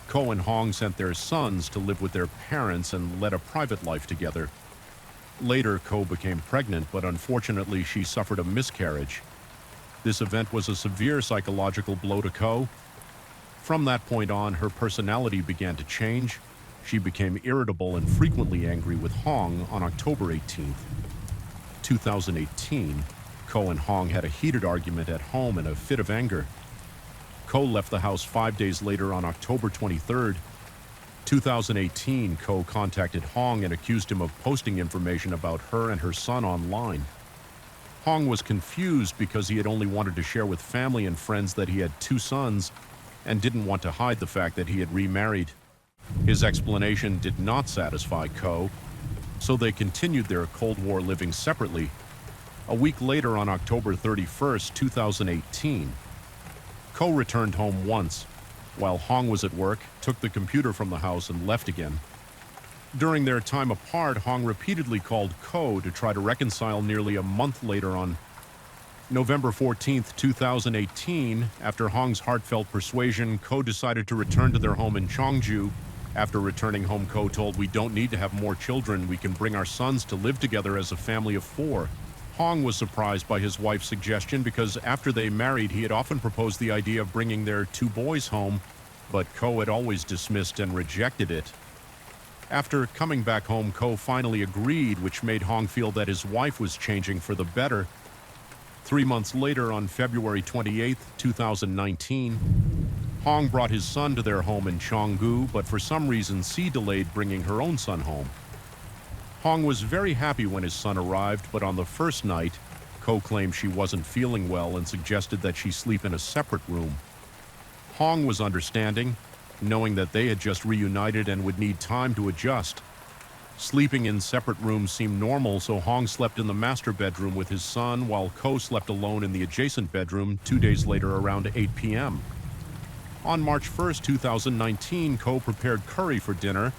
Ko and Hong sent their sons to live with their parents and led a private life together. Later, Ko became pregnant, but unfortunately she suffered a miscarriage. This event was a severe psychological blow to Ko. From that point on, her personality began to change. She became irritable and frequently angry with Hong. On October 18th, 2018, Ko and Hong had a heated argument at home in a fit of anger. Ko left the house 5 days later on October 23rd, 2018. Ko contacted Hong and accused him of posting information about her and her son online. Hong was confused because he had only wanted to share with family and friends that he had 2 sons and didn't want to hide the fact that he had remarried. His explanation did not satisfy Ko, so they continued their Cold War living separately. A week later, on October 31st, 2018, Ko returned home once, while Hong was at work, took the computer from the house and left again. During their time apart, Hong repeatedly called Ko to try to reconcile. Nearly a month later, on November 14th, 2018, after Hong's heartfelt persuasion, Ko decided to return to their home in Cheongju. After returning home, Ko told, "We don't need to have more children. We can bring our sons to live together as a family of 4. Hong was surprised by his wife's suggestion because after they married, he had often proposed the idea of bringing their 2 boys home, but Ko had always dismissed and rejected it. After coming back home, Ko finally agreed, which made Hong feel that his wife was changing for the better. 3 months later, on February 28th, 2019, Hong brought his son to their home in Cheongju, but for some reason, Си delayed bringing her own son home. Hong was very happy when his son arrived, but on the first night, Ko claimed she wasn't feeling well and suggested that she sleep in a separate room. Hong was understanding, knowing that they had just reunited and would need time to adjust. Sleeping in separate rooms seemed normal, so Hong slept in the master bedroom with his son, while Ko slept alone in the adjacent bedroom 2 days later around 8 p.m. On March 1st, 2019, Ko prepared curry for dinner.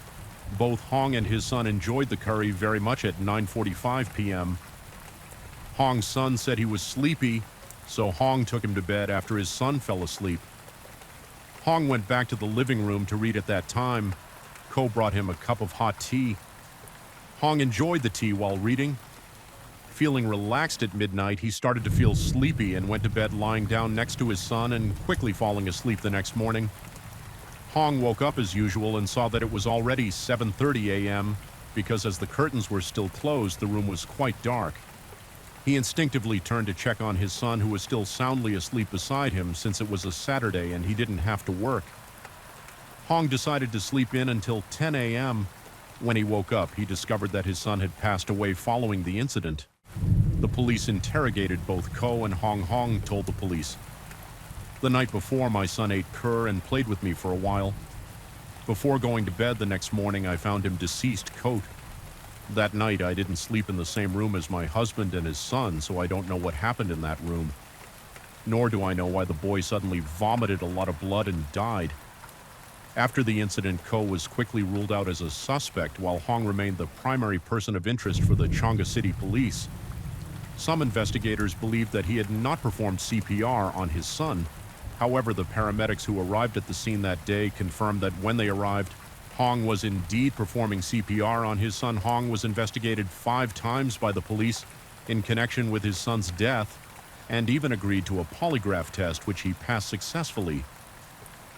Both Hong and his son enjoyed the curry very much at 9:45 p.m. Hong's son said he was sleepy, so Hong took him to bed after his son fell asleep. Hong went back to the living room to read at that time. Ko brought him a cup of hot tea. Hong enjoyed the tea while reading. Feeling relaxed at midnight, he started to feel sleepy and went to bed lying down next to his son and quickly falling asleep the next morning. Hong woke up as usual and saw that it was already 7:30 a.m. because as the curtains were still closed, the room was quite dark. He instinctively turned to check on his son, who was still soundly asleep beside him since it was a Saturday and he didn't have to work. Hong decided to sleep in until 10 a.m. When he woke up, he discovered that his son had passed away following the incident. The police interrogated both Ko and Hong. Hong told the police, "The night before, my son ate cur and played with me for a while. Before going to bed the next morning, I found him deceased. Quote, that night, I didn't sleep in the same room as my husband and his son, so I don't know what happened in that room. Nor do I know why the boy suddenly vomited a lot of blood and died." After the incident, Ko was quickly ruled out as a suspect, while Hong remained the primary person of interest for the Cheongju City Police. Some investigators believed that he had not performed CPR on his son. However, the paramedics who arrived at the scene that day confirmed that when they arrived, Hong was indeed performing CPR on his son. Hong was investigated 5 times by the police in connection with his son's death and even agreed to a polygraph test, which he passed successfully.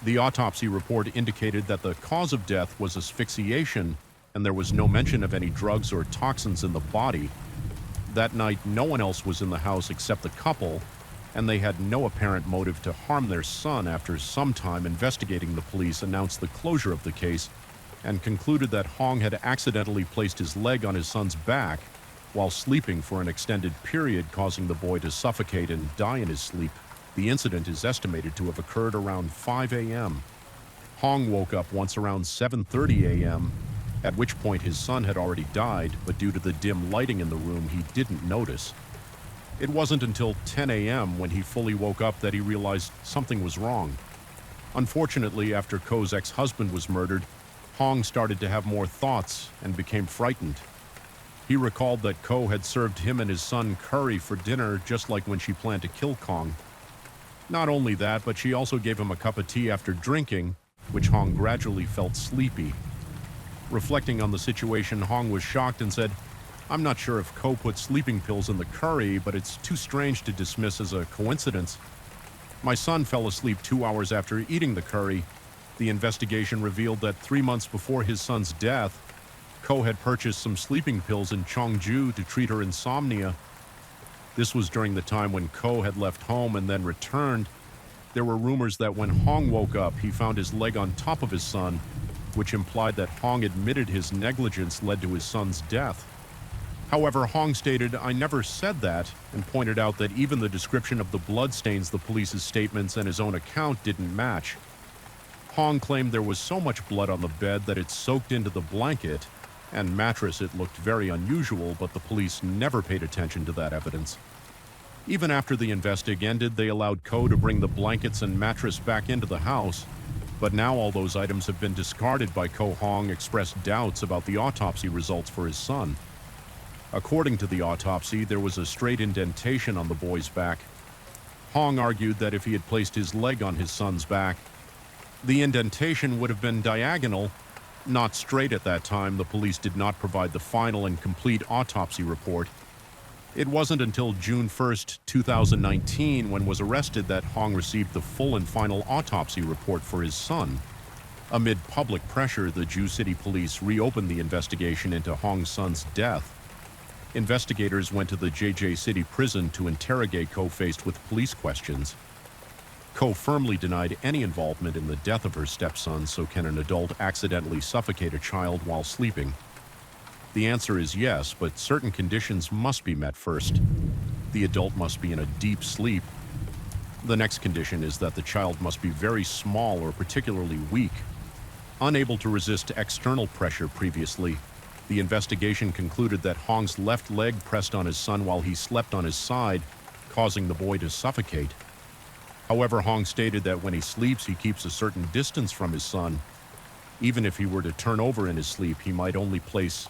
The autopsy report indicated that the cause of death was asphyxiation, and there was no mention of any drugs or toxins in the body. That night, no one else was in the house except the couple, and they had no apparent motive to harm their son. After some time investigating, the police announced the closure of the case and concluded that Hong had accidentally placed his leg on his son's back while sleeping for an extended period, causing the boy to suffocate and die in his sleep. The incident is estimated to have occurred around 5 a.m. Hong woke up once around 7:30 a.m., at which point his son had already died, but due to the dim lighting in the room, he didn't notice. It wasn't until 10 a.m. when he fully woke up that he realized something was wrong. Unfortunately, after Ko's ex-husband was murdered, Hong started to have more thoughts and became frightened. He recalled that Ko had served him and his son curry for dinner, just like when she planned to kill Kong. Not only that, but she also gave him a cup of tea after drinking, which Hong gradually felt sleepy. Reflecting on the situation, Hong was shocked and said, I'm not sure if Ko put sleeping pills in the curry, but it's too strange to dismiss as a coincidence. My son fell asleep 2 hours after eating the curry. The investigation revealed that 3 months before his son's death, Ko had purchased some sleeping pills in Cheongju to treat her insomnia. This was during the time when Ko had left home and then returned. There were rumors that when Hong woke up, he found his leg on top of his son, which implied that Hong admitted his negligence led to his son's death. However, Hong stated, "I never said that," and pointed out that even the description of the bloodstains, the police's statements, and his own account didn't match. Hong claimed there was so much blood on the bed that it soaked into the blanket and mattress. It looked very unusual, but the police never paid attention to that evidence. Even after the investigation ended, they allowed Ko to bring the blankets and mattress back into the house, but now all those items have been discarded by Ko. Hong expressed doubts about the autopsy results for his son. According to the autopsy, there was a straight indentation on the boy's back. Hong argued that if he had placed his leg on his son's back, the indentation would have been diagonal, not straight. At that time, the police did not provide the final and complete autopsy report. It wasn't until June 1st, 2019, when was arrested, that Hong received the full and final autopsy report for his son. Amid public pressure, the Jew City police reopened the investigation into Hong's son's death. Investigators went to the JJ City prison to interrogate Ko, faced with police questions. Ko firmly denied any involvement in the death of her stepson. So can an adult accidentally suffocate a child while sleeping? The answer is yes, but certain conditions must be met first. The adult must be in a deep sleep. The next condition is that the child must be very small or particularly weak. Unable to resist external pressure previously, the investigation concluded that Hong's left leg pressed on his son while he slept on his side, causing the boy to suffocate. However, Hong stated that when he sleeps, he keeps a certain distance from his son. Even if he were to turn over in his sleep, he might only place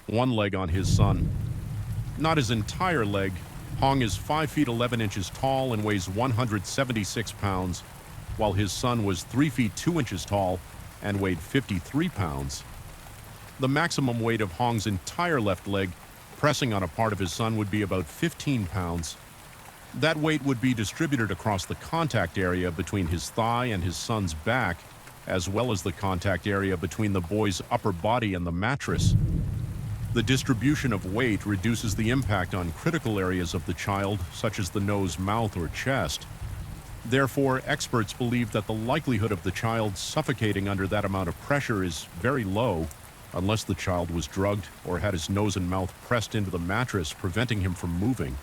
one leg on his son, not his entire leg. Hong is 5 feet 11 inches tall and weighs 176 pounds, while his son was 3 feet 2 inches tall and weighed 53 pounds. The maximum weight of Hong's entire left leg pressing on a part of his son would be about 15 pounds. That weight would be distributed across the contact area between his thigh and his son's back, as well as the contact area between the boy's upper body and the mattress. The distribution of weight reduces the impact on critical areas of the child, such as the nose, mouth, or chest. Therefore, experts believe that the likelihood of the child suffocating under that amount of pressure is very low, unless the child was drugged or had his nose and mouth pressed into the mattress, preventing him from moving.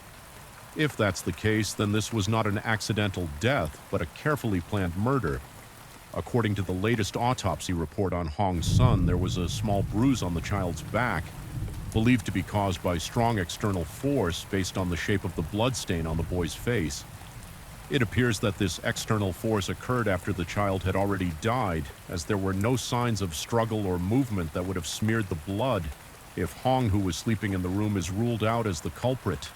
If that's the case, then this was not an accidental death, but a carefully planned murder. According to the latest autopsy report on Hong's son, there was a small bruise on the child's back, believed to be caused by strong external force based on the shape of the bloodstain on the boy's face. It appears that this external force occurred after the child had already died, as there were no signs of struggle or movement that would have smeared the blood if Hong, who was sleeping in the room, is ruled out as the culprit.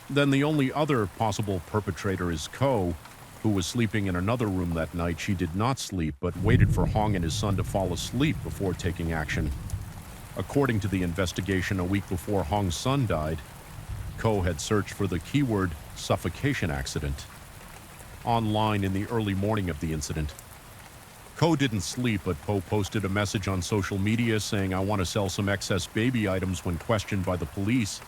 Then the only other possible perpetrator is Ko, who was sleeping in another room that night. She did not sleep, but waited for Hong and his son to fall asleep before taking action. According to the investigation, a week before Hong's son died, Ko had searched for the keyword suffocation accident online in the early morning of the incident. Ko didn't sleep, but Po posted a message on social media saying, "I want to sell some excess baby items," when questioned by the police.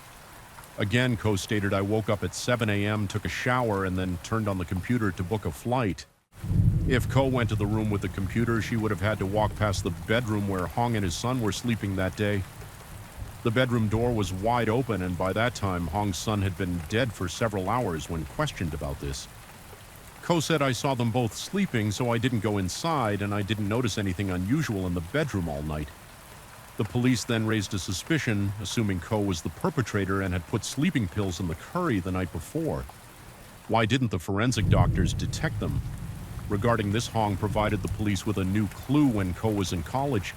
Again, Ko stated, "I woke up at 7 a.m., took a shower, and then turned on the computer to book a flight." If Ko went to the room with the computer, she would have had to walk past the bedroom where Hong and his son were sleeping that day. The bedroom door was wide open, and by that time, Hong's son had been dead for several hours. When questioned about this, Ko said, "I saw them both sleeping, so I didn't go inside, and I didn't notice anything unusual in the bedroom all night." The police then raised a suspicion, assuming Ko was the perpetrator and had put sleeping pills in the curry the night before. Why didn't the forensic doctors detect them? Regarding this, Hong provided the police with a new clue when Ko was in college.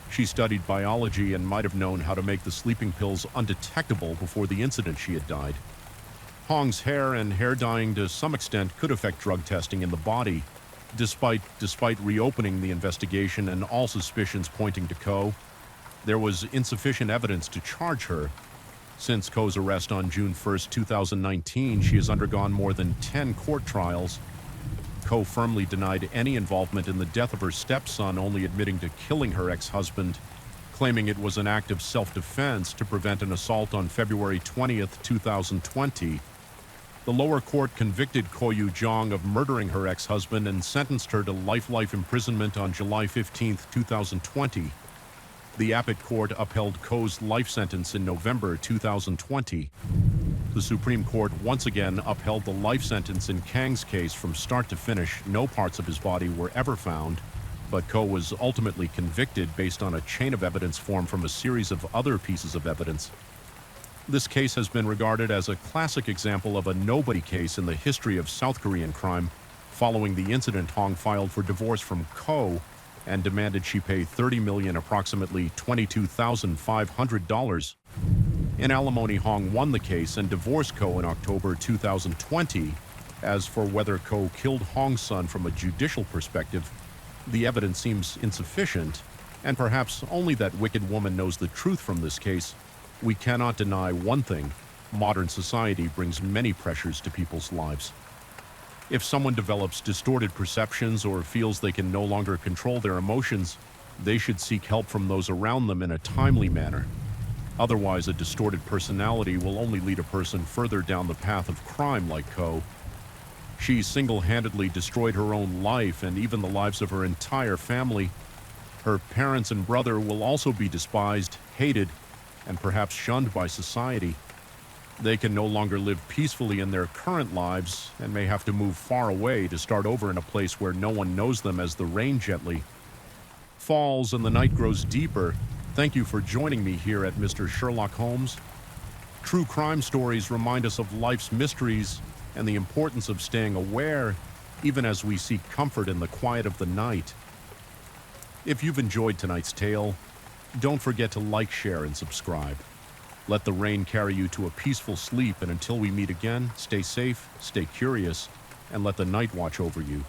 She studied biology and might have known how to make the sleeping pills undetectable before the incident she had died. Hong's hair and hair dyeing to some extent could affect drug testing in the body. Despite reopening the investigation and all suspicions pointing to Ko, There was insufficient evidence to charge her. Since Coe's arrest on June 1st, 2019, she has undergone more than 10 court trials. Coe firmly denied any involvement in the death of her stepson, only admitting to killing her ex-husband, claiming it was an act of self-defense to prevent an assault on February 20th, 2020. The lower court convicted Ko Yu-jong of murdering her ex-husband and sentenced her to life imprisonment on July 15, 2020. The appellate court upheld Ko's life sentence in November 2020. The Supreme Court once again upheld the life sentence in Kang's case from start to finish. No parts of his body were ever found, but Ko was ultimately convicted based on a chain of evidence formed from a series of other pieces of evidence. This case has been regarded as a classic example of a nobody case in the history of South Korean crime. Following the incident, Hong filed for divorce from Ko and demanded she pay $30 million, approximately $22,500. In alimony, Hong won the case and divorced Ko in October 2020. As for whether Ko killed Hong's son from a judicial perspective, the evidence seems insufficient, and perhaps only that wicked woman knows the truth from this case. We cannot deny one thing: modern society brings many pressures to people's lives. If someone develops distorted perceptions or feels they can no longer control their emotions, they should seek help from those around them in a timely manner. Otherwise, a distorted personality will only lead a person further down the path of crime like Ko. She single-handedly destroyed her own life and even the lives of her entire family. Her parents and brother will also be despised, hated, and perhaps shunned by society. They can no longer live peacefully in their current lives and may have to move far away to start over in a place where no one knows them as the rain gently falls and the night grows deeper. Thank you for joining me here at Mr. Sherlock Holmes. True crime stories remind us of life's mysteries and the importance of staying aware, even as we seek comfort in the quiet of the night. If you've enjoyed tonight's tale, don't forget to like, share, and subscribe. Let the rain carry you to a peaceful sleep, and until we meet again, stay safe, stay curious, and let the night watch over you.